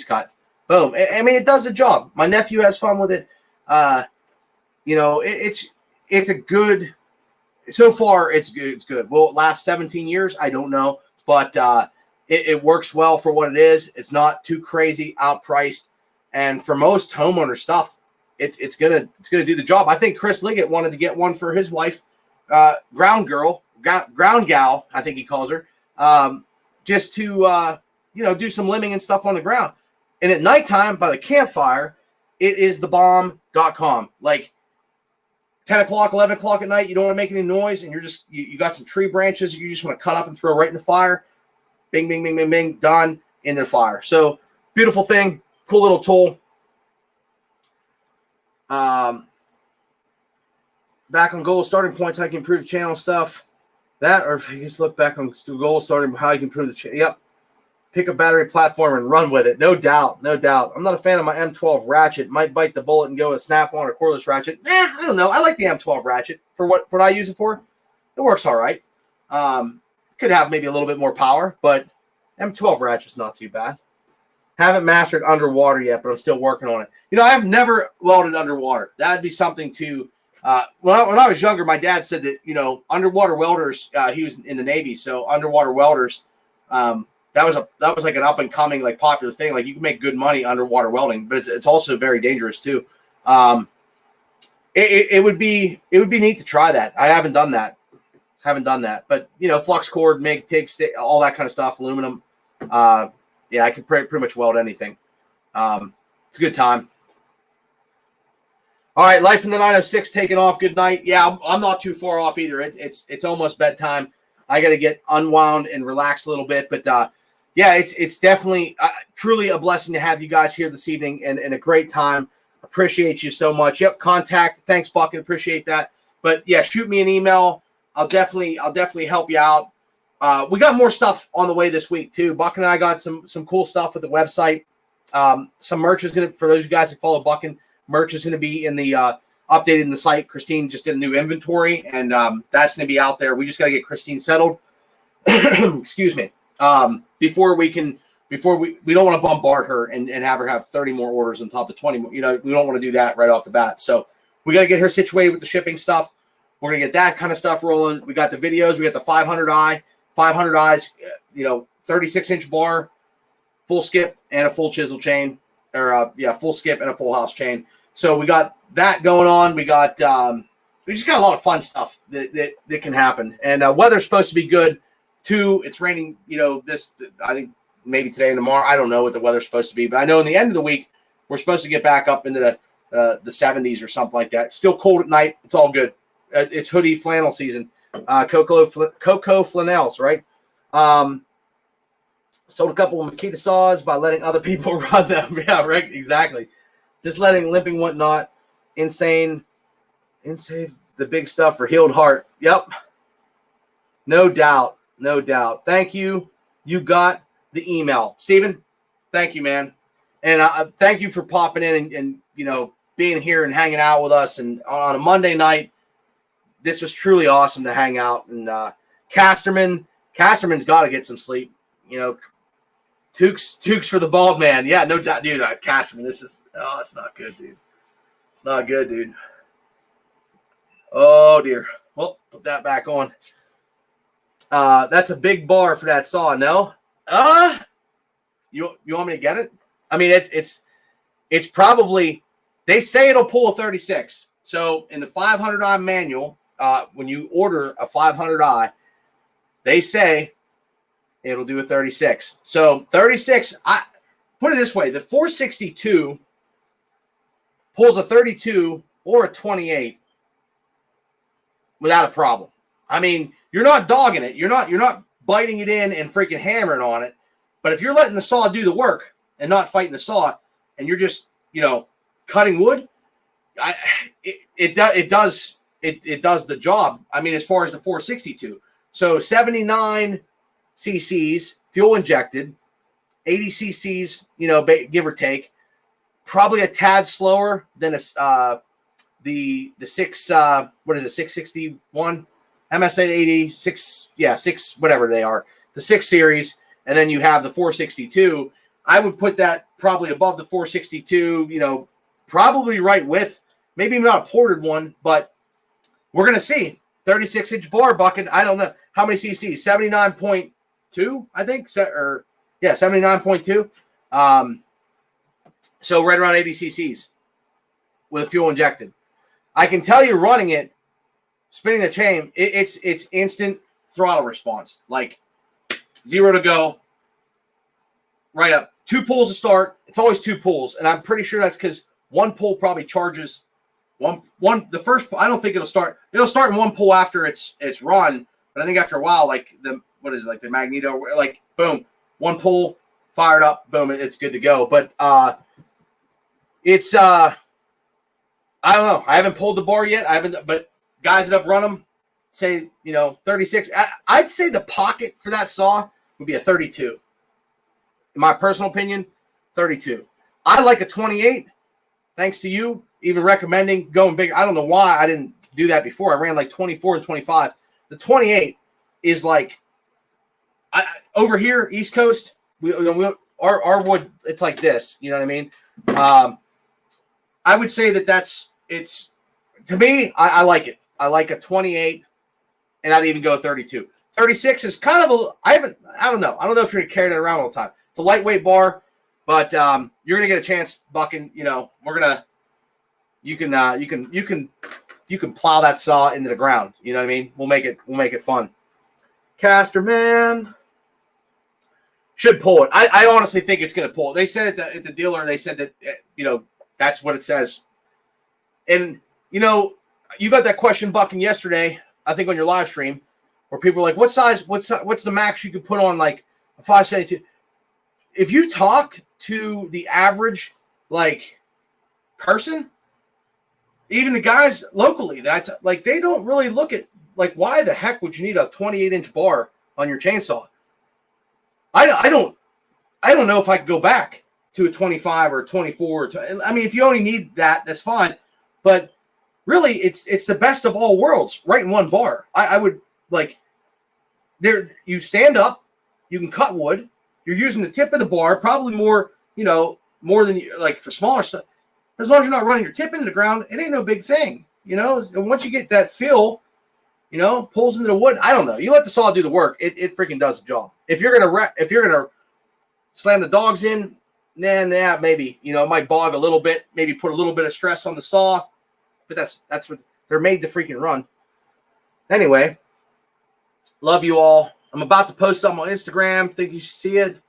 cut. Boom. I mean, it does the job. My nephew has fun with it. It's a good. So far, it's good. It's good. Will it last 17 years? I don't know, but it works well for what it is. It's not too crazy outpriced, and for most homeowner stuff, it's gonna do the job. I think Chris Liggett wanted to get one for his wife, ground gal, I think he calls her, just to do some limbing and stuff on the ground. And at nighttime by the campfire, it is the bomb.com. Like 10 o'clock, 11 o'clock at night, you don't want to make any noise, and you got some tree branches you just want to cut up and throw right in the fire. Bing, bing, bing, bing, bing, done in the fire. So beautiful thing, cool little tool. Back on goal starting points, how you can improve channel stuff. That, or if you just look back on goal starting, how you can improve the channel. Yep. Pick a battery platform and run with it. No doubt. No doubt. I'm not a fan of my M12 ratchet. Might bite the bullet and go with a snap-on or cordless ratchet. I don't know. I like the M12 ratchet for what I use it for. It works all right. Could have maybe a little bit more power, but M12 ratchet's not too bad. Haven't mastered underwater yet, but I'm still working on it. I've never welded underwater. That'd be something to When I was younger, my dad said that, underwater welders, he was in the Navy. So underwater welders, that was like an up and coming, like popular thing. Like you can make good money underwater welding, but it's also very dangerous too. It would be neat to try that. I haven't done that. But flux cord, MIG, TIG, all that kind of stuff, aluminum. Yeah, I can pretty much weld anything. It's a good time. All right, Life in the 906 taking off. Good night. Yeah, I'm not too far off either. It's almost bedtime. I got to get unwound and relax a little bit. But yeah, it's definitely truly a blessing to have you guys here this evening and a great time. Appreciate you so much. Yep, contact. Thanks, Bucket. Appreciate that. But yeah, shoot me an email. I'll definitely help you out. We got more stuff on the way this week too. Buck and I got some cool stuff with the website. Some merch is gonna, for those of you guys that follow Buckin, merch is gonna be in the updating the site. Christine just did a new inventory, and that's gonna be out there. We just gotta get Christine settled. Excuse me. Before we don't want to bombard her and have her have 30 more orders on top of 20 more. We don't want to do that right off the bat. So we got to get her situated with the shipping stuff. We're going to get that kind of stuff rolling. We got the videos. We got the 500 eyes, 36-inch bar, full skip and a full chisel chain, or full skip and a full house chain. So we got that going on. We got, we just got a lot of fun stuff that can happen. And weather's supposed to be good too. It's raining, I think maybe today and tomorrow. I don't know what the weather's supposed to be, but I know in the end of the week, we're supposed to get back up into the 70s or something like that. Still cold at night. It's all good. It's hoodie flannel season. Coco flannels, right? Sold a couple of Makita saws by letting other people run them. Yeah, right. Exactly. Just letting limping whatnot. Insane, the big stuff for healed heart. Yep. No doubt. Thank you. You got the email. Steven, thank you, man. And thank you for popping in and being here and hanging out with us. And on a Monday night, this was truly awesome to hang out. And Casterman's got to get some sleep. Tukes for the bald man. Yeah, no doubt, dude. Casterman, it's not good, dude. It's not good, dude. Oh, dear. Well, put that back on. That's a big bar for that saw, no? You want me to get it? I mean, it's probably, they say it'll pull a 36. So in the 500i manual, when you order a 500i, they say it'll do a 36. So 36, I put it this way, the 462 pulls a 32 or a 28 without a problem. I mean, you're not dogging it. You're not biting it in and freaking hammering on it. But if you're letting the saw do the work and not fighting the saw, and you're just cutting wood, it does the job. I mean, as far as the 462, so 79 cc's fuel injected, 80 cc's, give or take, probably a tad slower than the 661 MSA 86, 6, whatever they are, the 6 series, and then you have the 462. I would put that probably above the 462, probably right with, maybe not a ported one, but we're going to see. 36-inch bar bucket. I don't know. How many cc's? 79.2, I think. 79.2. So right around 80 cc's with fuel injected. I can tell you running it, spinning the chain, it's instant throttle response. Like 0 to go, right up. 2 pulls to start. It's always 2 pulls, and I'm pretty sure that's because 1 pull probably charges one. The first, I don't think it'll start. It'll start in 1 pull after it's run, but I think after a while, like the magneto, like boom, 1 pull, fired up, boom, it's good to go. But it's I don't know. I haven't pulled the bar yet. But guys that have run them say 36. I'd say the pocket for that saw would be a 32. In my personal opinion, 32. I like a 28. Thanks to you even recommending going bigger. I don't know why I didn't do that before. I ran like 24 and 25. The 28 is like over here, East Coast. Our wood, it's like this. You know what I mean? I would say it's To me, I like it. I like a 28, and I'd even go 32. 36 is kind of a. I don't know. I don't know if you're gonna carry that around all the time. It's a lightweight bar, but you're gonna get a chance, bucking. You know, we're gonna. You can plow that saw into the ground. You know what I mean? We'll make it fun. Caster man should pull it. I honestly think it's gonna pull it. They said at the dealer. They said that that's what it says. And you got that question, bucking, yesterday, I think on your live stream, where people were like, what size, what's the max you could put on like a 572? If you talked to the average like person, even the guys locally that they don't really look at like, why the heck would you need a 28-inch bar on your chainsaw? I don't know if I could go back to a 25 or a 24. I mean, if you only need that, that's fine. But really, it's the best of all worlds, right in one bar. I would like there. You stand up, you can cut wood. You're using the tip of the bar, probably more than like for smaller stuff. As long as you're not running your tip into the ground, it ain't no big thing. And once you get that feel, pulls into the wood. I don't know. You let the saw do the work. It freaking does the job. If you're gonna slam the dogs in, then yeah, maybe it might bog a little bit. Maybe put a little bit of stress on the saw. But that's what they're made to freaking run. Anyway, love you all. I'm about to post something on Instagram. Think you should see it.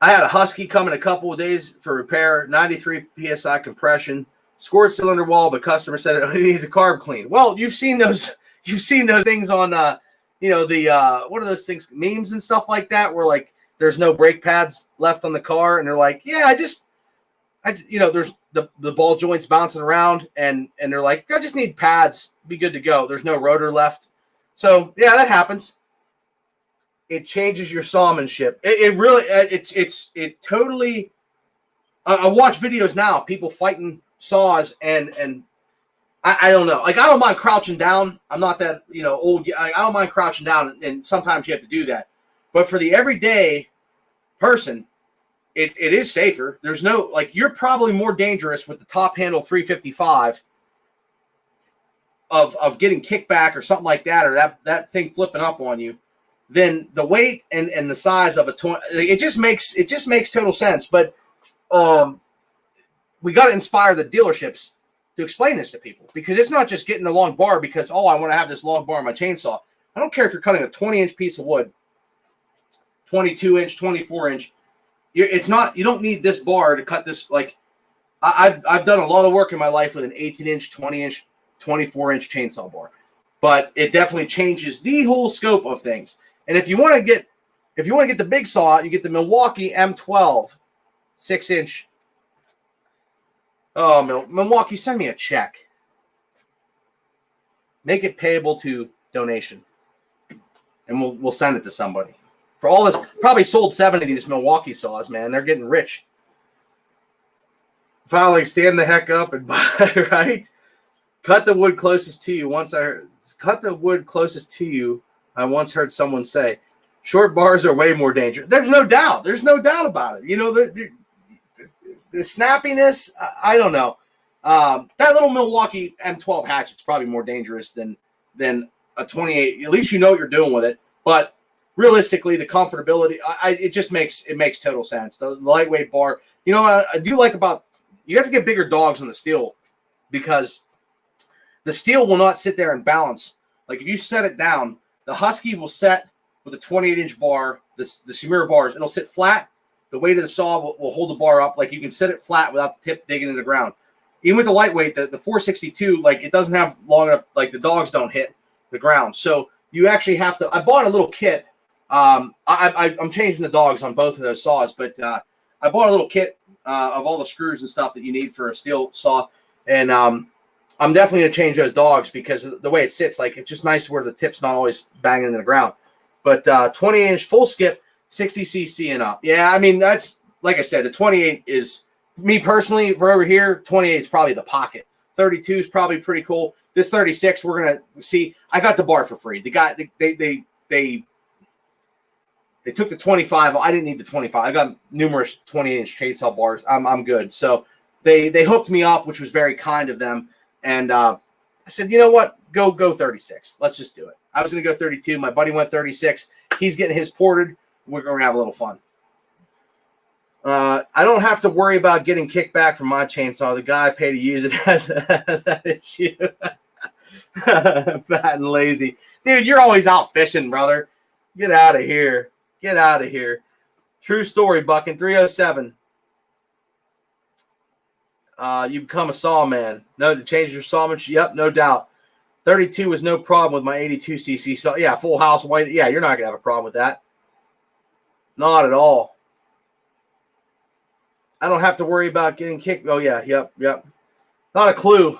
I had a Husky come in a couple of days for repair. 93 PSI compression. Scored cylinder wall, but customer said it only needs a carb clean. Well, you've seen those things on what are those things, memes and stuff like that, where like there's no brake pads left on the car, and they're like, yeah, there's the ball joints bouncing around, and they're like, I just need pads, be good to go. There's no rotor left. So yeah, that happens. It changes your sawmanship. It really, it totally. I watch videos now, people fighting saws, and I don't know. Like, I don't mind crouching down. I'm not that old. I don't mind crouching down, and sometimes you have to do that. But for the everyday person, it is safer. There's no, like, you're probably more dangerous with the top handle 355 of getting kickback or something like that, or that thing flipping up on you, than the weight and the size of a 20. It just makes total sense. But we got to inspire the dealerships to explain this to people, because it's not just getting a long bar because, I want to have this long bar on my chainsaw. I don't care if you're cutting a 20-inch piece of wood, 22-inch, 24-inch. It's not. You don't need this bar to cut this. Like, I've done a lot of work in my life with an 18-inch, 20-inch, 24-inch chainsaw bar, but it definitely changes the whole scope of things. And if you want to get the big saw, you get the Milwaukee M12 6-inch. Oh, Milwaukee, send me a check. Make it payable to donation, and we'll send it to somebody. For all this, probably sold 7 of these Milwaukee saws, man. They're getting rich. Finally, stand the heck up and buy, right? Cut the wood closest to you. I once heard someone say, short bars are way more dangerous. There's no doubt. There's no doubt about it. The snappiness, I don't know. That little Milwaukee M12 hatchet's probably more dangerous than a 28. At least you know what you're doing with it. But realistically, the comfortability, it makes total sense. The lightweight bar. What I do like about, you have to get bigger dogs on the steel, because the steel will not sit there and balance. Like, if you set it down, the Husky will set with a 28-inch bar, the Shimura bars, it'll sit flat. The weight of the saw will hold the bar up. Like, you can set it flat without the tip digging into the ground. Even with the lightweight, the 462, like, it doesn't have long enough, like, the dogs don't hit the ground. So you actually have to, I bought a little kit. I'm changing the dogs on both of those saws, but I bought a little kit of all the screws and stuff that you need for a steel saw. And I'm definitely going to change those dogs, because of the way it sits, like, it's just nice where the tip's not always banging into the ground. But 28-inch full skip, 60cc and up. Yeah, I mean, that's, like I said, the 28 is, me personally, for over here, 28 is probably the pocket. 32 is probably pretty cool. This 36, we're going to see. I got the bar for free. The guy, they took the 25. I didn't need the 25. I got numerous 28-inch chainsaw bars. I'm good. So they hooked me up, which was very kind of them. And I said, you know what? Go 36. Let's just do it. I was going to go 32. My buddy went 36. He's getting his ported. We're going to have a little fun. I don't have to worry about getting kickback from my chainsaw. The guy I pay to use it has that issue. Fat and lazy. Dude, you're always out fishing, brother. Get out of here. Get out of here. True story, Bucking. 307. You become a sawman. No, to change your sawmanship. Yep, no doubt. 32 was no problem with my 82cc. So, yeah, full house white. Yeah, you're not going to have a problem with that. Not at all. I don't have to worry about getting kicked. Oh, yeah, yep. Not a clue.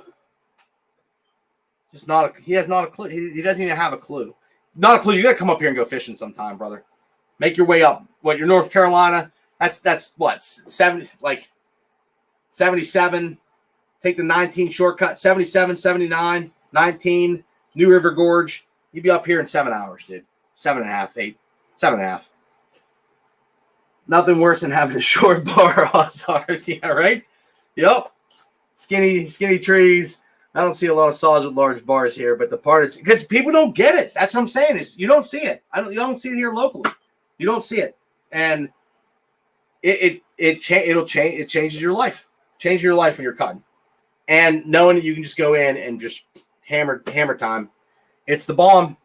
Just not a, he has not a clue. He doesn't even have a clue. Not a clue. You got to come up here and go fishing sometime, brother. Make your way up. What, you're North Carolina? That's what, 77. Take the 19 shortcut. 77, 79, 19, New River Gorge. You'd be up here in 7 hours, dude. 7.5, 8, 7.5. Nothing worse than having a short bar Ozark. Yeah, right? Yep. Skinny trees. I don't see a lot of saws with large bars here, but the part is because people don't get it. That's what I'm saying is you don't see it. You don't see it here locally. You don't see it, and it changes your life. Change your life when you're cutting, and knowing that you can just go in and just hammer time. It's the bomb.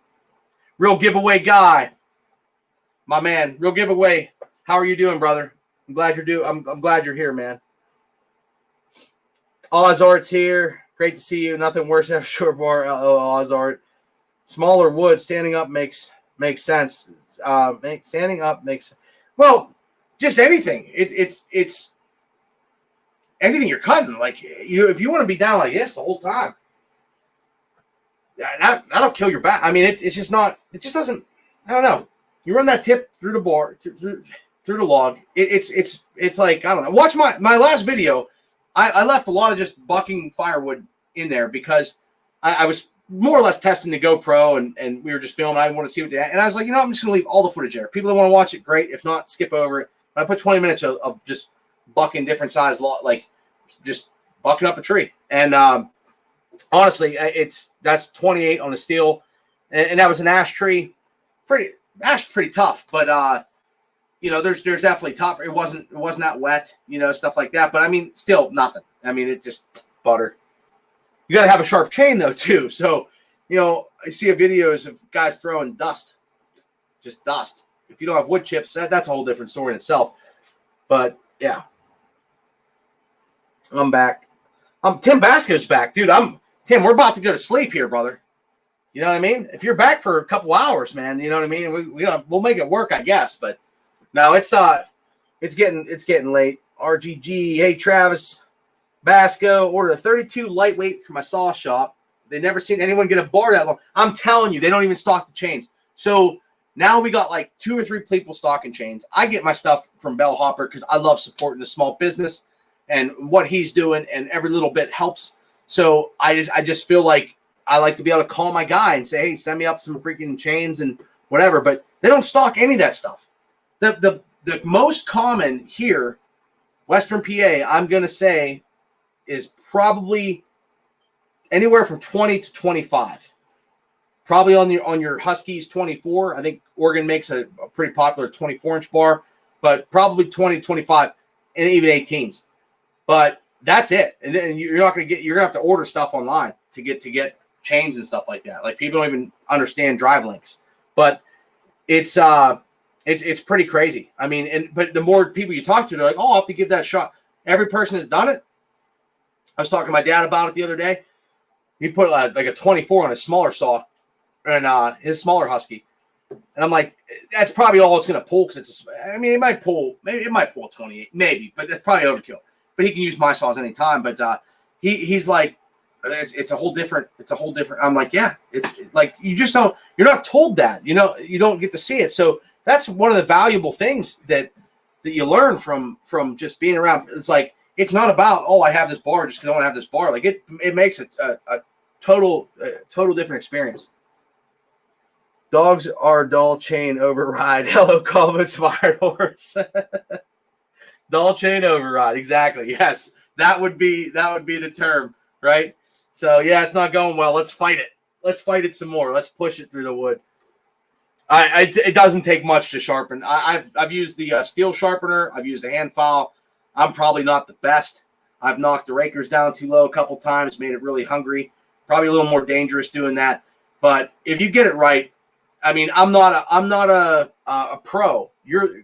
Real giveaway guy, my man. Real giveaway. How are you doing, brother? I'm glad I'm glad you're here, man. Ozart's here. Great to see you. Nothing worse than a short bar. Ozart. Smaller wood. Standing up makes sense. Standing up makes just anything. It's anything you're cutting. Like if you want to be down like this the whole time, that'll kill your back. I mean, it's just not. It just doesn't. I don't know. You run that tip through the bar through the log. It's like I don't know. Watch my last video. I left a lot of just bucking firewood in there because I was more or less testing the GoPro and we were just filming. I want to see what they had. And I was like, I'm just going to leave all the footage there. People that want to watch it, great. If not, skip over it. But I put 20 minutes of just bucking different size, like just bucking up a tree. And honestly, that's 28 on a steel. And that was an ash tree. Pretty tough, but there's definitely tough. It wasn't that wet, stuff like that. But I mean, still nothing. I mean, it just butter. You got to have a sharp chain though too. So, I see videos of guys throwing dust, just dust. If you don't have wood chips, that's a whole different story in itself. But yeah, I'm back. Tim Basco's back, dude. Tim. We're about to go to sleep here, brother. You know what I mean? If you're back for a couple hours, man, you know what I mean? We'll make it work, I guess. But no, it's getting late. RGG, hey Travis, Basco, ordered a 32 lightweight for my saw shop. They never seen anyone get a bar that long. I'm telling you, they don't even stock the chains. So now we got like 2 or 3 people stocking chains. I get my stuff from Bell Hopper because I love supporting the small business and what he's doing, and every little bit helps. So I just feel like I like to be able to call my guy and say, hey, send me up some freaking chains and whatever. But they don't stock any of that stuff. The most common here, Western PA, I'm going to say, is probably anywhere from 20 to 25. Probably on your Huskies, 24. I think Oregon makes a pretty popular 24-inch bar, but probably 20 to 25 and even 18s. But that's it. And then you're going to have to order stuff online to get chains and stuff like that. Like people don't even understand drive links, but it's pretty crazy. I mean, but the more people you talk to, they're like, oh, I'll have to give that a shot. Every person that's done it. I was talking to my dad about it the other day. He put like a 24 on a smaller saw and his smaller Husky. And I'm like, that's probably all it's going to pull. Cause it might pull a 28, maybe, but that's probably overkill, but he can use my saws anytime. But he's like, it's a whole different. I'm like, yeah, it's like you're not told that, you don't get to see it. So that's one of the valuable things that you learn from just being around. It's like, it's not about, oh, I have this bar just because I want to have this bar. Like it makes a total different experience. Dogs are dull chain override. Hello, Calvin's Fired Horse. Dull chain override. Exactly. Yes, that would be the term, right? So yeah, it's not going well. Let's fight it. Let's fight it some more. Let's push it through the wood. It doesn't take much to sharpen. I've used the steel sharpener. I've used a hand file. I'm probably not the best. I've knocked the rakers down too low a couple times, made it really hungry. Probably a little more dangerous doing that. But if you get it right, I mean, I'm not a pro.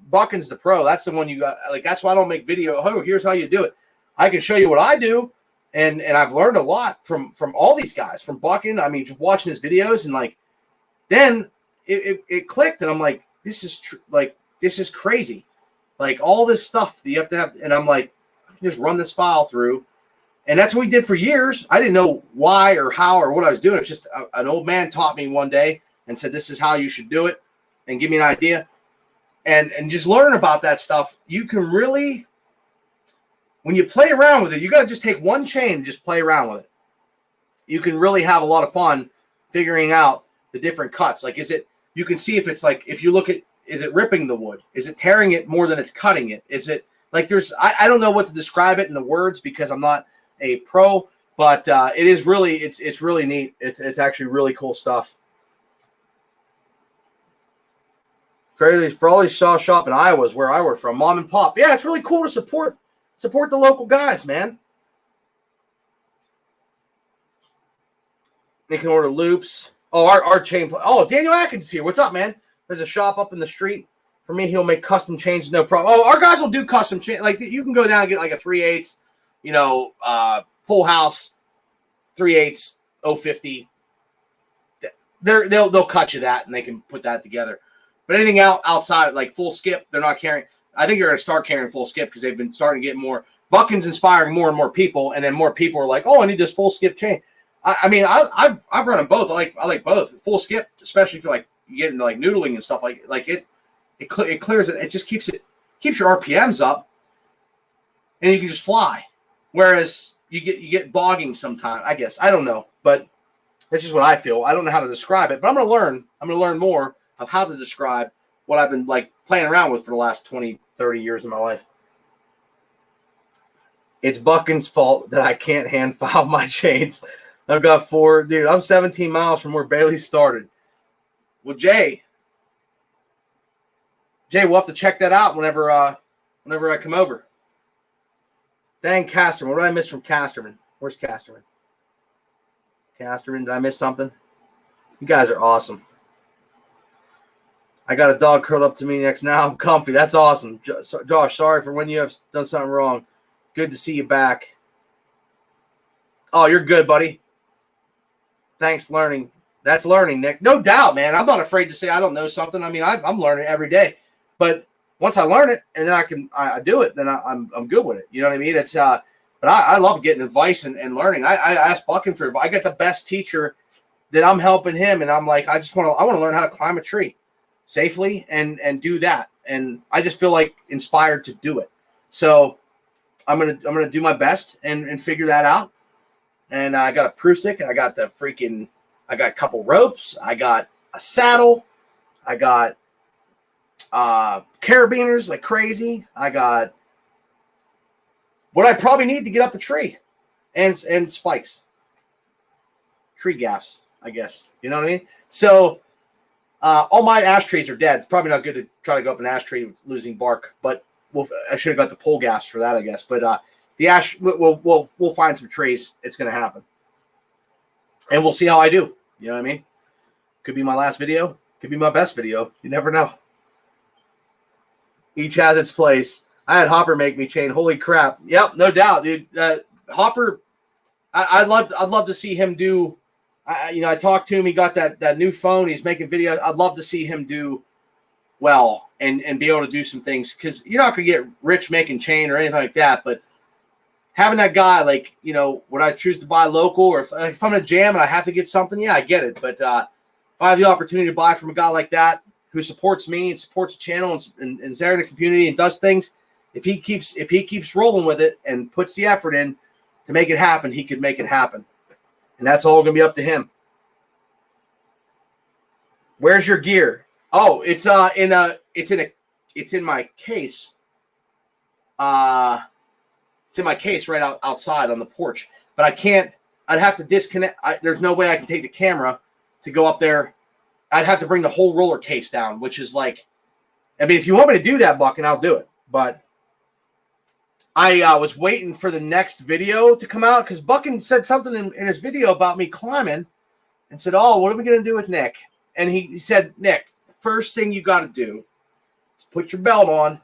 Buckin's the pro. That's the one you got. Like, that's why I don't make video. Oh, here's how you do it. I can show you what I do, and I've learned a lot from all these guys, from Buckin. I mean, just watching his videos, and like, then it clicked, and I'm like, this is crazy. Like, all this stuff that you have to have, and I'm like, I can just run this file through. And that's what we did for years. I didn't know why or how or what I was doing. It's just an old man taught me one day and said, this is how you should do it, and give me an idea. And just learn about that stuff. You can really, when you play around with it, you got to just take one chain and just play around with it. You can really have a lot of fun figuring out the different cuts. Like, you can see if it's like, if you look at, is it ripping the wood? Is it tearing it more than it's cutting it? Is it like I don't know what to describe it in the words because I'm not a pro, but it is really, it's really neat. It's actually really cool stuff. For all these saw shop in Iowa is where I were from, mom and pop. Yeah, it's really cool to support the local guys, man. They can order loops. Oh, our chain. Oh, Daniel Atkins is here. What's up, man? There's a shop up in the street. For me, he'll make custom chains, no problem. Oh, our guys will do custom chains. Like, you can go down and get like a 3/8, full house, 3/8, 050. They'll cut you that, and they can put that together. But anything outside, like full skip, they're not carrying. I think they're going to start carrying full skip because they've been starting to get more. Buckin's inspiring more and more people, and then more people are like, "Oh, I need this full skip chain." I mean, I've run them both. I like both. Full skip, especially if you get into like noodling and stuff like it clears it. It just keeps your RPMs up, and you can just fly. Whereas you get bogging sometimes. I guess I don't know, but that's just what I feel. I don't know how to describe it, but I'm going to learn. I'm going to learn more of how to describe what I've been like playing around with for the last 20, 30 years of my life. It's Buckin's fault that I can't hand file my chains. I've got 4. Dude, I'm 17 miles from where Bailey started. Well, Jay, we'll have to check that out whenever I come over. Dang, Casterman. What did I miss from Casterman? Where's Casterman? Casterman, did I miss something? You guys are awesome. I got a dog curled up to me next. Now I'm comfy. That's awesome. Josh, sorry for when you have done something wrong. Good to see you back. Oh, you're good, buddy. Thanks, learning. That's learning, Nick. No doubt, man. I'm not afraid to say I don't know something. I mean, I'm learning every day. But once I learn it and then I do it, then I'm good with it. You know what I mean? It's but I love getting advice and learning. I asked Buckin for advice. I got the best teacher that I'm helping him, and I'm like, I want to learn how to climb a tree safely and do that. And I just feel like inspired to do it. So I'm gonna do my best and figure that out. And I got a Prusik, and I got a couple ropes, I got a saddle, I got carabiners like crazy. I got what I probably need to get up a tree, and spikes, tree gaffs, I guess. You know what I mean? So all my ash trees are dead. It's probably not good to try to go up an ash tree with losing bark, but I should have got the pole gaffs for that, I guess. But the ash, we'll find some trees. It's going to happen, and we'll see how I do. You know what I mean? Could be my last video. Could be my best video. You never know. Each has its place. I had Hopper make me chain. Holy crap! Yep, no doubt, dude. Hopper, I'd love to see him do. I talked to him. He got that new phone. He's making videos. I'd love to see him do well and be able to do some things, because you're not gonna get rich making chain or anything like that. But having that guy, like, would I choose to buy local, or if I'm in a jam and I have to get something? Yeah, I get it. But if I have the opportunity to buy from a guy like that who supports me and supports the channel and is there in the community and does things, if he keeps rolling with it and puts the effort in to make it happen, he could make it happen. And that's all going to be up to him. Where's your gear? Oh, it's in my case. It's in my case right outside on the porch. But I I'd have to disconnect. There's no way I can take the camera to go up there. I'd have to bring the whole roller case down, which is like, I mean, if you want me to do that, Buck, and I'll do it. But I was waiting for the next video to come out because Buckin said something in his video about me climbing and said, oh, what are we going to do with Nick? And he said, Nick, first thing you got to do is put your belt on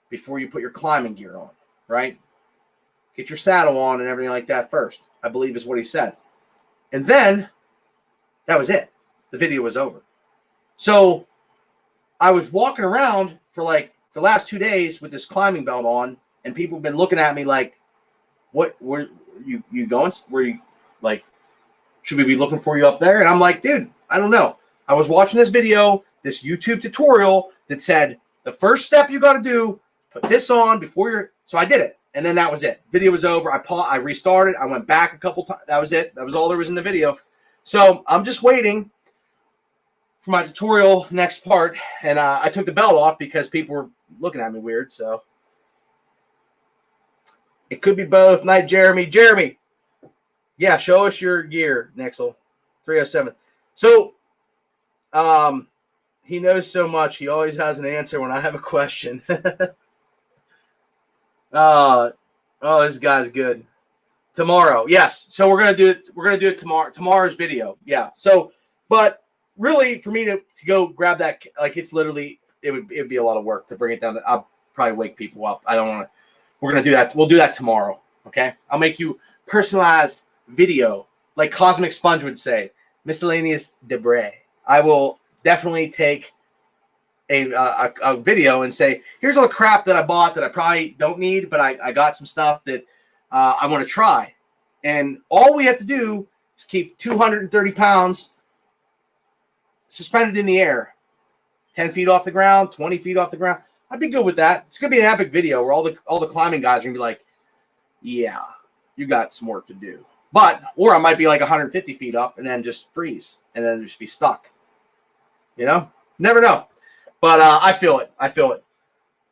before you put your climbing gear on, right? Get your saddle on and everything like that first, I believe is what he said. And then that was it. The video was over. So I was walking around for like the last 2 days with this climbing belt on, and people have been looking at me like, what, where you going? Where you, like, should we be looking for you up there? And I'm like, dude, I don't know. I was watching this video, this YouTube tutorial that said the first step you got to do, put this on before you're, so I did it. And then that was it. Video was over. I restarted. I went back a couple times. That was it. That was all there was in the video. So I'm just waiting for my tutorial next part. And I took the belt off because people were looking at me weird. So it could be both. Night, Jeremy. Jeremy. Yeah, show us your gear, Nixel. 307. So he knows so much. He always has an answer when I have a question. Oh, this guy's good. Tomorrow, yes. So we're gonna do it. We're gonna do it tomorrow. Tomorrow's video, yeah. So, but really, for me to go grab that, like, it's literally it'd be a lot of work to bring it down. I'll probably wake people up. I don't want to. We're gonna do that. We'll do that tomorrow. Okay. I'll make you personalized video, like Cosmic Sponge would say, miscellaneous debris. I will definitely take a video and say, here's all the crap that I bought that I probably don't need, but I got some stuff that I want to try. And all we have to do is keep 230 pounds suspended in the air, 10 feet off the ground, 20 feet off the ground. I'd be good with that. It's going to be an epic video where all the climbing guys are going to be like, yeah, you got some work to do. But, or I might be like 150 feet up and then just freeze and then just be stuck. You know? Never know. But I feel it. I feel it.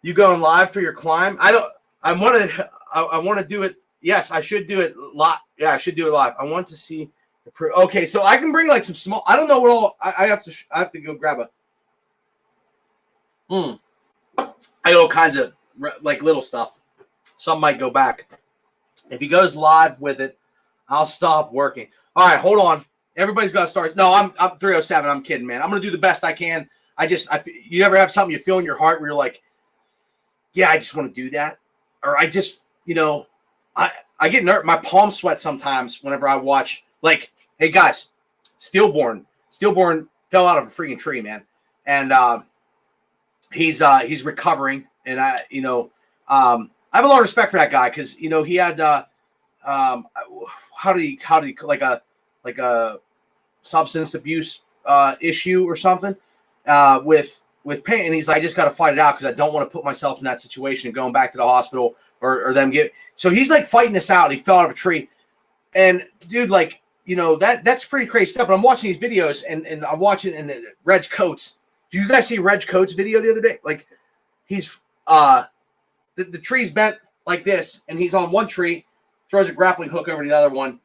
You going live for your climb? I want to do it. Yes, I should do it live. Yeah, I should do it live. I want to see. Okay, so I can bring like some small. I don't know what all. I have to go grab a. I got all kinds of like little stuff. Some might go back. If he goes live with it, I'll stop working. All right, hold on. Everybody's got to start. No, I'm 307. I'm kidding, man. I'm gonna do the best I can. You ever have something you feel in your heart where you're like, yeah, I just want to do that. Or I just, I get nervous. My palms sweat sometimes whenever I watch, like, hey guys, Stillborn fell out of a freaking tree, man. And he's recovering. And I have a lot of respect for that guy. Cause he had, how did he like a substance abuse issue or something. With pain, and he's like, I just got to fight it out because I don't want to put myself in that situation and going back to the hospital or them get. So he's like fighting this out. He fell out of a tree, and dude, like that's pretty crazy stuff. But I'm watching these videos, and I'm watching Reg Coates. Do you guys see Reg Coates' video the other day? Like he's the tree's bent like this, and he's on one tree, throws a grappling hook over the other one,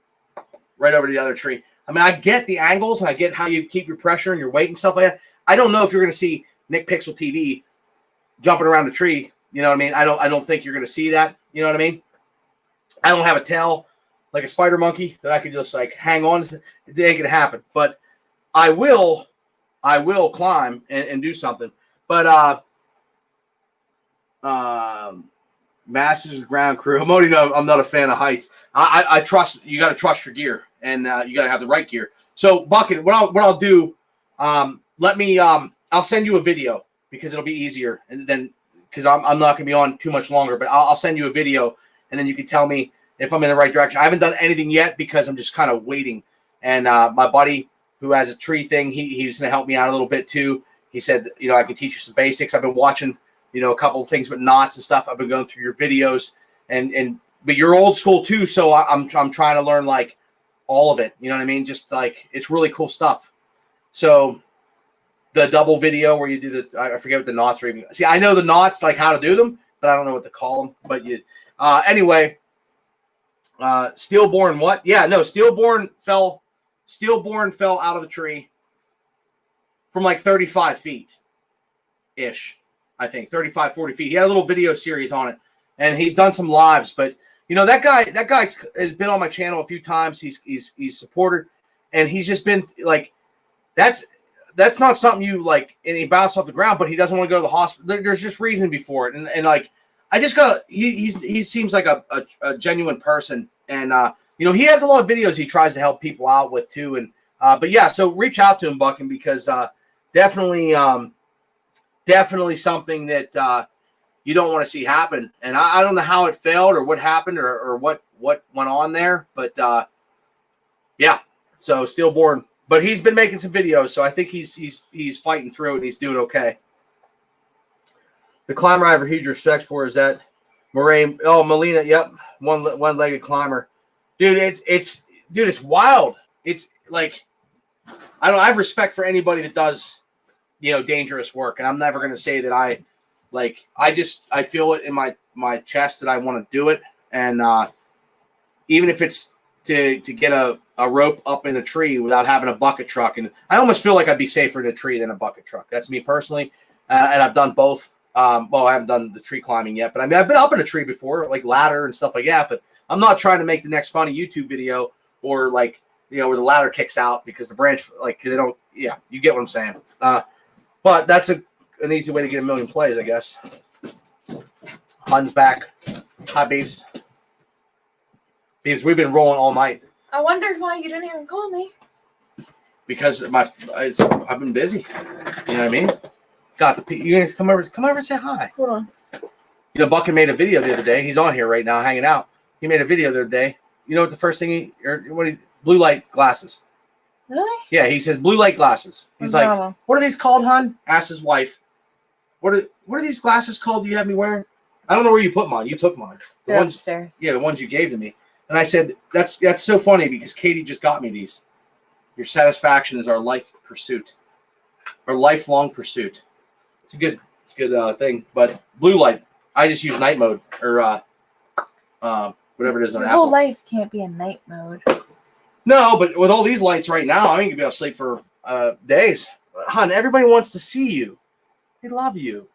right over the other tree. I mean, I get the angles, and I get how you keep your pressure and your weight and stuff like that. I don't know if you're going to see Nick Pixel TV jumping around a tree. You know what I mean? I don't think you're going to see that. You know what I mean? I don't have a tail like a spider monkey that I could just like hang on. It ain't going to happen. But I will climb and do something. But Masters of Ground Crew. I'm not a fan of heights. I trust you. Got to trust your gear, and you got to have the right gear. So Bucket, what I'll do. I'll send you a video because it'll be easier, and then because I'm not going to be on too much longer, but I'll send you a video, and then you can tell me if I'm in the right direction. I haven't done anything yet because I'm just kind of waiting. And my buddy who has a tree thing, he's going to help me out a little bit too. He said, I can teach you some basics. I've been watching, a couple of things with knots and stuff. I've been going through your videos, but you're old school too, so I'm trying to learn like all of it. You know what I mean? Just like it's really cool stuff. So the double video where you do I forget what the knots are even. See, I know the knots, like how to do them, but I don't know what to call them. But anyway, Stillborn, what? Yeah, no, Stillborn fell out of the tree from like 35 feet ish, I think 35, 40 feet. He had a little video series on it, and he's done some lives. But you know, that guy has been on my channel a few times. He's supported, and he's just been like, that's not something you like, and he bounced off the ground, but he doesn't want to go to the hospital. There's just reason before it, and like, I just got he seems like a genuine person, and you know, he has a lot of videos he tries to help people out with too, and but yeah, so reach out to him, Buckin, because definitely something that you don't want to see happen. And I don't know how it failed or what happened or what went on there, but yeah, so Stillborn. But he's been making some videos, so I think he's fighting through it and he's doing okay. The climber I have a huge respect for is that Moraine. Oh, Melina, yep, one-legged climber, dude. It's wild. It's like, I have respect for anybody that does, you know, dangerous work, and I'm never going to say that I feel it in my chest that I want to do it, and even if it's to get a rope up in a tree without having a bucket truck, and I almost feel like I'd be safer in a tree than a bucket truck. That's me personally, and I've done both. Well, I haven't done the tree climbing yet, but I mean, I've been up in a tree before, like ladder and stuff like that. But I'm not trying to make the next funny YouTube video or like, you know, where the ladder kicks out because the branch, like, cause they don't. Yeah, you get what I'm saying. But that's an easy way to get 1 million plays, I guess. Hun's back. Hi, Beeves. Beeves, we've been rolling all night. I wondered why you didn't even call me. Because I've been busy. You know what I mean? Got the you guys come over and say hi. Hold on. You know, Buckin made a video the other day. He's on here right now, hanging out. He made a video the other day. You know what the first thing blue light glasses. Really? Yeah, he says blue light glasses. He's like, what are these called, hon? Asked his wife. What are these glasses called you have me wearing? I don't know where you put mine. You took mine. They're upstairs. Yeah, the ones you gave to me. And I said, that's so funny because Katie just got me these. Your satisfaction is our life pursuit. Our lifelong pursuit. It's a good thing. But blue light, I just use night mode or whatever it is on Your Apple. whole life can't be in night mode. No, but with all these lights right now, I ain't gonna be able to sleep for days. Hon, everybody wants to see you. They love you.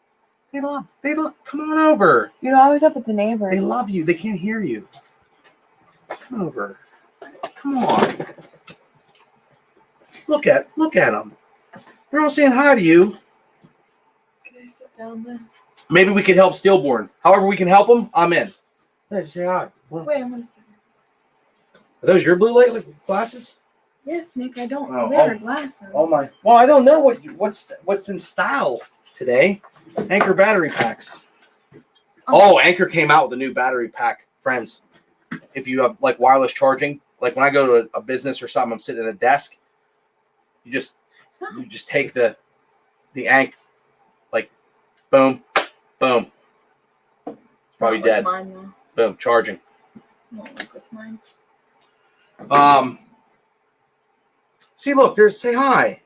They love. Come on over. You're always up with the neighbors. They love you. They can't hear you. Come over. Come on. Look at them. They're all saying hi to you. Can I sit down then? Maybe we could help Stillborn. However we can help them, I'm in. Hey, just say hi. Wait, I'm gonna sit. Are those your blue light glasses? Yes, Nick. I don't wear glasses. Oh my. Well, I don't know what's in style today. Anker battery packs. Oh, Anker came out with a new battery pack, friends. If you have like wireless charging, like when I go to a business or something, I'm sitting at a desk. You just take the Ank, like, boom, boom. It's probably dead. Mine, boom, charging. Won't work with mine. See, look, say hi.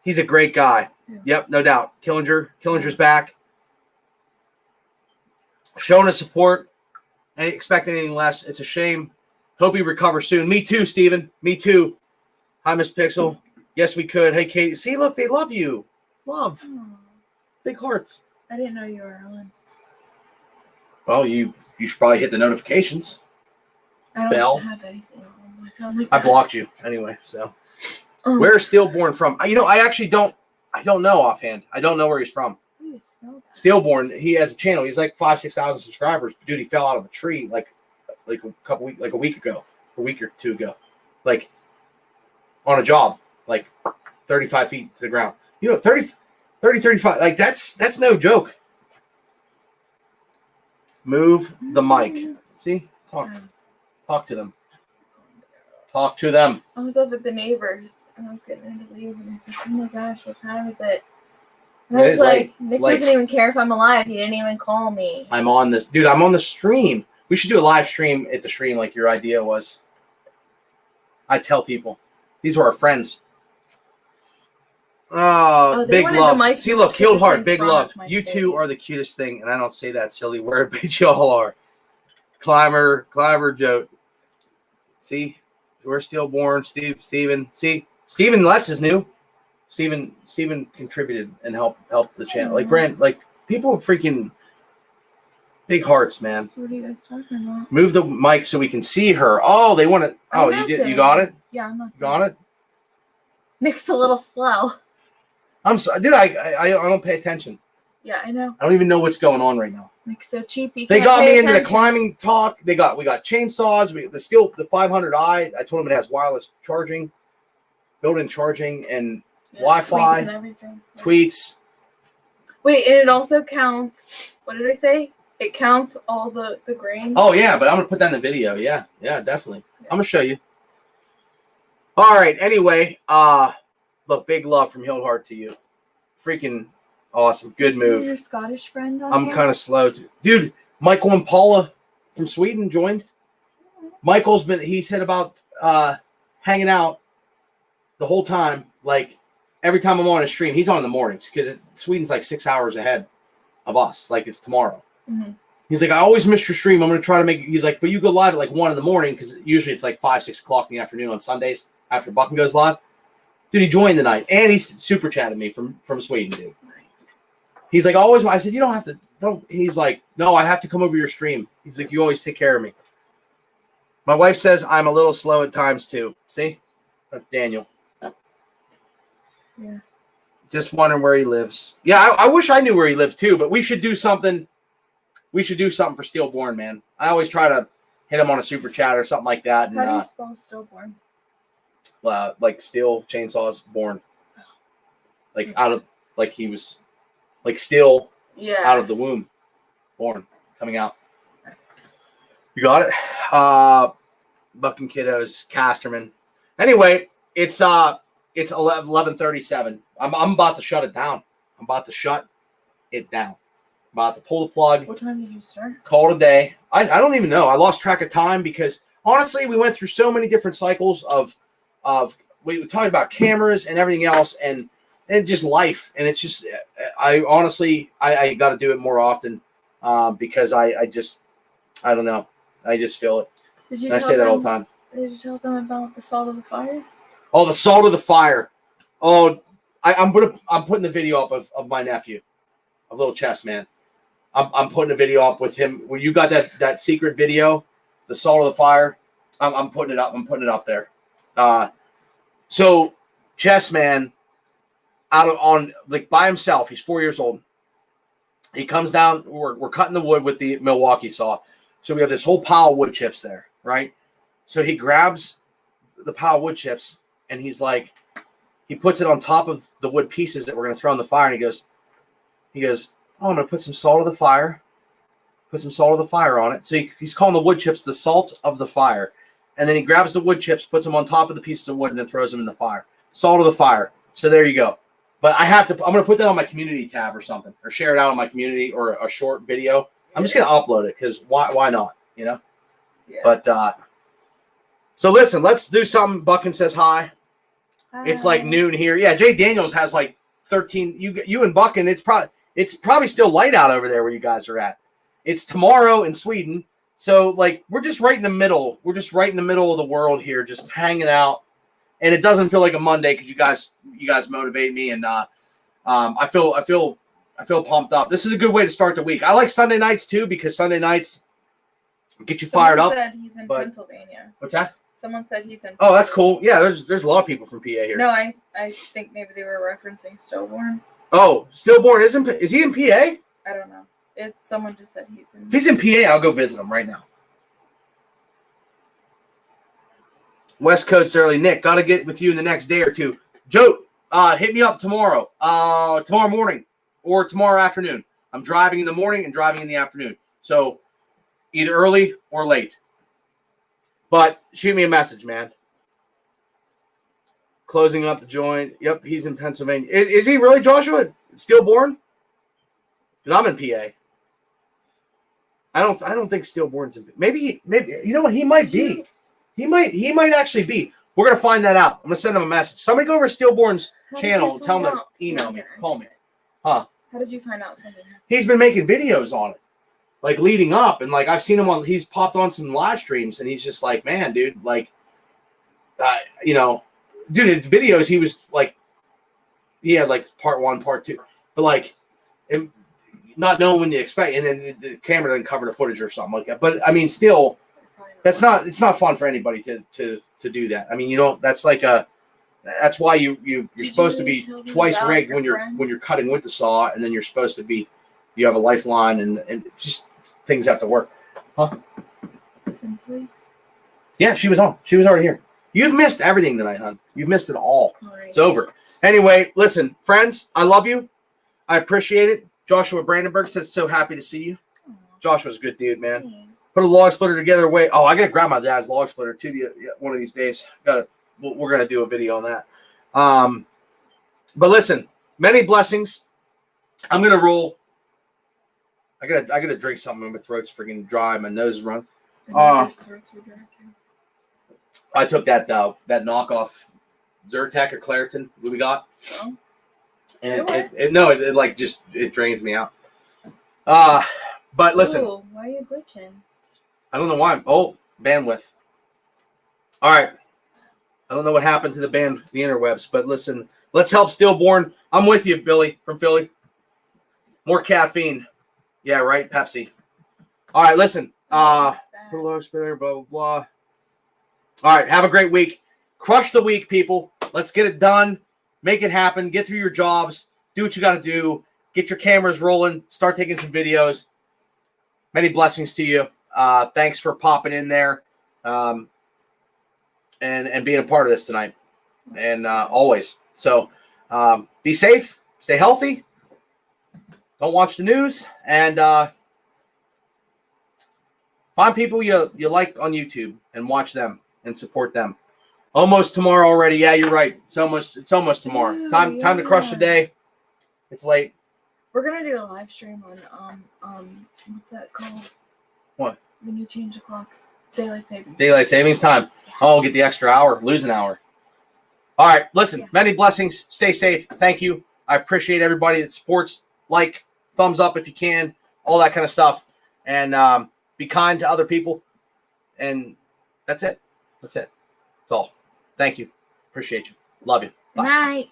He's a great guy. Yeah. Yep, no doubt. Killinger's back. Showing his support. I ain't expect anything less. It's a shame. Hope he recovers soon. Me too, Steven. Me too. Hi, Miss Pixel. Yes, we could. Hey, Katie. See, look, they love you. Love. Oh. Big hearts. I didn't know you were on. Well, you should probably hit the notifications. I don't have anything on. I blocked you anyway, so. Where is Stillborn from? You know, I actually don't know offhand. I don't know where he's from. How do you spell that? Stillborn, he has a channel. He's like 5,000-6,000 subscribers. Dude, he fell out of a tree like a week ago, a week or two ago, like on a job, like 35 feet to the ground. You know, 30, 35. Like that's no joke. Move the mic. See, talk to them. Talk to them. I was up with the neighbors and I was getting ready to leave and I said, oh my gosh, what time is it? And I was like, Nick doesn't even care if I'm alive. He didn't even call me. I'm on this. Dude, I'm on the stream. We should do a live stream at the stream like your idea was. I tell people. These are our friends. Oh, big love. See, look, Healed Heart, big love. You two are the cutest thing, and I don't say that silly word, but y'all are. Climber Joe. See, we're stillborn. Steven. See, Steven Letts is new. Steven contributed and helped the channel. Like Brand, like people with freaking big hearts, man. So what are you guys talking about? Move the mic so we can see her. Oh, they want to. Oh, you did. You got it. Yeah, I'm not. You got it. Nick's a little slow. I'm sorry, dude. I don't pay attention. Yeah, I know. I don't even know what's going on right now. Nick's so cheap. They got me into the climbing talk. We got chainsaws. The 500i. I told them it has wireless charging, built-in charging, and Wi-Fi. Tweets and everything. Tweets. Wait, and it also counts. What did I say? It counts all the grain. Oh yeah, but I'm gonna put that in the video. Yeah, definitely. Yeah. I'm gonna show you. All right. Anyway, look, big love from Hildhart to you. Freaking awesome. Good move. Your Scottish friend. I'm kind of slow, dude. Michael and Paula from Sweden joined. Michael's been. He said about hanging out the whole time. Like every time I'm on a stream, he's on in the mornings because Sweden's like 6 hours ahead of us. Like it's tomorrow. Mm-hmm. He's like, I always miss your stream. I'm gonna try to make. He's like, but you go live at like 1 a.m. because usually it's like 5, 6 o'clock in the afternoon on Sundays after Bucking goes live. Dude, he joined the night and he super chatted me from Sweden, dude. Nice. He's like, always. I said, you don't have to. Don't. He's like, no, I have to come over your stream. He's like, you always take care of me. My wife says I'm a little slow at times too. See, that's Daniel. Yeah. Just wondering where he lives. Yeah, I wish I knew where he lived too. But we should do something. We should do something for Stillborn, man. I always try to hit him on a super chat or something like that. And, how do you spell Stillborn? Like steel chainsaws born, like out of like he was, like still out of the womb, born coming out. You got it. Bucking Kiddos, Casterman. Anyway, it's 11:37. I'm about to shut it down. I'm about to shut it down. About to pull the plug. What time did you start? Call it a day. I don't even know. I lost track of time because honestly, we went through so many different cycles of we talked about cameras and everything else and just life. And it's just I honestly got to do it more often because I don't know. I just feel it. I say that all the time. Did you tell them about the salt of the fire? Oh, the salt of the fire. Oh, I'm putting the video up of my nephew, a little chess man. I'm putting a video up with him. When you got that secret video, the salt of the fire, I'm putting it up. I'm putting it up there. So chess man on like by himself. He's 4 years old. He comes down. We're cutting the wood with the Milwaukee saw. So we have this whole pile of wood chips there, right? So he grabs the pile of wood chips and he's like, he puts it on top of the wood pieces that we're going to throw in the fire. And he goes, oh, I'm going to put some salt of the fire. Put some salt of the fire on it. So he's calling the wood chips the salt of the fire. And then he grabs the wood chips, puts them on top of the pieces of wood, and then throws them in the fire. Salt of the fire. So there you go. But I'm going to put that on my community tab or something, or share it out on my community or a short video. I'm just going to upload it because why not, you know? Yeah. But so listen, let's do something. Bucking says hi. It's like noon here. Yeah, Jay Daniels has like 13. You and Bucking, it's probably still light out over there where you guys are at. It's tomorrow in Sweden. So like we're just right in the middle. We're just right in the middle of the world here, just hanging out. And it doesn't feel like a Monday because you guys motivate me and I feel pumped up. This is a good way to start the week. I like Sunday nights too because Sunday nights get you fired up. Someone said he's in Pennsylvania. What's that? Someone said he's in. Oh, that's cool. Yeah, there's a lot of people from PA here. No, I think maybe they were referencing Stillborn. Oh, Stillborn is he in PA? I don't know. Someone just said he's in. If he's in PA, I'll go visit him right now. West Coast early. Nick, got to get with you in the next day or two. Joe, hit me up tomorrow morning or tomorrow afternoon. I'm driving in the morning and driving in the afternoon. So either early or late. But shoot me a message, man. Closing up the joint. Yep, he's in Pennsylvania. Is he really, Joshua? Stillborn? Because I'm in PA. I don't think Stillborn's in PA. Maybe you know what? He might be. He might actually be. We're gonna find that out. I'm gonna send him a message. Somebody go over to Stillborn's channel and tell him to email me. Call me. Huh? How did you find out something happened? He's been making videos on it. like leading up, and like I've seen him he's popped on some live streams, and he's just like, man, dude, like, you know, dude, his videos, he was like, he had like part 1, part 2, but like, not knowing when to expect, and then the camera doesn't cover the footage or something like that. But I mean, still, it's not fun for anybody to do that. I mean, you don't. That's like that's why you're supposed to be twice rigged when you're cutting with the saw, and then you're supposed to be, you have a lifeline, and just things have to work. Huh? Simply. Yeah, she was on. She was already here. You've missed everything tonight, hon. You've missed it all. Right. It's over. Anyway, listen, friends, I love you. I appreciate it. Joshua Brandenburg says, so happy to see you. Aww. Joshua's a good dude, man. Thanks. Put a log splitter together. Wait, I gotta grab my dad's log splitter too. One of these days, we're gonna do a video on that. But listen, many blessings. I'm gonna roll. I gotta drink something. My throat's freaking dry. My nose is run. I took that knockoff Zyrtec or Claritin. What we got? Oh. And it drains me out. But listen. Ooh, why are you glitching? I don't know why. Bandwidth. All right. I don't know what happened to the interwebs, but listen, let's help Stillborn. I'm with you, Billy from Philly. More caffeine. Yeah, right. Pepsi. All right, listen. Put a low spinner, blah, blah, blah. All right, have a great week. Crush the week, people. Let's get it done. Make it happen. Get through your jobs. Do what you got to do. Get your cameras rolling. Start taking some videos. Many blessings to you. Thanks for popping in there and being a part of this tonight. And always. So be safe. Stay healthy. Don't watch the news. And find people you like on YouTube and watch them and support them. Almost tomorrow already. Yeah, you're right. It's almost tomorrow. Ooh, Time to crush the day. It's late. We're gonna do a live stream on what's that called? What? When you change the clocks. Daylight savings. Daylight savings time. Oh, get the extra hour. Lose an hour. All right. Listen, many blessings. Stay safe. Thank you. I appreciate everybody that supports. Like, thumbs up if you can. All that kind of stuff. And be kind to other people. And that's it. That's all. Thank you. Appreciate you. Love you. Bye. Good night.